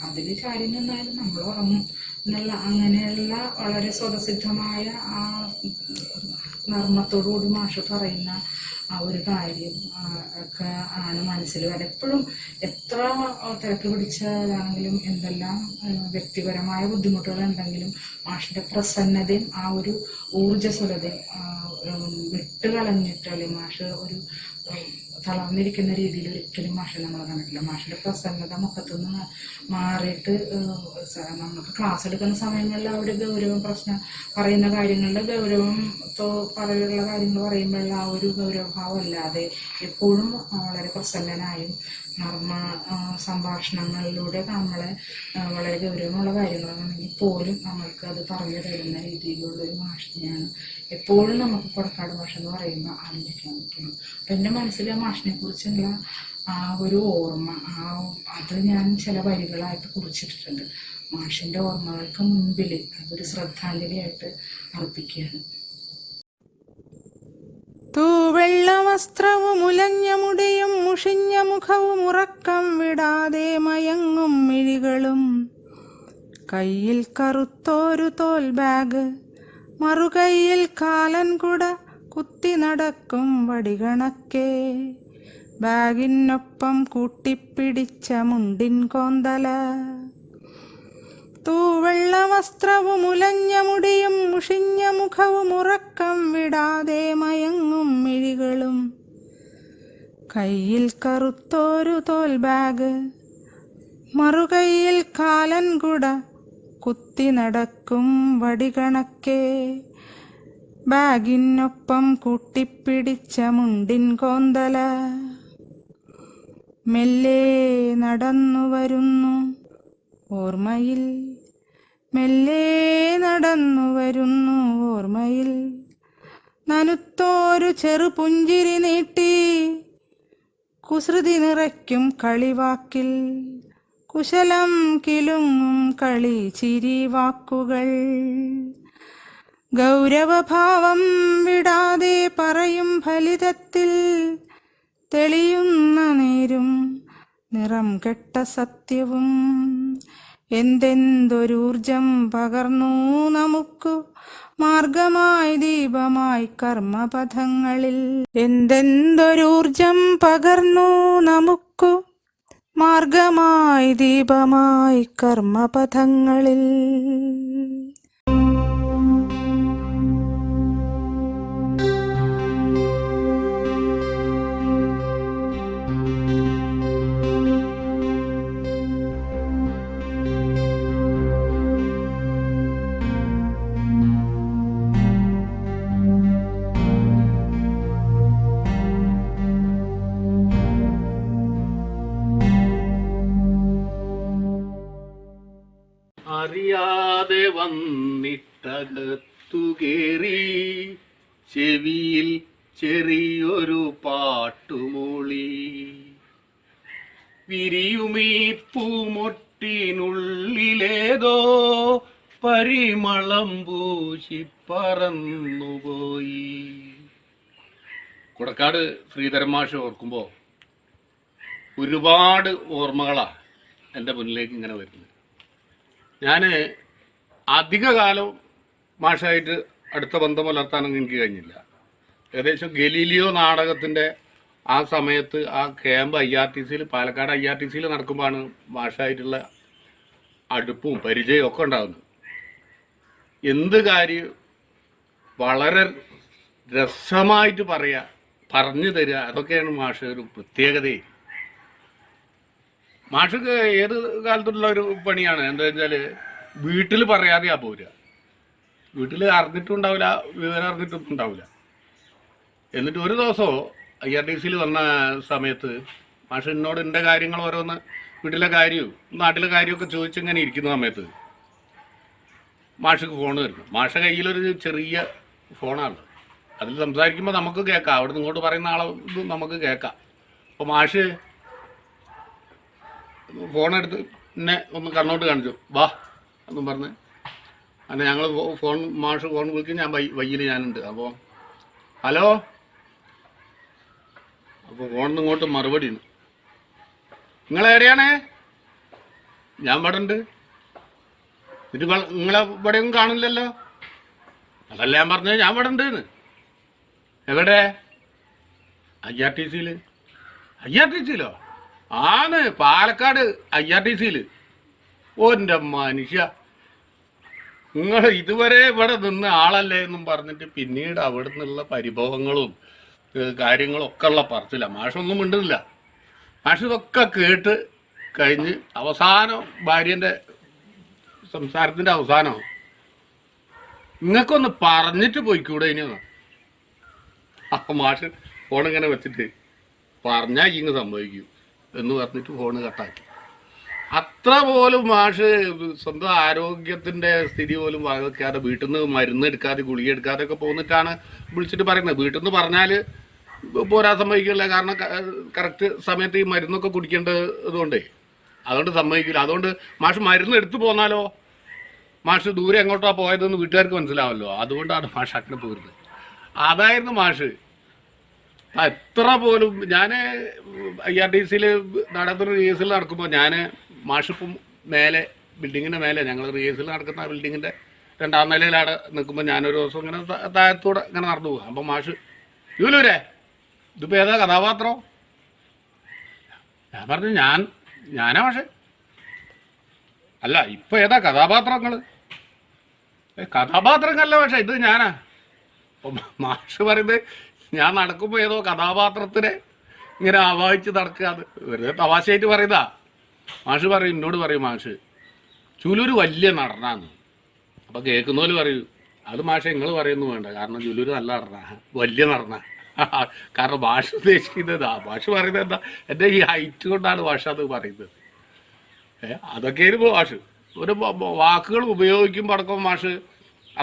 അതിൽ ചാരി നിന്നാലും നമ്മൾ ഉറങ്ങും എന്നുള്ള അങ്ങനെയുള്ള വളരെ സ്വതസിദ്ധമായ ആ നർമ്മത്തോടുകൂടി മാഷ് പറയുന്ന ആ ഒരു കാര്യം ഒക്കെ ആണ് മനസ്സിൽ വരെ. എപ്പോഴും എത്ര തിരക്ക് പിടിച്ചതാണെങ്കിലും എന്തെല്ലാം വ്യക്തിപരമായ ബുദ്ധിമുട്ടുകൾ ഉണ്ടെങ്കിലും മാഷിൻ്റെ പ്രസന്നതയും ആ ഒരു ഊർജ്ജസ്വലതയും വിട്ടുകളഞ്ഞിട്ട്, അല്ലെങ്കിൽ മാഷ് ഒരു തളർന്നിരിക്കുന്ന രീതിയിൽ ഒരിക്കലും മാഷെ നമ്മൾ കണ്ടിട്ടില്ല. മാഷിൻ്റെ പ്രസന്നത മുഖത്തുനിന്ന് മാറിയിട്ട് നമുക്ക് ക്ലാസ് എടുക്കുന്ന സമയങ്ങളിൽ അവിടെ ഗൗരവം പ്രശ്നം പറയുന്ന കാര്യങ്ങളുടെ ഗൗരവം പറയുന്ന കാര്യങ്ങൾ പറയുമ്പോഴുള്ള ആ ഒരു ഗൗരവഭാവം അല്ലാതെ എപ്പോഴും വളരെ പ്രസന്നനായും നർമ്മ സംഭാഷണങ്ങളിലൂടെ നമ്മളെ വളരെ ഗൗരവമുള്ള കാര്യങ്ങളാണെങ്കിൽ പോലും നമ്മൾക്ക് അത് പറഞ്ഞു തരുന്ന രീതിയിലുള്ളൊരു മാഷിനെയാണ് എപ്പോഴും നമുക്ക് കൊടക്കാട് മാഷ് എന്ന് പറയുമ്പോൾ ആലോചിക്കാൻ പറ്റുള്ളൂ. അപ്പം എൻ്റെ മനസ്സിൽ ആ മാഷിനെ കുറിച്ചുള്ള ആ ഒരു ഓർമ്മ അത് ഞാൻ ചില വരികളായിട്ട് കുറിച്ചിട്ടുണ്ട്. മാഷിൻ്റെ ഓർമ്മകൾക്ക് മുൻപിൽ അതൊരു ശ്രദ്ധാഞ്ജലിയായിട്ട് അർപ്പിക്കുകയാണ്. തൂവെള്ള വസ്ത്രവും ഉലഞ്ഞ മുടിയും മുഷിഞ്ഞ മുഖവും ഉറക്കം വിടാതെ മയങ്ങും മിഴികളും, കയ്യിൽ കറുത്തോരു തോൽ ബാഗ്, മറുകൈയിൽ കാലൻ കുട, കുത്തി നടക്കും വടികണക്കെ, ബാഗിനൊപ്പം കൂട്ടിപ്പിടിച്ച മുണ്ടിൻ കോന്തല. തൂവെള്ള വസ്ത്രവും ഉലഞ്ഞ മുടിയും മുഷിഞ്ഞ മുഖവും ഉറക്കം വിടാതെ മയങ്ങും മിഴികളും, കയ്യിൽ കറുത്തോരു തോൽ ബാഗ്, മറുകൈയിൽ കാലൻ കുട, കുത്തി നടക്കും വടികണക്കെ, ബാഗിനൊപ്പം കൂട്ടിപ്പിടിച്ച മുണ്ടിൻ കോന്തല. മെല്ലെ നടന്നു വരുന്നു ഓർമ്മയിൽ, മെല്ലെ നടന്നു വരുന്നു ഓർമ്മയിൽ, നനുത്തോരു ചെറുപുഞ്ചിരി നീട്ടി, കുസൃതി നിറയ്ക്കും കളിവാക്കിൽ, കുശലം കിലുങ്ങും കളി ചിരി വാക്കുകൾ, ഗൗരവഭാവം വിടാതെ പറയും ഫലിതത്തിൽ, തെളിയുന്ന നേരും നിറം കെട്ട സത്യവും, എന്തെന്തൊരൂർജം പകർന്നു നമുക്കു മാർഗമായി ദീപമായി കർമ്മപഥങ്ങളിൽ, എന്തെന്തൊരൂർജം പകർന്നു നമുക്കു മാർഗമായി ദീപമായി കർമ്മപഥങ്ങളിൽ. അറിയാതെ വന്നിട്ടകത്തു കേറി, ചെവിയിൽ ചെറിയൊരു പാട്ടുമൂളി, വിരിയുമീ പൂമൊട്ടിനുള്ളിലേതോ പരിമളം പൂശി പറന്നുപോയി, കൊടക്കാട് ശ്രീധരൻ മാഷ് ഓർക്കുമ്പോൾ ഒരുപാട് ഓർമ്മകളാണ് എൻ്റെ മുന്നിലേക്ക് ഇങ്ങനെ വരുന്നത്. ഞാൻ അധിക കാലം മാഷായിട്ട് അടുത്ത ബന്ധം പുലർത്താനൊന്നും എനിക്ക് കഴിഞ്ഞില്ല. ഏകദേശം ഗലീലിയോ നാടകത്തിൻ്റെ ആ സമയത്ത് ആ ക്യാമ്പ് IRTC പാലക്കാട് IRTC നടക്കുമ്പോഴാണ് മാഷായിട്ടുള്ള അടുപ്പും പരിചയവും ഒക്കെ ഉണ്ടാകുന്നത്. എന്ത് കാര്യം വളരെ രസമായിട്ട് പറഞ്ഞു തരിക, അതൊക്കെയാണ് മാഷ് ഒരു പ്രത്യേകതയെ. മാഷക്ക് ഏത് കാലത്തുള്ള ഒരു പണിയാണ് എന്താ വെച്ചാൽ വീട്ടിൽ പറയാതെയാ പോരുക. വീട്ടിൽ അറിഞ്ഞിട്ടും ഉണ്ടാവില്ല, വിവരം അറിഞ്ഞിട്ടും ഉണ്ടാവില്ല. എന്നിട്ട് ഒരു ദിവസം IRTC വന്ന സമയത്ത് മാഷ് എന്നോട് എൻ്റെ കാര്യങ്ങൾ ഓരോന്ന് വീട്ടിലെ കാര്യവും നാട്ടിലെ കാര്യമൊക്കെ ചോദിച്ചിങ്ങനെ ഇരിക്കുന്ന സമയത്ത് മാഷക്ക് ഫോൺ വരുന്നു. മാഷ കയ്യിലൊരു ചെറിയ ഫോണാണ്. അതിൽ സംസാരിക്കുമ്പോൾ നമുക്ക് കേൾക്കാം, അവിടെ നിന്ന് ഇങ്ങോട്ട് പറയുന്ന ആളെ നമുക്ക് കേൾക്കാം. അപ്പോൾ മാഷ് ഫോണെടുത്ത് എന്നെ ഒന്ന് കണ്ണോട്ട് കാണിച്ചു, വാ എന്നും പറഞ്ഞ്. അങ്ങനെ ഞങ്ങൾ മാഷ് ഫോൺ വിളിക്കും, ഞാൻ വയ്യിൽ ഞാനുണ്ട്. അപ്പോൾ ഹലോ, അപ്പോൾ ഫോണിൽ ഇങ്ങോട്ട് മറുപടി ഉണ്ട്, നിങ്ങളെവിടെയാണേ? ഞാൻ ഇവിടെ ഉണ്ട്. ഇത് നിങ്ങളെ ഇവിടെയൊന്നും കാണില്ലല്ലോ. അതല്ല ഞാൻ പറഞ്ഞത്, ഞാൻ ഇവിടെ ഉണ്ട്. എവിടെ? IRTC. IRTCയിലോ? ആണ്, പാലക്കാട് IRTC. ഓൻ്റെ മനുഷ്യ, നിങ്ങൾ ഇതുവരെ ഇവിടെ നിന്ന് ആളല്ലേ എന്നും പറഞ്ഞിട്ട് പിന്നീട് അവിടെ നിന്നുള്ള പരിഭവങ്ങളും കാര്യങ്ങളും ഒക്കെ ഉള്ള പറച്ചില്ല. മാഷൊന്നും മിണ്ടുന്നില്ല. മാഷ് ഇതൊക്കെ കേട്ട് കഴിഞ്ഞ് അവസാനം ഭാര്യൻ്റെ സംസാരത്തിൻ്റെ അവസാനം, നിങ്ങൾക്കൊന്ന് പറഞ്ഞിട്ട് പോയിക്കൂടെ ഇനിയൊന്ന്. അപ്പം മാഷ് ഫോണിങ്ങനെ വെച്ചിട്ട് പറഞ്ഞാൽ ഇങ്ങ് സംഭവിക്കൂ എന്ന് പറഞ്ഞിട്ട് ഫോണ് കട്ടാക്കി. അത്ര പോലും മാഷ് സ്വന്തം ആരോഗ്യത്തിൻ്റെ സ്ഥിതി പോലും വകവെക്കാതെ വീട്ടിൽ നിന്ന് മരുന്ന് എടുക്കാതെ ഗുളിക എടുക്കാതെ ഒക്കെ പോന്നിട്ടാണ് വിളിച്ചിട്ട് പറയുന്നത്. വീട്ടിൽ നിന്ന് പറഞ്ഞാൽ പോരാ സമ്മതിക്കില്ല. കാരണം കറക്റ്റ് സമയത്ത് ഈ മരുന്നൊക്കെ കുടിക്കേണ്ടതുകൊണ്ടേ അതുകൊണ്ട് സമ്മതിക്കില്ല. അതുകൊണ്ട് മാഷ് മരുന്ന് എടുത്തു പോന്നാലോ, മാഷ് ദൂരെ എങ്ങോട്ടാണ് പോയതെന്ന് വീട്ടുകാർക്ക് മനസ്സിലാവല്ലോ. അതുകൊണ്ടാണ് മാഷ് അങ്ങനെ പോരുന്നത്. അതായിരുന്നു മാഷ്. എത്ര പോലും ഞാൻ IRTC നടത്തുന്ന റിഹേഴ്സൽ നടക്കുമ്പോൾ ഞാൻ മാഷിപ്പം മേലെ ബിൽഡിങ്ങിൻ്റെ മേലെ, ഞങ്ങൾ റിഹേഴ്സൽ നടക്കുന്ന ബിൽഡിങ്ങിൻ്റെ 2ാം നിലയിലാണ് നിൽക്കുമ്പോൾ ഞാനൊരു ദിവസം ഇങ്ങനെ താഴത്തൂടെ ഇങ്ങനെ നടന്നു പോകും. അപ്പം മാഷ്, യൂലൂരെ ഇതിപ്പോൾ ഏതാ കഥാപാത്രം? ഞാൻ പറഞ്ഞു, ഞാനാ മാഷേ. അല്ല, ഇപ്പം ഏതാ കഥാപാത്രങ്ങൾ? കഥാപാത്രങ്ങളല്ല പക്ഷേ, ഇത് ഞാനാ. അപ്പം മാഷ് പറയുന്നത്, ഞാൻ നടക്കുമ്പോൾ ഏതോ കഥാപാത്രത്തിനെ ഇങ്ങനെ ആവാഹിച്ച് നടക്കുക. അത് വെറുതെ തമാശയായിട്ട് പറയുന്നതാ. മാഷ് പറയും, എന്നോട് പറയും, മാഷ് ചുലൂര് വലിയ നടനാന്ന്. അപ്പം കേൾക്കുന്നവര് പറയൂ, അത് മാഷെ നിങ്ങൾ പറയുന്നു വേണ്ട, കാരണം ചുലൂര് നല്ല നടനാ, വലിയ നടനാ. കാരണം ഭാഷ ഉദ്ദേശിക്കുന്നത്, ഭാഷ പറയുന്നത് എന്താ, എൻ്റെ ഈ ഹൈറ്റ് കൊണ്ടാണ് ഭാഷ അത് പറയുന്നത്. അതൊക്കെയായിരുന്നു ഭാഷ. ഒരു വാക്കുകൾ ഉപയോഗിക്കുമ്പോൾ അടക്കം മാഷ്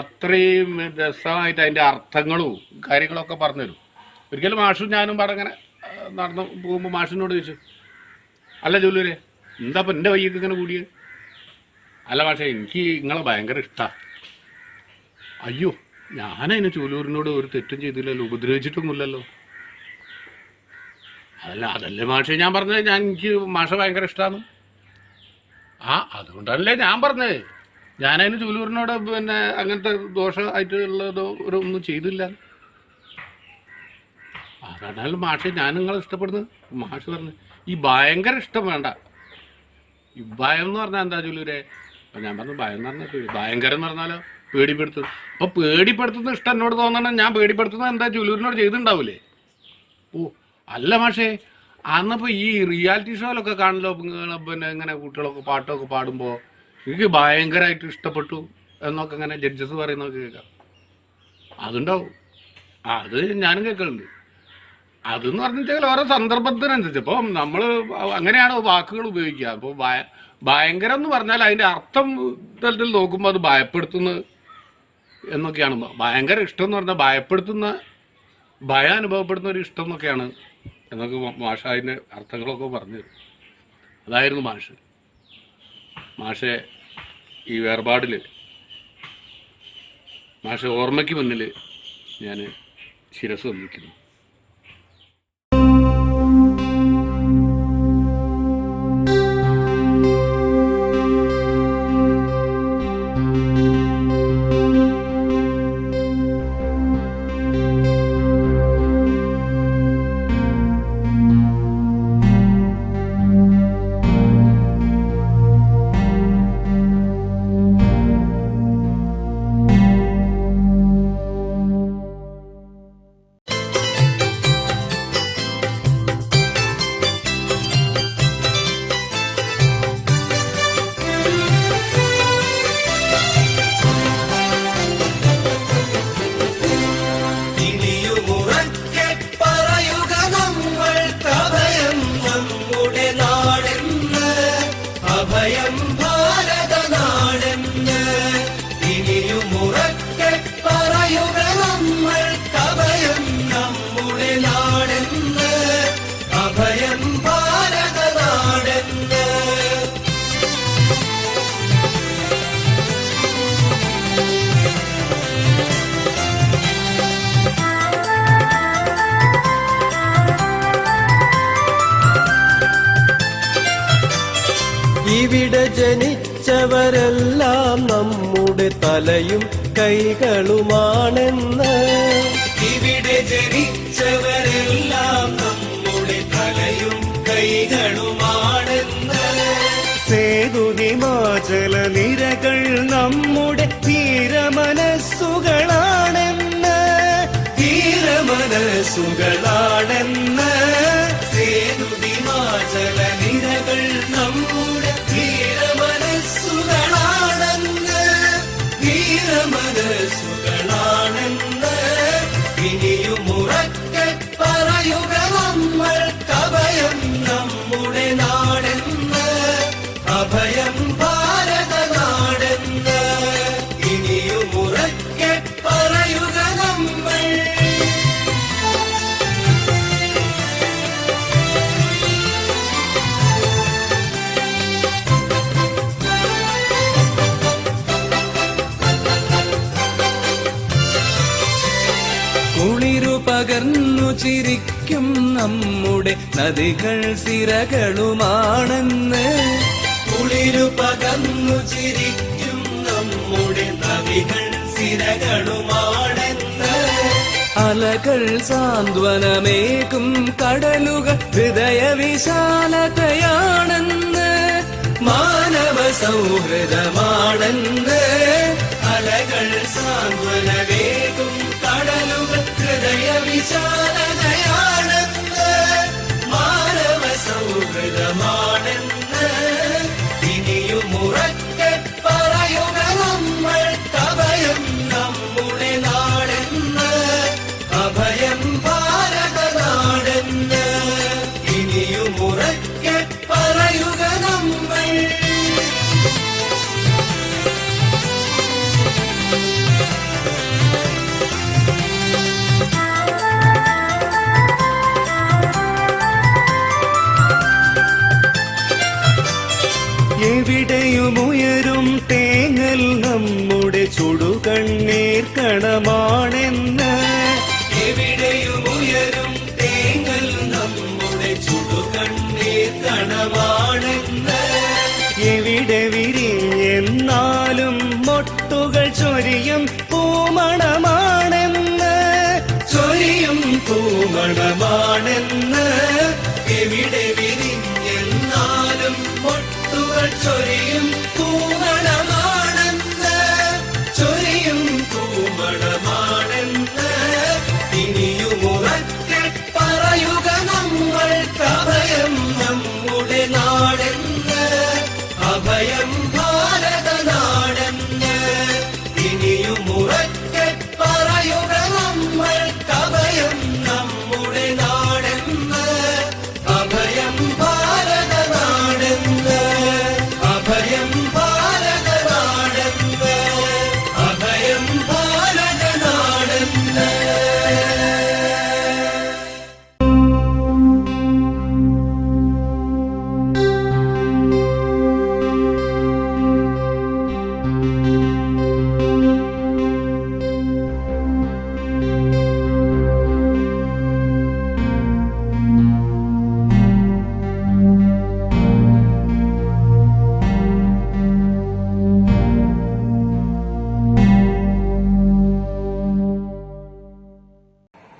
അത്രയും രസമായിട്ട് അതിൻ്റെ അർത്ഥങ്ങളും കാര്യങ്ങളൊക്കെ പറഞ്ഞു തരും. ഒരിക്കലും മാഷും ഞാനും പടങ്ങനെ നടന്നു പോകുമ്പോൾ മാഷിനോട് ചോദിച്ചു, അല്ല ചൊല്ലൂരെ, എന്താ ഇപ്പം എൻ്റെ വയ്യൊക്കെ ഇങ്ങനെ കൂടിയത്? അല്ല മാഷേ, എനിക്ക് നിങ്ങളെ ഭയങ്കര ഇഷ്ടമാണ്. അയ്യോ, ഞാനതിന് ചൂലൂരിനോട് ഒരു തെറ്റും ചെയ്തില്ലല്ലോ, ഉപദ്രവിച്ചിട്ടൊന്നുമില്ലല്ലോ. അതല്ലേ മാഷേ ഞാൻ പറഞ്ഞത്, എനിക്ക് മാഷ ഭയങ്കര ഇഷ്ടമാണ്. അതുകൊണ്ടല്ലേ ഞാൻ പറഞ്ഞത്, ഞാനതിന് ചൂലൂരിനോട് പിന്നെ അങ്ങനത്തെ ദോഷമായിട്ടുള്ളതോ ഒന്നും ചെയ്തില്ല. അതാണല്ലോ മാഷെ ഞാൻ നിങ്ങളെ ഇഷ്ടപ്പെടുന്നത്. മാഷ് പറഞ്ഞു, ഈ ഭയങ്കര ഇഷ്ടം വേണ്ട, ഈ ഭയം എന്ന് പറഞ്ഞാൽ എന്താ ചൂലൂരെ? അപ്പം ഞാൻ പറഞ്ഞു, ഭയം എന്ന് പറഞ്ഞാൽ ഭയങ്കരം എന്ന് പറഞ്ഞാലോ പേടിപ്പെടുത്തും. അപ്പോൾ പേടിപ്പെടുത്തുന്ന ഇഷ്ടം എന്നോട് തോന്നണം, ഞാൻ പേടിപ്പെടുത്തുന്നത് എന്താ ചൂലൂരിനോട് ചെയ്തിട്ടുണ്ടാവില്ലേ? ഓ അല്ല മാഷേ, അന്നപ്പോൾ ഈ റിയാലിറ്റി ഷോയിലൊക്കെ കാണല്ലോ, പിന്നെ ഇങ്ങനെ കുട്ടികളൊക്കെ പാട്ടൊക്കെ പാടുമ്പോൾ എനിക്ക് ഭയങ്കരമായിട്ട് ഇഷ്ടപ്പെട്ടു എന്നൊക്കെ ഇങ്ങനെ ജഡ്ജസ് പറയുന്നതൊക്കെ കേൾക്കാം. അതുണ്ടാവും, അത് ഞാനും കേൾക്കുന്നുണ്ട്. അതെന്ന് പറഞ്ഞിട്ടുണ്ടെങ്കിൽ ഓരോ സന്ദർഭത്തിനനുസരിച്ച് ഇപ്പോൾ നമ്മൾ അങ്ങനെയാണ് വാക്കുകൾ ഉപയോഗിക്കുക. അപ്പോൾ ഭയങ്കരം എന്ന് പറഞ്ഞാൽ അതിൻ്റെ അർത്ഥം തലത്തിൽ നോക്കുമ്പോൾ അത് ഭയപ്പെടുത്തുന്ന എന്നൊക്കെയാണ്. ഭയങ്കര ഇഷ്ടം എന്ന് പറഞ്ഞാൽ ഭയപ്പെടുത്തുന്ന, ഭയം അനുഭവപ്പെടുന്ന ഒരു ഇഷ്ടം എന്നൊക്കെയാണ് എന്നൊക്കെ മാഷ അതിൻ്റെ അർത്ഥങ്ങളൊക്കെ പറഞ്ഞു തരും. അതായിരുന്നു മാഷെ ഈ വേർപാടിൽ മാഷെ ഓർമ്മയ്ക്ക് മുന്നിൽ ഞാൻ ശിരസ് വന്നിരിക്കുന്നു. ഇവിടെ ജനിച്ചവരെല്ലാം നമ്മുടെ തലയും കൈകളുമാണെന്ന്. ഇവിടെ ജനിച്ചവരെല്ലാം നമ്മുടെ തലയും കൈകളുമാണെന്ന്. സേതുഹിമാചല നിരകൾ നമ്മുടെ ധീരമനസ്സുകളാണെന്ന്. ധീരമനസ്സുകളാണെന്ന്. സേതുഹിമാചല നിരകൾ നമ്മുടെ ധീരമനസ്സുകളാണെന്ന്. ധീരമനസ്സുകളാണെന്ന്. ഇനിയും ഉറക്കെ പറയുക നമ്മൾ കഭയം നമ്മുടെ നാടെന്ന്. അഭയം ഭാരത നാടെന്ന്. ഇനിയും ഉറക്കെ പറയുക നമ്മൾ. കുളിരു പകർന്നു ചിരിക്കും നമ്മുടെ നദികൾ സിരകളുമാണെന്ന്. കുളിരു പകർന്നു ചിരിക്കും നമ്മുടെ നദികൾ സിരകളുമാണെന്ന്. അലകൾ സാന്ത്വനമേകും കടലുകൾ ഹൃദയവിശാലതയാണെന്ന്. മാനവ സൗഹൃദമാണെന്ന്. അലകൾ സാന്ത്വനമേകും കടലുകൾ ഹൃദയവിശാലതയാണെന്ന്. മാനവ സൗഹൃദമാണെന്ന്. ഇനിയും ഉറക്കെ പറയുക നമ്മൾ കഭയം നമ്മുടെ നാടെന്ന്. അഭയം ഭാരത നാടെന്ന്. ഇനിയും ഉറക്കെ പറയുക നമ്മൾ. എവിടെയുമുയരും തേങ്ങൽ നമ്മുടെ ചുടുകണ്ണീർ കണമാണെന്ന്. എവിടെയുമുയരും തേങ്ങൽ നമ്മുടെ ചുടുകണ്ണീർ കണമാണെന്ന്. എവിടെ വിരിഞ്ഞെന്നാലും മൊട്ടുകൾ ചൊരിയും പൂമണമാണെന്ന്. ചൊരിയും പൂമണമാണെന്ന്. എവിടെ വിരിഞ്ഞെന്നാലും മൊട്ടുകൾ ചൊരിയും പൂമണമാണെന്ന്. ചൊരിയും പൂമണമാണെന്ന്. ഇനിയും ഉറക്കെ പറയുക നമ്മൾ കഭയം നമ്മുടെ നാടെന്ന്. അഭയം ഭാരത നാടെന്ന്. ഇനിയും ഉറക്കെ പറയുക നമ്മൾ കഭയം നമ്മുടെ നാടെന്ന്. അഭയം ഭാരത നാടെന്ന്. അഭയം ഭാരത നാടെന്ന്. അഭയം ഭാരത നാടെന്ന്.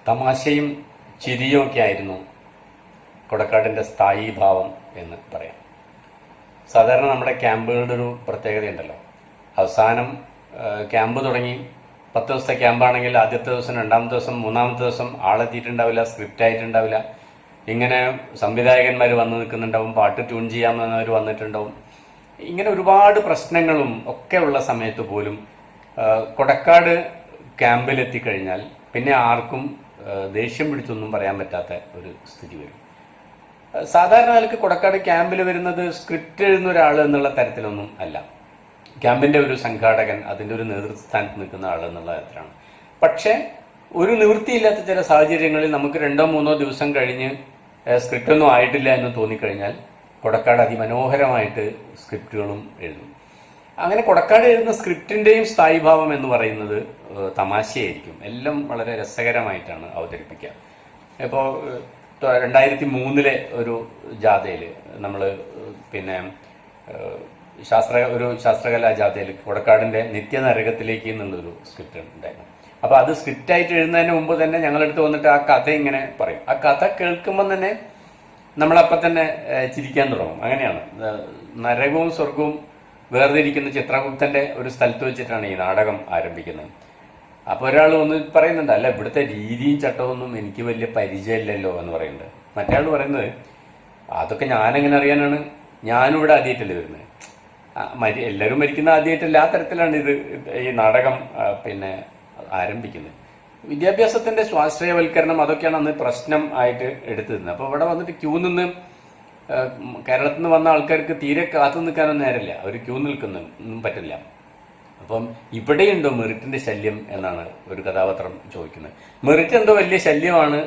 തമാശയും ചിരിയും ഒക്കെ ആയിരുന്നു കൊടക്കാടിൻ്റെ സ്ഥായീ ഭാവം എന്ന് പറയാം. സാധാരണ നമ്മുടെ ക്യാമ്പുകളുടെ ഒരു പ്രത്യേകതയുണ്ടല്ലോ, അവസാനം ക്യാമ്പ് തുടങ്ങി 10 ദിവസത്തെ ക്യാമ്പാണെങ്കിൽ ആദ്യത്തെ ദിവസം, രണ്ടാമത്തെ ദിവസം, മൂന്നാമത്തെ ദിവസം ആളെത്തിയിട്ടുണ്ടാവില്ല, സ്ക്രിപ്റ്റ് ആയിട്ടുണ്ടാവില്ല. ഇങ്ങനെ സംവിധായകന്മാർ വന്ന് നിൽക്കുന്നുണ്ടാവും, പാട്ട് ട്യൂൺ ചെയ്യാമെന്നവർ വന്നിട്ടുണ്ടാവും. ഇങ്ങനെ ഒരുപാട് പ്രശ്നങ്ങളും ഒക്കെ ഉള്ള സമയത്ത് പോലും കൊടക്കാട് ക്യാമ്പിലെത്തിക്കഴിഞ്ഞാൽ പിന്നെ ആർക്കും ദേഷ്യം പിടിച്ചൊന്നും പറയാൻ പറ്റാത്ത ഒരു സ്ഥിതി വരും. സാധാരണ നിലക്ക് കൊടക്കാട് ക്യാമ്പിൽ വരുന്നത് സ്ക്രിപ്റ്റ് എഴുതുന്ന ഒരാൾ എന്നുള്ള തരത്തിലൊന്നും അല്ല. ക്യാമ്പിൻ്റെ ഒരു സംഘാടകൻ, അതിൻ്റെ ഒരു നേതൃസ്ഥാനത്ത് നിൽക്കുന്ന ആൾ എന്നുള്ള തരത്തിലാണ്. പക്ഷേ ഒരു നിവൃത്തിയില്ലാത്ത ചില സാഹചര്യങ്ങളിൽ നമുക്ക് 2-3 ദിവസം കഴിഞ്ഞ് സ്ക്രിപ്റ്റൊന്നും ആയിട്ടില്ല എന്ന് തോന്നിക്കഴിഞ്ഞാൽ കൊടക്കാട് അതിമനോഹരമായിട്ട് സ്ക്രിപ്റ്റുകളും എഴുതും. അങ്ങനെ കൊടക്കാട് എഴുതുന്ന സ്ക്രിപ്റ്റിൻ്റെയും സ്ഥായീഭാവം എന്ന് പറയുന്നത് തമാശയായിരിക്കും. എല്ലാം വളരെ രസകരമായിട്ടാണ് അവതരിപ്പിക്കുക. ഇപ്പോൾ 2003 ഒരു ജാഥയിൽ നമ്മൾ ഒരു ശാസ്ത്രകലാജാഥയിൽ കൊടക്കാടിൻ്റെ നിത്യനരകത്തിലേക്ക് എന്നുള്ളൊരു സ്ക്രിപ്റ്റ് ഉണ്ടായിരുന്നു. അപ്പോൾ അത് സ്ക്രിപ്റ്റായിട്ട് എഴുതുന്നതിന് മുമ്പ് തന്നെ ഞങ്ങളടുത്ത് വന്നിട്ട് ആ കഥ ഇങ്ങനെ പറയും. ആ കഥ കേൾക്കുമ്പോൾ തന്നെ നമ്മളപ്പം തന്നെ ചിരിക്കാൻ തുടങ്ങും. അങ്ങനെയാണ് നരകവും സ്വർഗവും വേർതിരിക്കുന്ന ചിത്രഗുപ്തൻ്റെ ഒരു സ്ഥലത്ത് വെച്ചിട്ടാണ് ഈ നാടകം ആരംഭിക്കുന്നത്. അപ്പോൾ ഒരാൾ ഒന്ന് പറയുന്നുണ്ട്, അല്ല ഇവിടുത്തെ രീതിയും ചട്ടമൊന്നും എനിക്ക് വലിയ പരിചയമില്ലല്ലോ എന്ന് പറയുന്നുണ്ട്. മറ്റേ ആൾ പറയുന്നത്, അതൊക്കെ ഞാനെങ്ങനെ അറിയാനാണ്, ഞാനും ഇവിടെ ആദ്യമായിട്ടല്ലേ വരുന്നത്. എല്ലാവരും മരിക്കുന്ന ആദ്യമായിട്ടല്ല, ആ തരത്തിലാണ് ഇത് ഈ നാടകം പിന്നെ ആരംഭിക്കുന്നത്. വിദ്യാഭ്യാസത്തിന്റെ സ്വാശ്രയവൽക്കരണം അതൊക്കെയാണ് അന്ന് പ്രശ്നം ആയിട്ട് എടുത്തിരുന്നത്. അപ്പോൾ ഇവിടെ വന്നിട്ട് ക്യൂ നിന്ന് കേരളത്തിൽ നിന്ന് വന്ന ആൾക്കാർക്ക് തീരെ കാത്തു നിൽക്കാനൊന്നും നേരമില്ല, അവർ ക്യൂ നിൽക്കുന്നൊന്നും പറ്റില്ല. അപ്പം ഇവിടെയുണ്ടോ മെറിറ്റിന്റെ ശല്യം എന്നാണ് ഒരു കഥാപാത്രം ചോദിക്കുന്നത്. മെറിറ്റ് എന്തോ വലിയ ശല്യമാണ്,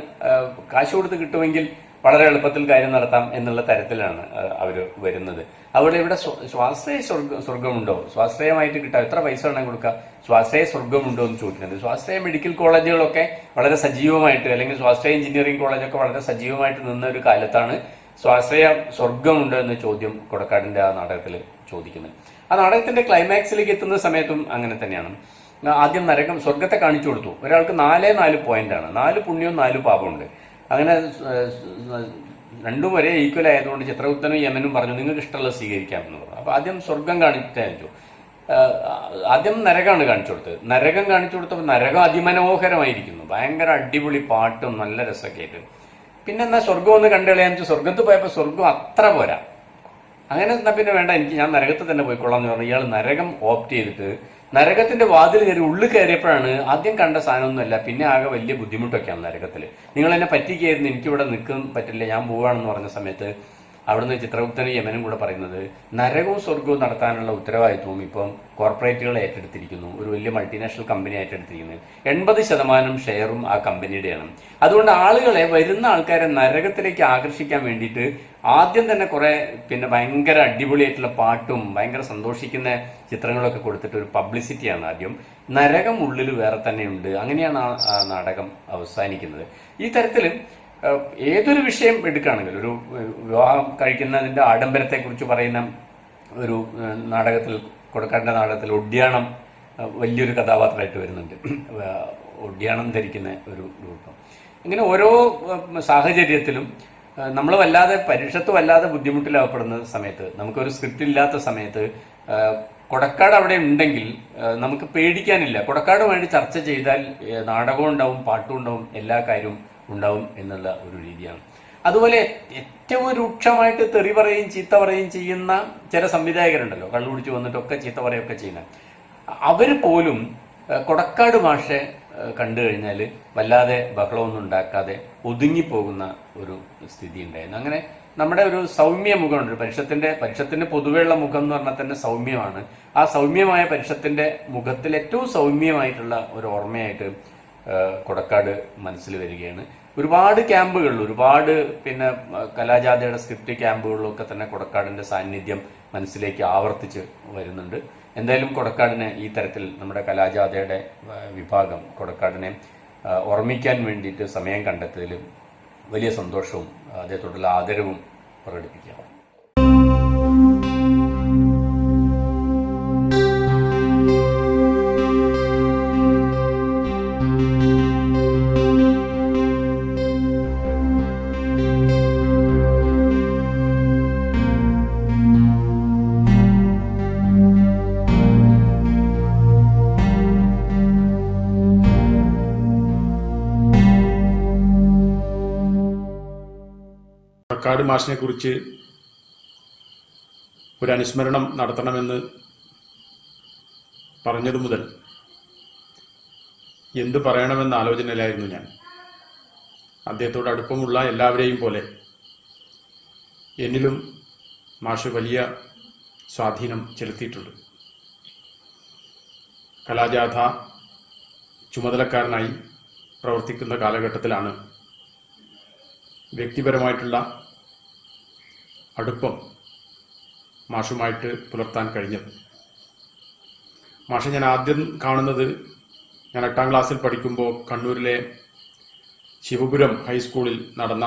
കാശ് കൊടുത്ത് കിട്ടുമെങ്കിൽ വളരെ എളുപ്പത്തിൽ കാര്യം നടത്താം എന്നുള്ള തരത്തിലാണ് അവർ വരുന്നത്. അവിടെ ഇവിടെ സ്വാശ്രയ സ്വർഗമുണ്ടോ, സ്വാശ്രയമായിട്ട് കിട്ടാം, എത്ര പൈസ വേണമെങ്കിൽ കൊടുക്കുക, സ്വാശ്രയ സ്വർഗമുണ്ടോ എന്ന് ചോദിക്കുന്നത്. സ്വാശ്രയ മെഡിക്കൽ കോളേജുകളൊക്കെ വളരെ സജീവമായിട്ട്, അല്ലെങ്കിൽ സ്വാശ്രയ എഞ്ചിനീയറിംഗ് കോളേജൊക്കെ വളരെ സജീവമായിട്ട് നിന്ന ഒരു കാലത്താണ് സ്വാശ്രയ സ്വർഗമുണ്ടോ എന്ന ചോദ്യം കൊടക്കാടിന്റെ ആ നാടകത്തിൽ ചോദിക്കുന്നത്. ആ നാടകത്തിന്റെ ക്ലൈമാക്സിലേക്ക് എത്തുന്ന സമയത്തും അങ്ങനെ തന്നെയാണ്. ആദ്യം നരകം സ്വർഗത്തെ കാണിച്ചു കൊടുത്തു. ഒരാൾക്ക് 4 പോയിന്റാണ്, 4 പുണ്യവും 4 പാപമുണ്ട്. അങ്ങനെ രണ്ടും ഒരേ ഈക്വൽ ആയതുകൊണ്ട് ചിത്രഗുപ്തനും യമനും പറഞ്ഞു നിങ്ങൾക്ക് ഇഷ്ടമുള്ളത് സ്വീകരിക്കാം എന്ന് പറഞ്ഞു. അപ്പൊ ആദ്യം സ്വർഗം കാണിച്ചു, ആദ്യം നരകമാണ് കാണിച്ചു കൊടുത്തത്. നരകം കാണിച്ചു കൊടുത്തപ്പോൾ നരകം അതിമനോഹരമായിരിക്കുന്നു, ഭയങ്കര അടിപൊളി പാട്ടും നല്ല രസമൊക്കെ ആയിട്ട്. പിന്നെ എന്നാ സ്വർഗം ഒന്ന് കണ്ടുകളയാന്ന് വെച്ചാൽ സ്വർഗത്ത് പോയപ്പോൾ സ്വർഗം അത്ര പോരാ. അങ്ങനെ എന്നാ പിന്നെ വേണ്ട, ഞാൻ നരകത്തിൽ തന്നെ പോയിക്കൊള്ളാം എന്ന് പറഞ്ഞു. ഇയാൾ നരകം ഓപ്റ്റ് ചെയ്തിട്ട് നരകത്തിന്റെ വാതിൽ കയറി ഉള്ളിൽ കയറിയപ്പോഴാണ് ആദ്യം കണ്ട സാധനമൊന്നുമല്ല, പിന്നെ ആകെ വലിയ ബുദ്ധിമുട്ടൊക്കെയാണ് നരകത്തിൽ. നിങ്ങൾ എന്നെ പറ്റിക്കായിരുന്നു, എനിക്കിവിടെ നിൽക്കാൻ പറ്റില്ല, ഞാൻ പോവാണെന്ന് പറഞ്ഞ സമയത്ത് അവിടുന്ന് ചിത്രഗുപ്തനും യമനും കൂടെ പറയുന്നത് നരകവും സ്വർഗവും നടത്താനുള്ള ഉത്തരവാദിത്വവും ഇപ്പം കോർപ്പറേറ്റുകൾ ഏറ്റെടുത്തിരിക്കുന്നു, ഒരു വലിയ മൾട്ടിനാഷണൽ കമ്പനി ഏറ്റെടുത്തിരിക്കുന്നത്. 80% ഷെയറും ആ കമ്പനിയുടെയാണ്. അതുകൊണ്ട് വരുന്ന ആൾക്കാരെ നരകത്തിലേക്ക് ആകർഷിക്കാൻ വേണ്ടിയിട്ട് ആദ്യം തന്നെ കുറെ പിന്നെ ഭയങ്കര അടിപൊളിയായിട്ടുള്ള പാട്ടും ഭയങ്കര സന്തോഷിക്കുന്ന ചിത്രങ്ങളൊക്കെ കൊടുത്തിട്ട് ഒരു പബ്ലിസിറ്റിയാണ് ആദ്യം. നരകം ഉള്ളിൽ വേറെ തന്നെയുണ്ട്. അങ്ങനെയാണ് ആ നാടകം അവസാനിക്കുന്നത്. ഈ തരത്തിൽ ഏതൊരു വിഷയം എടുക്കുകയാണെങ്കിൽ, ഒരു വിവാഹം കഴിക്കുന്നതിന്റെ ആഡംബരത്തെക്കുറിച്ച് പറയുന്ന ഒരു നാടകത്തിൽ, കൊടക്കാടിന്റെ നാടകത്തിൽ ഒഡ്യാണം വലിയൊരു കഥാപാത്രമായിട്ട് വരുന്നുണ്ട്. ഒഡ്യാണം ധരിക്കുന്ന ഒരു രൂപം. ഇങ്ങനെ ഓരോ സാഹചര്യത്തിലും നമ്മൾ പരീക്ഷത്ത് വല്ലാതെ ബുദ്ധിമുട്ടിലാവപ്പെടുന്ന സമയത്ത്, നമുക്കൊരു സ്ക്രിപ്റ്റ് ഇല്ലാത്ത സമയത്ത് കൊടക്കാട് അവിടെ ഉണ്ടെങ്കിൽ നമുക്ക് പേടിക്കാനില്ല. കൊടക്കാടുമായിട്ട് ചർച്ച ചെയ്താൽ നാടകവും ഉണ്ടാവും, പാട്ടും ഉണ്ടാവും, എല്ലാ കാര്യവും ഉണ്ടാവും എന്നുള്ള ഒരു രീതിയാണ്. അതുപോലെ ഏറ്റവും രൂക്ഷമായിട്ട് തെറി പറയുകയും ചീത്ത പറയുകയും ചെയ്യുന്ന ചില സംവിധായകരുണ്ടല്ലോ, കള്ളുപിടിച്ച് വന്നിട്ടൊക്കെ ചീത്ത പറയുകയൊക്കെ ചെയ്യുന്ന അവർ പോലും കൊടക്കാട് മാഷെ കണ്ടു കഴിഞ്ഞാൽ വല്ലാതെ ബഹളമൊന്നും ഉണ്ടാക്കാതെ ഒതുങ്ങിപ്പോകുന്ന ഒരു സ്ഥിതി ഉണ്ടായിരുന്നു. അങ്ങനെ നമ്മുടെ ഒരു സൗമ്യ മുഖമുണ്ട്. പരിഷത്തിന്റെ പൊതുവെയുള്ള മുഖം എന്ന് പറഞ്ഞാൽ തന്നെ സൗമ്യമാണ്. ആ സൗമ്യമായ പരിഷത്തിന്റെ മുഖത്തിൽ ഏറ്റവും സൗമ്യമായിട്ടുള്ള ഒരു ഓർമ്മയായിട്ട് കൊടക്കാട് മനസ്സിൽ വരികയാണ്. ഒരുപാട് ക്യാമ്പുകളിൽ, ഒരുപാട് പിന്നെ കലാജാഥയുടെ സ്ക്രിപ്റ്റ് ക്യാമ്പുകളിലൊക്കെ തന്നെ കൊടക്കാടിന്റെ സാന്നിധ്യം മനസ്സിലേക്ക് ആവർത്തിച്ച് വരുന്നുണ്ട്. എന്തായാലും കൊടക്കാടിനെ ഈ തരത്തിൽ നമ്മുടെ കലാജാഥയുടെ വിഭാഗം കൊടക്കാടിനെ ഓർമ്മിക്കാൻ വേണ്ടിയിട്ട് സമയം കണ്ടെത്തിയതിൽ വലിയ സന്തോഷവും അദ്ദേഹത്തോടുള്ള ആദരവും പ്രകടിപ്പിക്കുക. കൊടക്കാട് മാഷിനെ കുറിച്ച് ഒരു അനുസ്മരണം നടത്തണമെന്ന് പറഞ്ഞതു മുതൽ എന്തു പറയണമെന്ന ആലോചനയിലായിരുന്നു ഞാൻ. അദ്ദേഹത്തോട് അടുപ്പമുള്ള എല്ലാവരെയും പോലെ എന്നിലും മാഷ് വലിയ സ്വാധീനം ചെലുത്തിയിട്ടുണ്ട്. കലാജാഥ ചുമതലക്കാരനായി പ്രവർത്തിക്കുന്ന കാലഘട്ടത്തിലാണ് വ്യക്തിപരമായിട്ടുള്ള അടുപ്പം മാഷുമായിട്ട് പുലർത്താൻ കഴിഞ്ഞത്. മാഷെ ഞാൻ ആദ്യം കാണുന്നത് ഞാൻ 8ാം ക്ലാസ്സിൽ പഠിക്കുമ്പോൾ കണ്ണൂരിലെ ശിവപുരം ഹൈസ്കൂളിൽ നടന്ന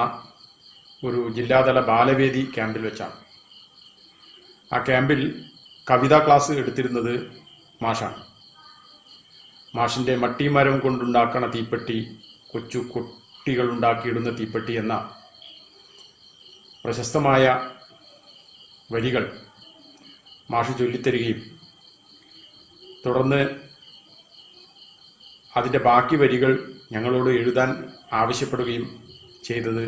ഒരു ജില്ലാതല ബാലവേദി ക്യാമ്പിൽ വെച്ചാണ്. ആ ക്യാമ്പിൽ കവിതാ ക്ലാസ് എടുത്തിരുന്നത് മാഷാണ്. മാഷിൻ്റെ മട്ടിമരം കൊണ്ടുണ്ടാക്കണ തീപ്പെട്ടി, കൊച്ചു കുട്ടികൾ ഉണ്ടാക്കിയിടുന്ന തീപ്പെട്ടി എന്ന പ്രശസ്തമായ വരികൾ മാഷ് ചൊല്ലിത്തരികയും തുടർന്ന് അതിൻ്റെ ബാക്കി വരികൾ ഞങ്ങളോട് എഴുതാൻ ആവശ്യപ്പെടുകയും ചെയ്തത്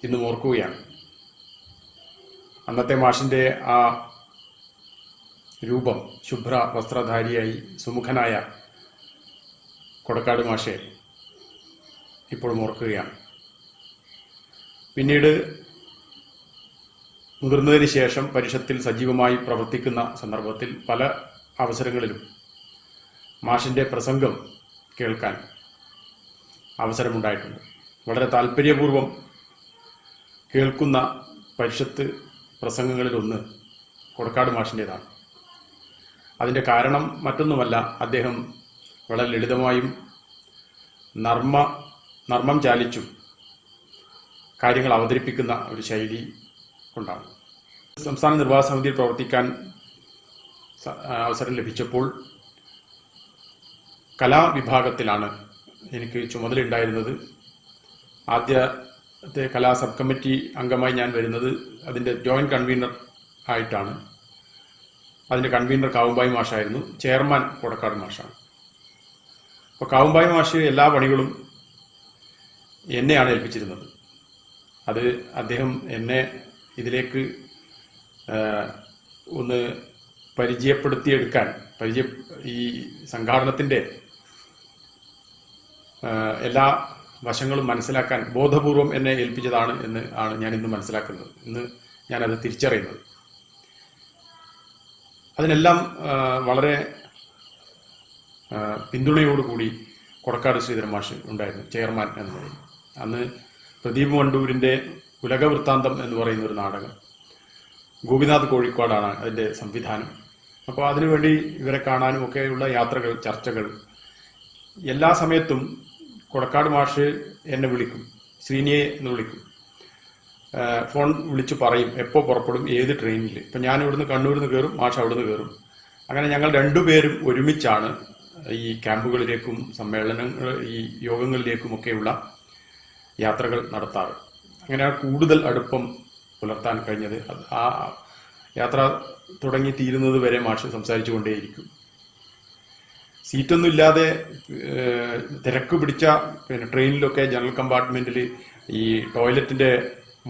ഇന്നും ഓർക്കുകയാണ്. അന്നത്തെ മാഷിൻ്റെ ആ രൂപം, ശുഭ്ര വസ്ത്രധാരിയായി സുമുഖനായ കൊടക്കാട് മാഷെ ഇപ്പോഴും ഓർക്കുകയാണ്. പിന്നീട് മുതിർന്നതിന് ശേഷം പരിഷത്തിൽ സജീവമായി പ്രവർത്തിക്കുന്ന സന്ദർഭത്തിൽ പല അവസരങ്ങളിലും മാഷിൻ്റെ പ്രസംഗം കേൾക്കാൻ അവസരമുണ്ടായിട്ടുണ്ട്. വളരെ താല്പര്യപൂർവം കേൾക്കുന്ന പരിഷത്ത് പ്രസംഗങ്ങളിലൊന്ന് കൊടക്കാട് മാഷിൻ്റേതാണ്. അതിൻ്റെ കാരണം മറ്റൊന്നുമല്ല, അദ്ദേഹം വളരെ ലളിതമായും നർമ്മം ചാലിച്ചും കാര്യങ്ങൾ അവതരിപ്പിക്കുന്ന ഒരു ശൈലി കൊണ്ടാണ്. സംസ്ഥാന നിർവാഹക സമിതിയിൽ പ്രവർത്തിക്കാൻ അവസരം ലഭിച്ചപ്പോൾ കലാവിഭാഗത്തിലാണ് എനിക്ക് ചുമതലയുണ്ടായിരുന്നത്. ആദ്യത്തെ കലാ സബ് കമ്മിറ്റി അംഗമായി ഞാൻ വരുന്നത് അതിൻ്റെ ജോയിൻറ്റ് കൺവീനർ ആയിട്ടാണ്. അതിൻ്റെ കൺവീനർ കാവുമ്പായി മാഷായിരുന്നു, ചെയർമാൻ കൊടക്കാട് മാഷാണ്. അപ്പോൾ കാവുമ്പായി മാഷ് എല്ലാ പണികളും എന്നെയാണ് ഏൽപ്പിച്ചിരുന്നത്. അത് അദ്ദേഹം എന്നെ ഇതിലേക്ക് ഒന്ന് പരിചയപ്പെടുത്തിയെടുക്കാൻ, ഈ സംഘാടനത്തിൻ്റെ എല്ലാ വശങ്ങളും മനസ്സിലാക്കാൻ ബോധപൂർവം എന്നെ ഏൽപ്പിച്ചതാണ് എന്ന് ആണ് ഞാനിന്ന് മനസ്സിലാക്കുന്നത്. ഇന്ന് ഞാനത് തിരിച്ചറിയുന്നത്. അതിനെല്ലാം വളരെ പിന്തുണയോടുകൂടി കൊടക്കാട് ശ്രീധരൻ മാഷ് ഉണ്ടായിരുന്നു, ചെയർമാൻ എന്ന നിലയിൽ. അന്ന് പ്രദീപ് വണ്ടൂരിൻ്റെ ഉലകവൃത്താന്തം എന്ന് പറയുന്ന ഒരു നാടകം, ഗോപിനാഥ് കോഴിക്കോടാണ് അതിൻ്റെ സംവിധാനം. അപ്പോൾ അതിനുവേണ്ടി ഇവരെ കാണാനും ഒക്കെയുള്ള യാത്രകൾ, ചർച്ചകൾ, എല്ലാ സമയത്തും കൊടക്കാട് മാഷ് എന്നെ വിളിക്കും, ശ്രീനിയെ എന്ന് വിളിക്കും. ഫോൺ വിളിച്ച് പറയും എപ്പോൾ പുറപ്പെടും, ഏത് ട്രെയിനിൽ. ഇപ്പം ഞാൻ ഇവിടുന്ന് കണ്ണൂരിൽ നിന്ന് കയറും, മാഷ് അവിടുന്ന് കയറും. അങ്ങനെ ഞങ്ങൾ രണ്ടുപേരും ഒരുമിച്ചാണ് ഈ ക്യാമ്പുകളിലേക്കും സമ്മേളനങ്ങൾ, ഈ യോഗങ്ങളിലേക്കുമൊക്കെയുള്ള യാത്രകൾ നടത്താറ്. അങ്ങനെ കൂടുതൽ അടുപ്പം പുലർത്താൻ കഴിഞ്ഞത്. ആ യാത്ര തുടങ്ങി തീരുന്നത് വരെ മാഷ് സംസാരിച്ചു കൊണ്ടേയിരിക്കും. സീറ്റൊന്നും ഇല്ലാതെ തിരക്ക് പിടിച്ച ട്രെയിനിലൊക്കെ ജനറൽ കമ്പാർട്ട്മെൻറ്റിൽ ഈ ടോയ്ലറ്റിൻ്റെ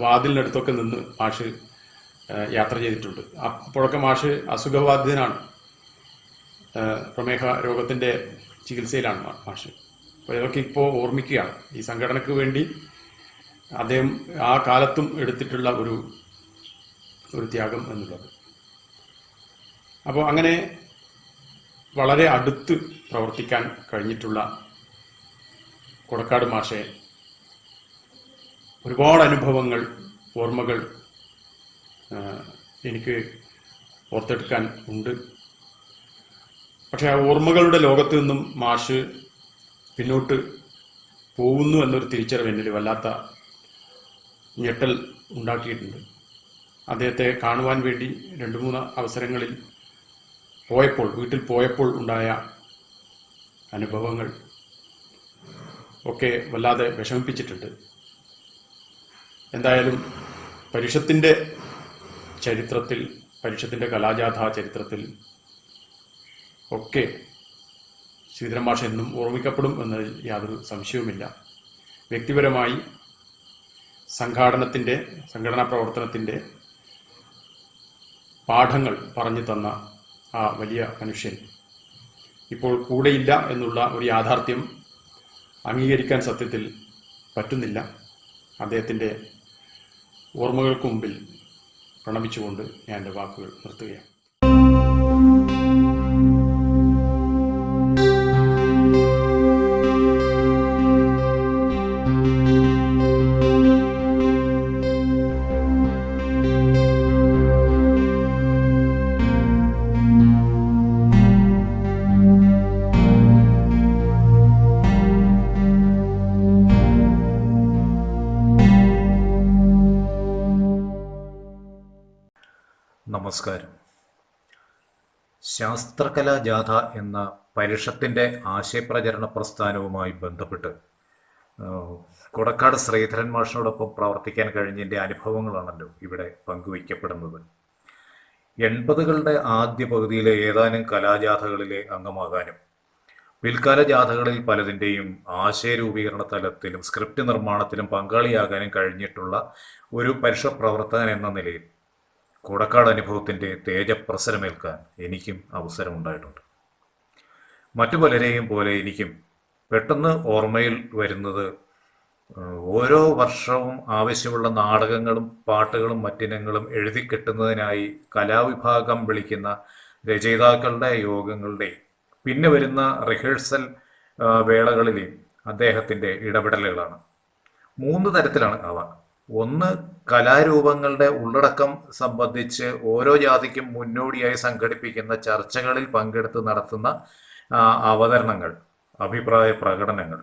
വാതിലിനടുത്തൊക്കെ നിന്ന് മാഷ് യാത്ര ചെയ്തിട്ടുണ്ട്. അപ്പോഴൊക്കെ മാഷ് അസുഖബാധിതനാണ്, പ്രമേഹ രോഗത്തിൻ്റെ ചികിത്സയിലാണ് മാഷ്. അപ്പോൾ ഇതൊക്കെ ഇപ്പോൾ ഓർമ്മിക്കുകയാണ്. ഈ സംഘടനയ്ക്ക് വേണ്ടി അദ്ദേഹം ആ കാലത്തും എടുത്തിട്ടുള്ള ഒരു ത്യാഗം എന്നുള്ളത്. അപ്പോൾ അങ്ങനെ വളരെ അടുത്ത് പ്രവർത്തിക്കാൻ കഴിഞ്ഞിട്ടുള്ള കൊടക്കാട് മാഷെ ഒരുപാട് അനുഭവങ്ങൾ, ഓർമ്മകൾ എനിക്ക് ഓർത്തെടുക്കാൻ ഉണ്ട്. പക്ഷെ ആ ഓർമ്മകളുടെ ലോകത്ത് നിന്നും മാഷ് പിന്നോട്ട് പോകുന്നു എന്നൊരു തിരിച്ചറിവ് എന്നിൽ വല്ലാത്ത ഞെട്ടൽ ഉണ്ടാക്കിയിട്ടുണ്ട്. അദ്ദേഹത്തെ കാണുവാൻ വേണ്ടി 2-3 അവസരങ്ങളിൽ വീട്ടിൽ പോയപ്പോൾ ഉണ്ടായ അനുഭവങ്ങൾ ഒക്കെ വല്ലാതെ വിഷമിപ്പിച്ചിട്ടുണ്ട്. എന്തായാലും പരിഷത്തിൻ്റെ ചരിത്രത്തിൽ, പരിഷത്തിൻ്റെ കലാജാഥ ചരിത്രത്തിൽ ഒക്കെ ശ്രീധരൻ മാഷ് എന്നും ഓർമ്മിക്കപ്പെടും എന്നതിൽ യാതൊരു സംശയവുമില്ല. വ്യക്തിപരമായി സംഘടനാ പ്രവർത്തനത്തിൻ്റെ പാഠങ്ങൾ പറഞ്ഞു തന്ന ആ വലിയ മനുഷ്യൻ ഇപ്പോൾ കൂടെയില്ല എന്നുള്ള ഒരു യാഥാർത്ഥ്യം അംഗീകരിക്കാൻ സത്യത്തിൽ പറ്റുന്നില്ല. അദ്ദേഹത്തിൻ്റെ ഓർമ്മകൾക്ക് മുമ്പിൽ പ്രണമിച്ചുകൊണ്ട് ഞാൻ എൻ്റെ വാക്കുകൾ നിർത്തുകയാണ്. നമസ്കാരം. ശാസ്ത്രകലാ ജാഥ എന്ന പരിഷത്തിൻ്റെ ആശയപ്രചരണ പ്രസ്ഥാനവുമായി ബന്ധപ്പെട്ട് കൊടക്കാട് ശ്രീധരൻ മാഷിനോടൊപ്പം പ്രവർത്തിക്കാൻ കഴിഞ്ഞതിൻ്റെ അനുഭവങ്ങളാണല്ലോ ഇവിടെ പങ്കുവയ്ക്കപ്പെടുന്നത്. 80കളുടെ ആദ്യ പകുതിയിലെ ഏതാനും കലാജാഥകളിലെ അംഗമാകാനും പിൽക്കാല ജാഥകളിൽ പലതിൻ്റെയും ആശയരൂപീകരണ തലത്തിലും സ്ക്രിപ്റ്റ് നിർമ്മാണത്തിലും പങ്കാളിയാകാനും കഴിഞ്ഞിട്ടുള്ള ഒരു പരിഷത്ത് പ്രവർത്തകൻ എന്ന നിലയിൽ കൊടക്കാട് അനുഭവത്തിൻ്റെ തേജപ്രസരമേൽക്കാൻ എനിക്കും അവസരമുണ്ടായിട്ടുണ്ട്. മറ്റു പലരെയും പോലെ എനിക്കും പെട്ടെന്ന് ഓർമ്മയിൽ വരുന്നത് ഓരോ വർഷവും ആവശ്യമുള്ള നാടകങ്ങളും പാട്ടുകളും മറ്റിനങ്ങളും എഴുതിക്കെട്ടുന്നതിനായി കലാവിഭാഗം വിളിക്കുന്ന രചയിതാക്കളുടെ യോഗങ്ങളുടെയും പിന്നെ വരുന്ന റിഹേഴ്സൽ വേളകളിലെയും അദ്ദേഹത്തിൻ്റെ ഇടപെടലുകളാണ്. 3 തരത്തിലാണ് അവ. ഒന്ന്, കലാരൂപങ്ങളുടെ ഉള്ളടക്കം സംബന്ധിച്ച് ഓരോ ജാതിക്കും മുന്നോടിയായി സംഘടിപ്പിക്കുന്ന ചർച്ചകളിൽ പങ്കെടുത്ത് നടത്തുന്ന അവതരണങ്ങൾ, അഭിപ്രായ പ്രകടനങ്ങൾ.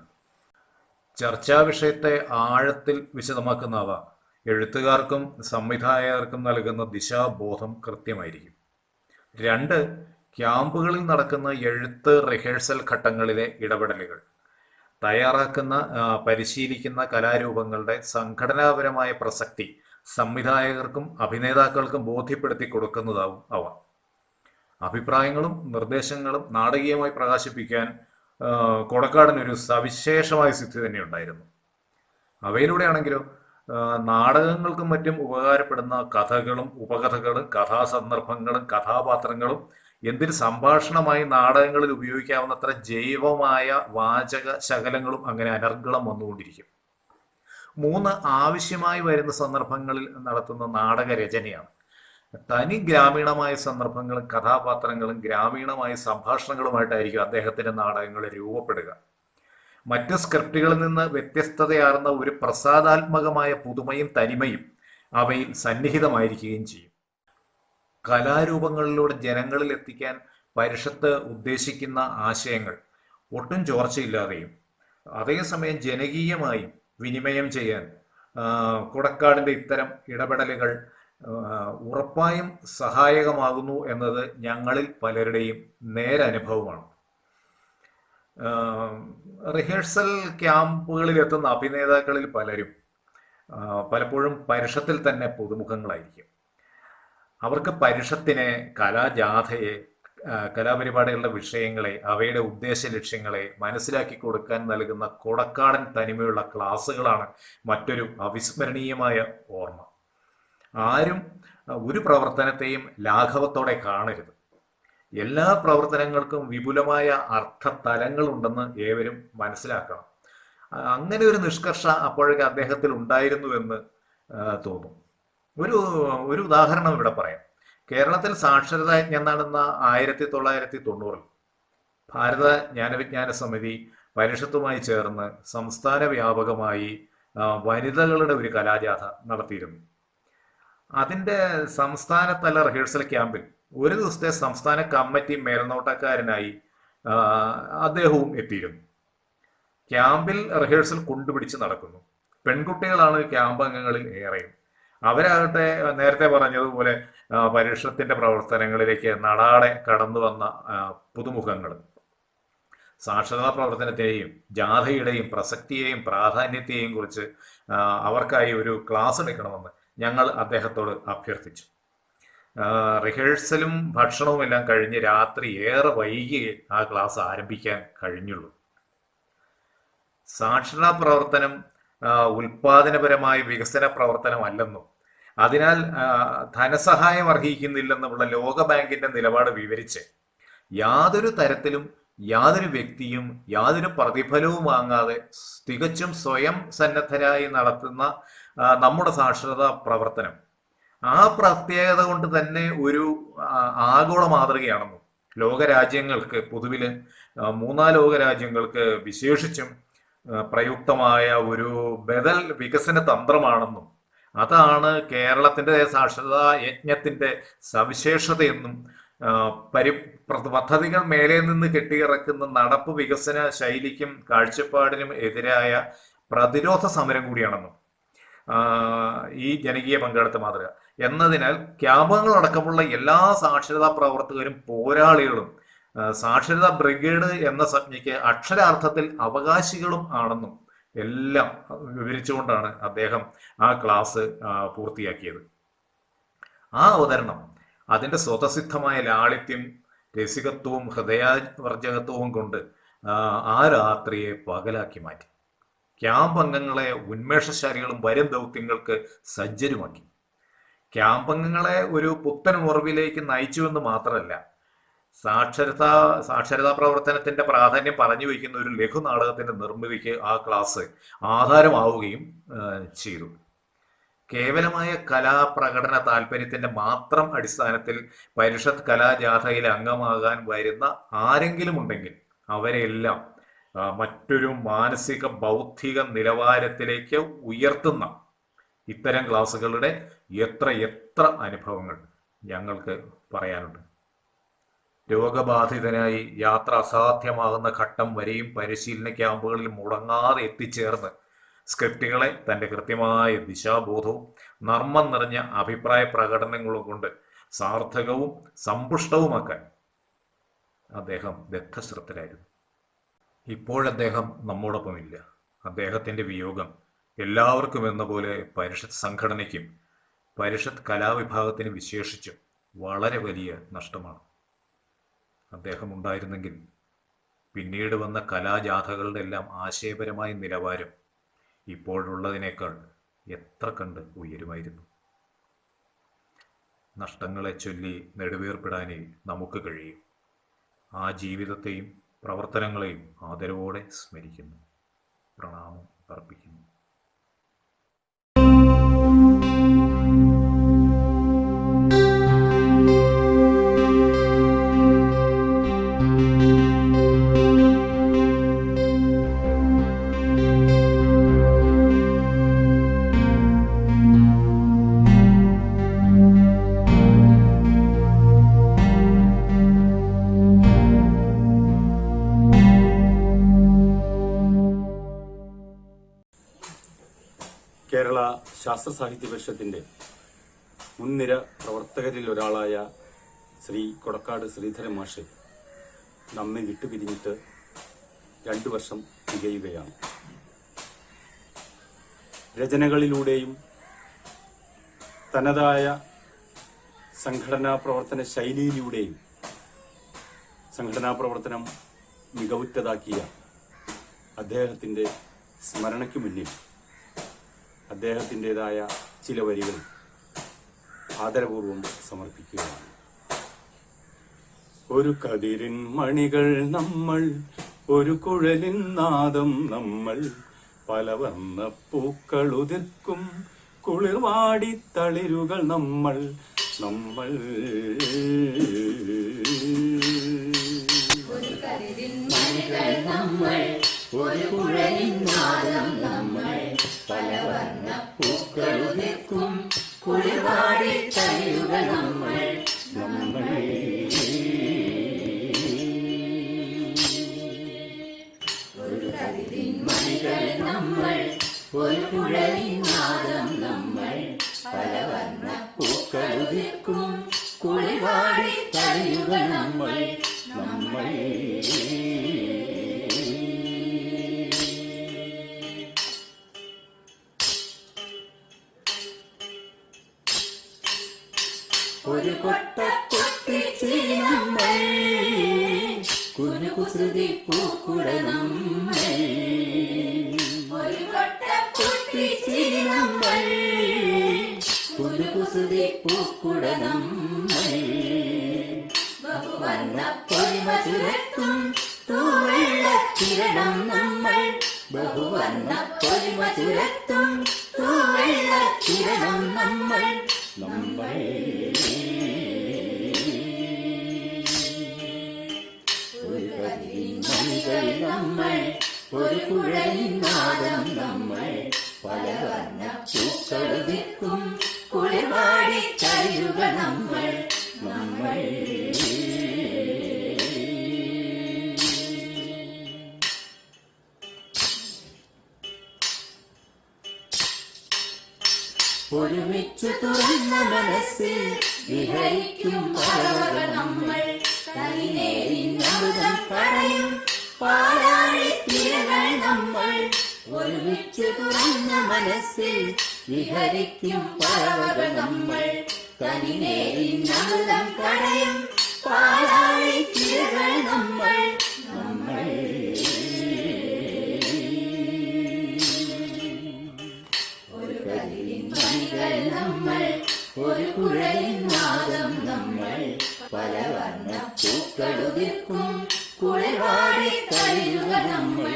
ചർച്ചാ വിഷയത്തെ ആഴത്തിൽ വിശദമാക്കുന്നവ എഴുത്തുകാർക്കും സംവിധായകർക്കും നൽകുന്ന ദിശാബോധം കൃത്യമായിരിക്കും. 2, ക്യാമ്പുകളിൽ നടക്കുന്ന എഴുത്ത് റിഹേഴ്സൽ ഘട്ടങ്ങളിലെ ഇടപെടലുകൾ. തയ്യാറാക്കുന്ന പരിശീലിക്കുന്ന കലാരൂപങ്ങളുടെ സംഘടനാപരമായ പ്രസക്തി സംവിധായകർക്കും അഭിനേതാക്കൾക്കും ബോധ്യപ്പെടുത്തി കൊടുക്കുന്നതാവും അവ. അഭിപ്രായങ്ങളും നിർദ്ദേശങ്ങളും നാടകീയമായി പ്രകാശിപ്പിക്കാൻ കൊടക്കാടിനൊരു സവിശേഷമായ സിദ്ധി തന്നെ ഉണ്ടായിരുന്നു. അവയിലൂടെയാണെങ്കിലും നാടകങ്ങൾക്കും മറ്റും ഉപകാരപ്പെടുന്ന കഥകളും ഉപകഥകളും കഥാസന്ദർഭങ്ങളും കഥാപാത്രങ്ങളും എന്തിന് സംഭാഷണമായി നാടകങ്ങളിൽ ഉപയോഗിക്കാവുന്നത്ര ജൈവമായ വാചക ശകലങ്ങളും അങ്ങനെ അനർഗളം വന്നുകൊണ്ടിരിക്കും. 3, ആവശ്യമായി വരുന്ന സന്ദർഭങ്ങളിൽ നടത്തുന്ന നാടകരചനയാണ്. തനി ഗ്രാമീണമായ സന്ദർഭങ്ങളും കഥാപാത്രങ്ങളും ഗ്രാമീണമായ സംഭാഷണങ്ങളുമായിട്ടായിരിക്കും അദ്ദേഹത്തിൻ്റെ നാടകങ്ങൾ രൂപപ്പെടുക. മറ്റ് സ്ക്രിപ്റ്റുകളിൽ നിന്ന് വ്യത്യസ്തതയാർന്ന ഒരു പ്രസാദാത്മകമായ പുതുമയും തനിമയും അവയിൽ സന്നിഹിതമായിരിക്കുകയും ചെയ്യും. കലാരൂപങ്ങളിലൂടെ ജനങ്ങളിൽ എത്തിക്കാൻ പരിഷത്ത് ഉദ്ദേശിക്കുന്ന ആശയങ്ങൾ ഒട്ടും ചോർച്ചയില്ലാതെയും അതേസമയം ജനകീയമായും വിനിമയം ചെയ്യാൻ കൊടക്കാടിൻ്റെ ഇത്തരം ഇടപെടലുകൾ ഉറപ്പായും സഹായകമാകുന്നു എന്നത് ഞങ്ങളിൽ പലരുടെയും നേരനുഭവമാണ്. റിഹേഴ്സൽ ക്യാമ്പുകളിൽ എത്തുന്ന അഭിനേതാക്കളിൽ പലരും പലപ്പോഴും പരിഷത്തിൽ തന്നെ പുതുമുഖങ്ങളായിരിക്കും. അവർക്ക് പരിഷത്തിനെ, കലാജാഥയെ, കലാപരിപാടികളുടെ വിഷയങ്ങളെ, അവയുടെ ഉദ്ദേശ ലക്ഷ്യങ്ങളെ മനസ്സിലാക്കി കൊടുക്കാൻ നൽകുന്ന കൊടക്കാടൻ തനിമയുള്ള ക്ലാസ്സുകളാണ് മറ്റൊരു അവിസ്മരണീയമായ ഓർമ്മ. ആരും ഒരു പ്രവർത്തനത്തെയും ലാഘവത്തോടെ കാണരുത്. എല്ലാ പ്രവർത്തനങ്ങൾക്കും വിപുലമായ അർത്ഥതലങ്ങളുണ്ടെന്ന് ഏവരും മനസ്സിലാക്കണം. അങ്ങനെ ഒരു നിഷ്കർഷ അപ്പോഴേക്ക് അദ്ദേഹത്തിൽ ഉണ്ടായിരുന്നുവെന്ന് തോന്നും. ഒരു ഉദാഹരണം ഇവിടെ പറയാം. കേരളത്തിൽ സാക്ഷരതാ യജ്ഞം നടന്ന 1990 ഭാരത ജ്ഞാനവിജ്ഞാന സമിതി പരിഷത്തുമായി ചേർന്ന് സംസ്ഥാന വ്യാപകമായി വനിതകളുടെ ഒരു കലാജാഥ നടത്തിയിരുന്നു. അതിൻ്റെ സംസ്ഥാനതല റിഹേഴ്സൽ ക്യാമ്പിൽ ഒരു ദിവസത്തെ സംസ്ഥാന കമ്മിറ്റി മേൽനോട്ടക്കാരനായി അദ്ദേഹവും എത്തിയിരുന്നു. ക്യാമ്പിൽ റിഹേഴ്സൽ കൊണ്ടുപിടിച്ച് നടക്കുന്നു. പെൺകുട്ടികളാണ് ക്യാമ്പ് അംഗങ്ങളിൽ ഏറെയും. അവരാകട്ടെ നേരത്തെ പറഞ്ഞതുപോലെ പരിഷത്തിന്റെ പ്രവർത്തനങ്ങളിലേക്ക് നടാടെ കടന്നു വന്ന പുതുമുഖങ്ങൾ. സാക്ഷരതാ പ്രവർത്തനത്തെയും ജാഥയുടെയും പ്രസക്തിയെയും പ്രാധാന്യത്തെയും കുറിച്ച് അവർക്കായി ഒരു ക്ലാസ് എടുക്കണമെന്ന് ഞങ്ങൾ അദ്ദേഹത്തോട് അഭ്യർത്ഥിച്ചു. റിഹേഴ്സലും ഭക്ഷണവും എല്ലാം കഴിഞ്ഞ് രാത്രി ഏറെ വൈകിയേ ആ ക്ലാസ് ആരംഭിക്കാൻ കഴിഞ്ഞുള്ളൂ. സാക്ഷരതാ പ്രവർത്തനം ഉൽപാദനപരമായ വികസന പ്രവർത്തനമല്ലെന്നും അതിനാൽ ധനസഹായം അർഹിക്കുന്നില്ലെന്നുമുള്ള ലോകബാങ്കിന്റെ നിലപാട് വിവരിച്ച് യാതൊരു തരത്തിലും യാതൊരു വ്യക്തിയും യാതൊരു പ്രതിഫലവും വാങ്ങാതെ തികച്ചും സ്വയം സന്നദ്ധരായി നടത്തുന്ന നമ്മുടെ സാക്ഷരതാ പ്രവർത്തനം ആ പ്രത്യേകത കൊണ്ട് തന്നെ ഒരു ആഗോള മാതൃകയാണെന്നും ലോകരാജ്യങ്ങൾക്ക് പൊതുവിൽ 3 ലോകരാജ്യങ്ങൾക്ക് വിശേഷിച്ചും പ്രയുക്തമായ ഒരു ബദൽ വികസന തന്ത്രമാണെന്നും അതാണ് കേരളത്തിൻ്റെ സാക്ഷരതാ യജ്ഞത്തിൻ്റെ സവിശേഷതയെന്നും പദ്ധതികൾ മേലെ നിന്ന് കെട്ടിയിറക്കുന്ന നടപ്പ് വികസന ശൈലിക്കും കാഴ്ചപ്പാടിനും എതിരായ പ്രതിരോധ സമരം കൂടിയാണെന്നും ഈ ജനകീയ പങ്കാളിത്ത മാതൃക എന്നതിനാൽ ക്യാമ്പുകളടക്കമുള്ള എല്ലാ സാക്ഷരതാ പ്രവർത്തകരും പോരാളികളും സാക്ഷരതാ ബ്രിഗേഡ് എന്ന സംജ്ഞയ്ക്ക് അക്ഷരാർത്ഥത്തിൽ അവകാശികളും ആണെന്നും എല്ലാം വിവരിച്ചുകൊണ്ടാണ് അദ്ദേഹം ആ ക്ലാസ് പൂർത്തിയാക്കിയത്. ആ അവതരണം അതിൻ്റെ സ്വതസിദ്ധമായ ലാളിത്യം, രസികത്വവും ഹൃദയവർജകത്വവും കൊണ്ട് ആ രാത്രിയെ പകലാക്കി മാറ്റി. ക്യാമ്പ് അംഗങ്ങളെ ഉന്മേഷശാലികളും വരും ദൗത്യങ്ങൾക്ക് സജ്ജരുമാക്കി. ക്യാമ്പ് അംഗങ്ങളെ ഒരു പുത്തൻ ഉറവിലേക്ക് നയിച്ചുവെന്ന് മാത്രമല്ല, സാക്ഷരതാ പ്രവർത്തനത്തിന്റെ പ്രാധാന്യം പറഞ്ഞു വയ്ക്കുന്ന ഒരു ലഘുനാടകത്തിന്റെ നിർമ്മിതിക്ക് ആ ക്ലാസ് ആധാരമാവുകയും ചെയ്തു. കേവലമായ കലാപ്രകടന താല്പര്യത്തിന്റെ മാത്രം അടിസ്ഥാനത്തിൽ പരിഷത്ത് കലാജാഥയിൽ അംഗമാകാൻ വരുന്ന ആരെങ്കിലും ഉണ്ടെങ്കിൽ അവരെല്ലാം മറ്റൊരു മാനസിക ബൗദ്ധിക നിലവാരത്തിലേക്ക് ഉയർത്തുന്ന ഇത്തരം ക്ലാസ്സുകളുടെ എത്ര അനുഭവങ്ങൾ ഞങ്ങൾക്ക് പറയാനുണ്ട്. രോഗബാധിതനായി യാത്ര അസാധ്യമാകുന്ന ഘട്ടം വരെയും പരിശീലന ക്യാമ്പുകളിൽ മുടങ്ങാതെ എത്തിച്ചേർന്ന് സ്ക്രിപ്റ്റുകളെ തൻ്റെ കൃത്യമായ ദിശാബോധവും നർമ്മം നിറഞ്ഞ അഭിപ്രായ പ്രകടനങ്ങളും കൊണ്ട് സാർത്ഥകവും സമ്പുഷ്ടവുമാക്കാൻ അദ്ദേഹം ദത്തശ്രദ്ധരായിരുന്നു. ഇപ്പോഴദ്ദേഹം നമ്മോടൊപ്പമില്ല. അദ്ദേഹത്തിൻ്റെ വിയോഗം എല്ലാവർക്കും എന്ന പോലെ പരിഷത്ത് സംഘടനയ്ക്കും പരിഷത്ത് കലാവിഭാഗത്തിന് വിശേഷിച്ചും വളരെ വലിയ നഷ്ടമാണ്. അദ്ദേഹം ഉണ്ടായിരുന്നെങ്കിൽ പിന്നീട് വന്ന കലാജാഥകളുടെ എല്ലാം ആശയപരമായ നിലവാരം ഇപ്പോഴുള്ളതിനേക്കാൾ എത്ര കണ്ട് ഉയരുമായിരുന്നു. നഷ്ടങ്ങളെ ചൊല്ലി നെടുവീർപ്പിടാനേ നമുക്ക് കഴിയും. ആ ജീവിതത്തെയും പ്രവർത്തനങ്ങളെയും ആദരവോടെ സ്മരിക്കുന്നു, പ്രണാമം അർപ്പിക്കുന്നു. കേരള ശാസ്ത്ര സാഹിത്യ പരിഷത്തിന്റെ മുൻനിര പ്രവർത്തകരിൽ ഒരാളായ ശ്രീ കൊടക്കാട് ശ്രീധരൻ മാഷ് നമ്മെ വിട്ടുപിരിഞ്ഞിട്ട് 2 വർഷം തികയുകയാണ്. രചനകളിലൂടെയും തനതായ സംഘടനാ പ്രവർത്തന ശൈലിയിലൂടെയും സംഘടനാ പ്രവർത്തനം മികവുറ്റതാക്കിയ അദ്ദേഹത്തിൻ്റെ സ്മരണയ്ക്ക് മുന്നിൽ അദ്ദേഹത്തിൻ്റെതായ ചില വരികൾ ആദരപൂർവം സമർപ്പിക്കുകയാണ്. ഒരു കതിരിൻ മണികൾ നമ്മൾ, ഒരു കുഴലിൻ നാദം നമ്മൾ, പലവർണ്ണ പൂക്കളുതിർക്കും കുളിർവാടി തളിരുകൾ നമ്മൾ നമ്മൾ. ഒരു കതിരിൻ മണികൾ നമ്മൾ, ഒരു കുഴലിൻ നാദം നമ്മൾ, പലവർണ്ണ പൂക്കളുതിർക്കും കുളിർവാടി തളിരുകൾ നമ്മൾ നമ്മൾ. ഒരു കതിരിൻ മണികൾ നമ്മൾ, ഒരു കുഴലിൻ നാദം നമ്മൾ, പലവർണ്ണ പൂക്കളുതിർക്കും കുളിർവാടി തളിരുകൾ നമ്മൾ നമ്മൾ. ഒരു കൊട്ടക്കൊട്ടിച്ചിരി നമ്മൾ, കുനുകുസൃതി പൂക്കുട നമ്മൾ, ഒരു കൊട്ടക്കൊട്ടിച്ചിരി നമ്മൾ, കുനുകുസൃതി പൂക്കുട നമ്മൾ, ബഹുവർണ്ണ പൊലിമ ചുരത്തും തൂവെള്ളക്കിരണം നമ്മൾ, ബഹുവർണ്ണ പൊലിമ ചുരത്തും തൂവെള്ളക്കിരണം നമ്മൾ നമ്മൾ. ഒരു കതിരിൻ മണികൾ നമ്മൾ, ഒരു കുഴലിൻ നാദം നമ്മൾ, പലവർണ്ണ പൂക്കളുതിർക്കും കുളിർവാടി തളിരുകൾ നമ്മൾ നമ്മൾ. ഒരുമിച്ചു തുറന്ന മനസ്സിൽ വിഹരിക്കും പറവകൾ നമ്മൾ തനിനേരിന്നമൃതം പറയും പാലാഴിത്തിരകൾ നമ്മൾ ഒരുമിച്ചു തുറന്ന മനസ്സിൽ വിഹരിക്കും പറവകൾ നമ്മൾ തനിനേരിന്നമൃതം പറയും പാലാഴിത്തിരകൾ നമ്മൾ ഒരു കതിരിൻ മണികൾ നമ്മൾ ഒരു കുഴലിൻ നാദം നമ്മൾ പല വർണ്ണ പൂക്കളുതിർക്കും കുളിവാടി കഴിയുക നമ്മൾ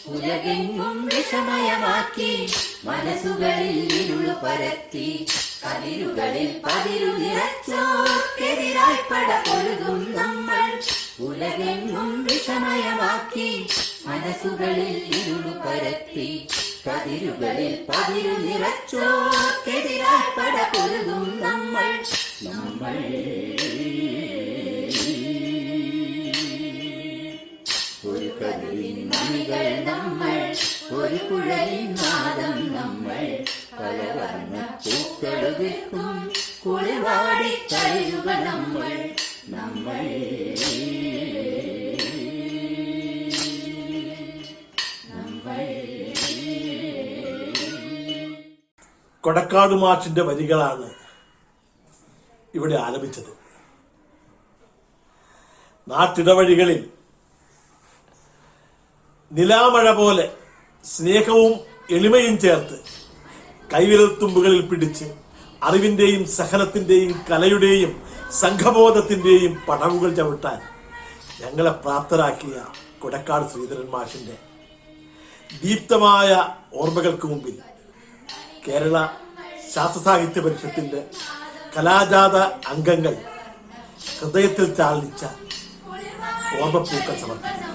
ഉലകെങ്ങും വിഷമയമാക്കി മനസ്സുകളിൽ ഇരുളു പരത്തി കതിരുകളിൽ പതിരു നിറച്ചോർക്കെതിരായി പട പൊരുതും നമ്മൾ ഉലകെങ്ങും വിഷമയമാക്കി മനസ്സുകളിൽ ഇരുളു പരത്തി കതിരുകളിൽ പതിരു നിറച്ചോർക്കെതിരായി പട പൊരുതും നമ്മൾ ഒരു കതിരിൻ മണികൾ നമ്മൾ ഒരു കുഴലിൻ നാദം നമ്മൾ പല വർണ്ണ പൂക്കളുതിർക്കും കുളിവാടി കഴിയുക നമ്മൾ കൊടക്കാട് മാഷിന്റെ വരികളാണ് ഇവിടെ ആലപിച്ചത്. നാട്ടിടവഴികളിൽ നിലാമഴ പോലെ സ്നേഹവും എളിമയും ചേർത്ത് കൈവിരൽത്തുമ്പുകളിൽ പിടിച്ച് അറിവിന്റെയും സഹനത്തിന്റെയും കലയുടെയും സംഘബോധത്തിന്റെയും പടവുകൾ ചവിട്ടാൻ ഞങ്ങളെ പ്രാപ്തരാക്കിയ കൊടക്കാട് ശ്രീധരൻ മാഷിന്റെ ദീപ്തമായ ഓർമ്മകൾക്ക് മുമ്പിൽ കേരള ശാസ്ത്രസാഹിത്യ പരിഷത്തിന്റെ കലാജാത അംഗങ്ങൾ ഹൃദയത്തിൽ ചാലിച്ച ഓർമ്മപ്പൂക്കൾ സമർപ്പിക്കുന്നു.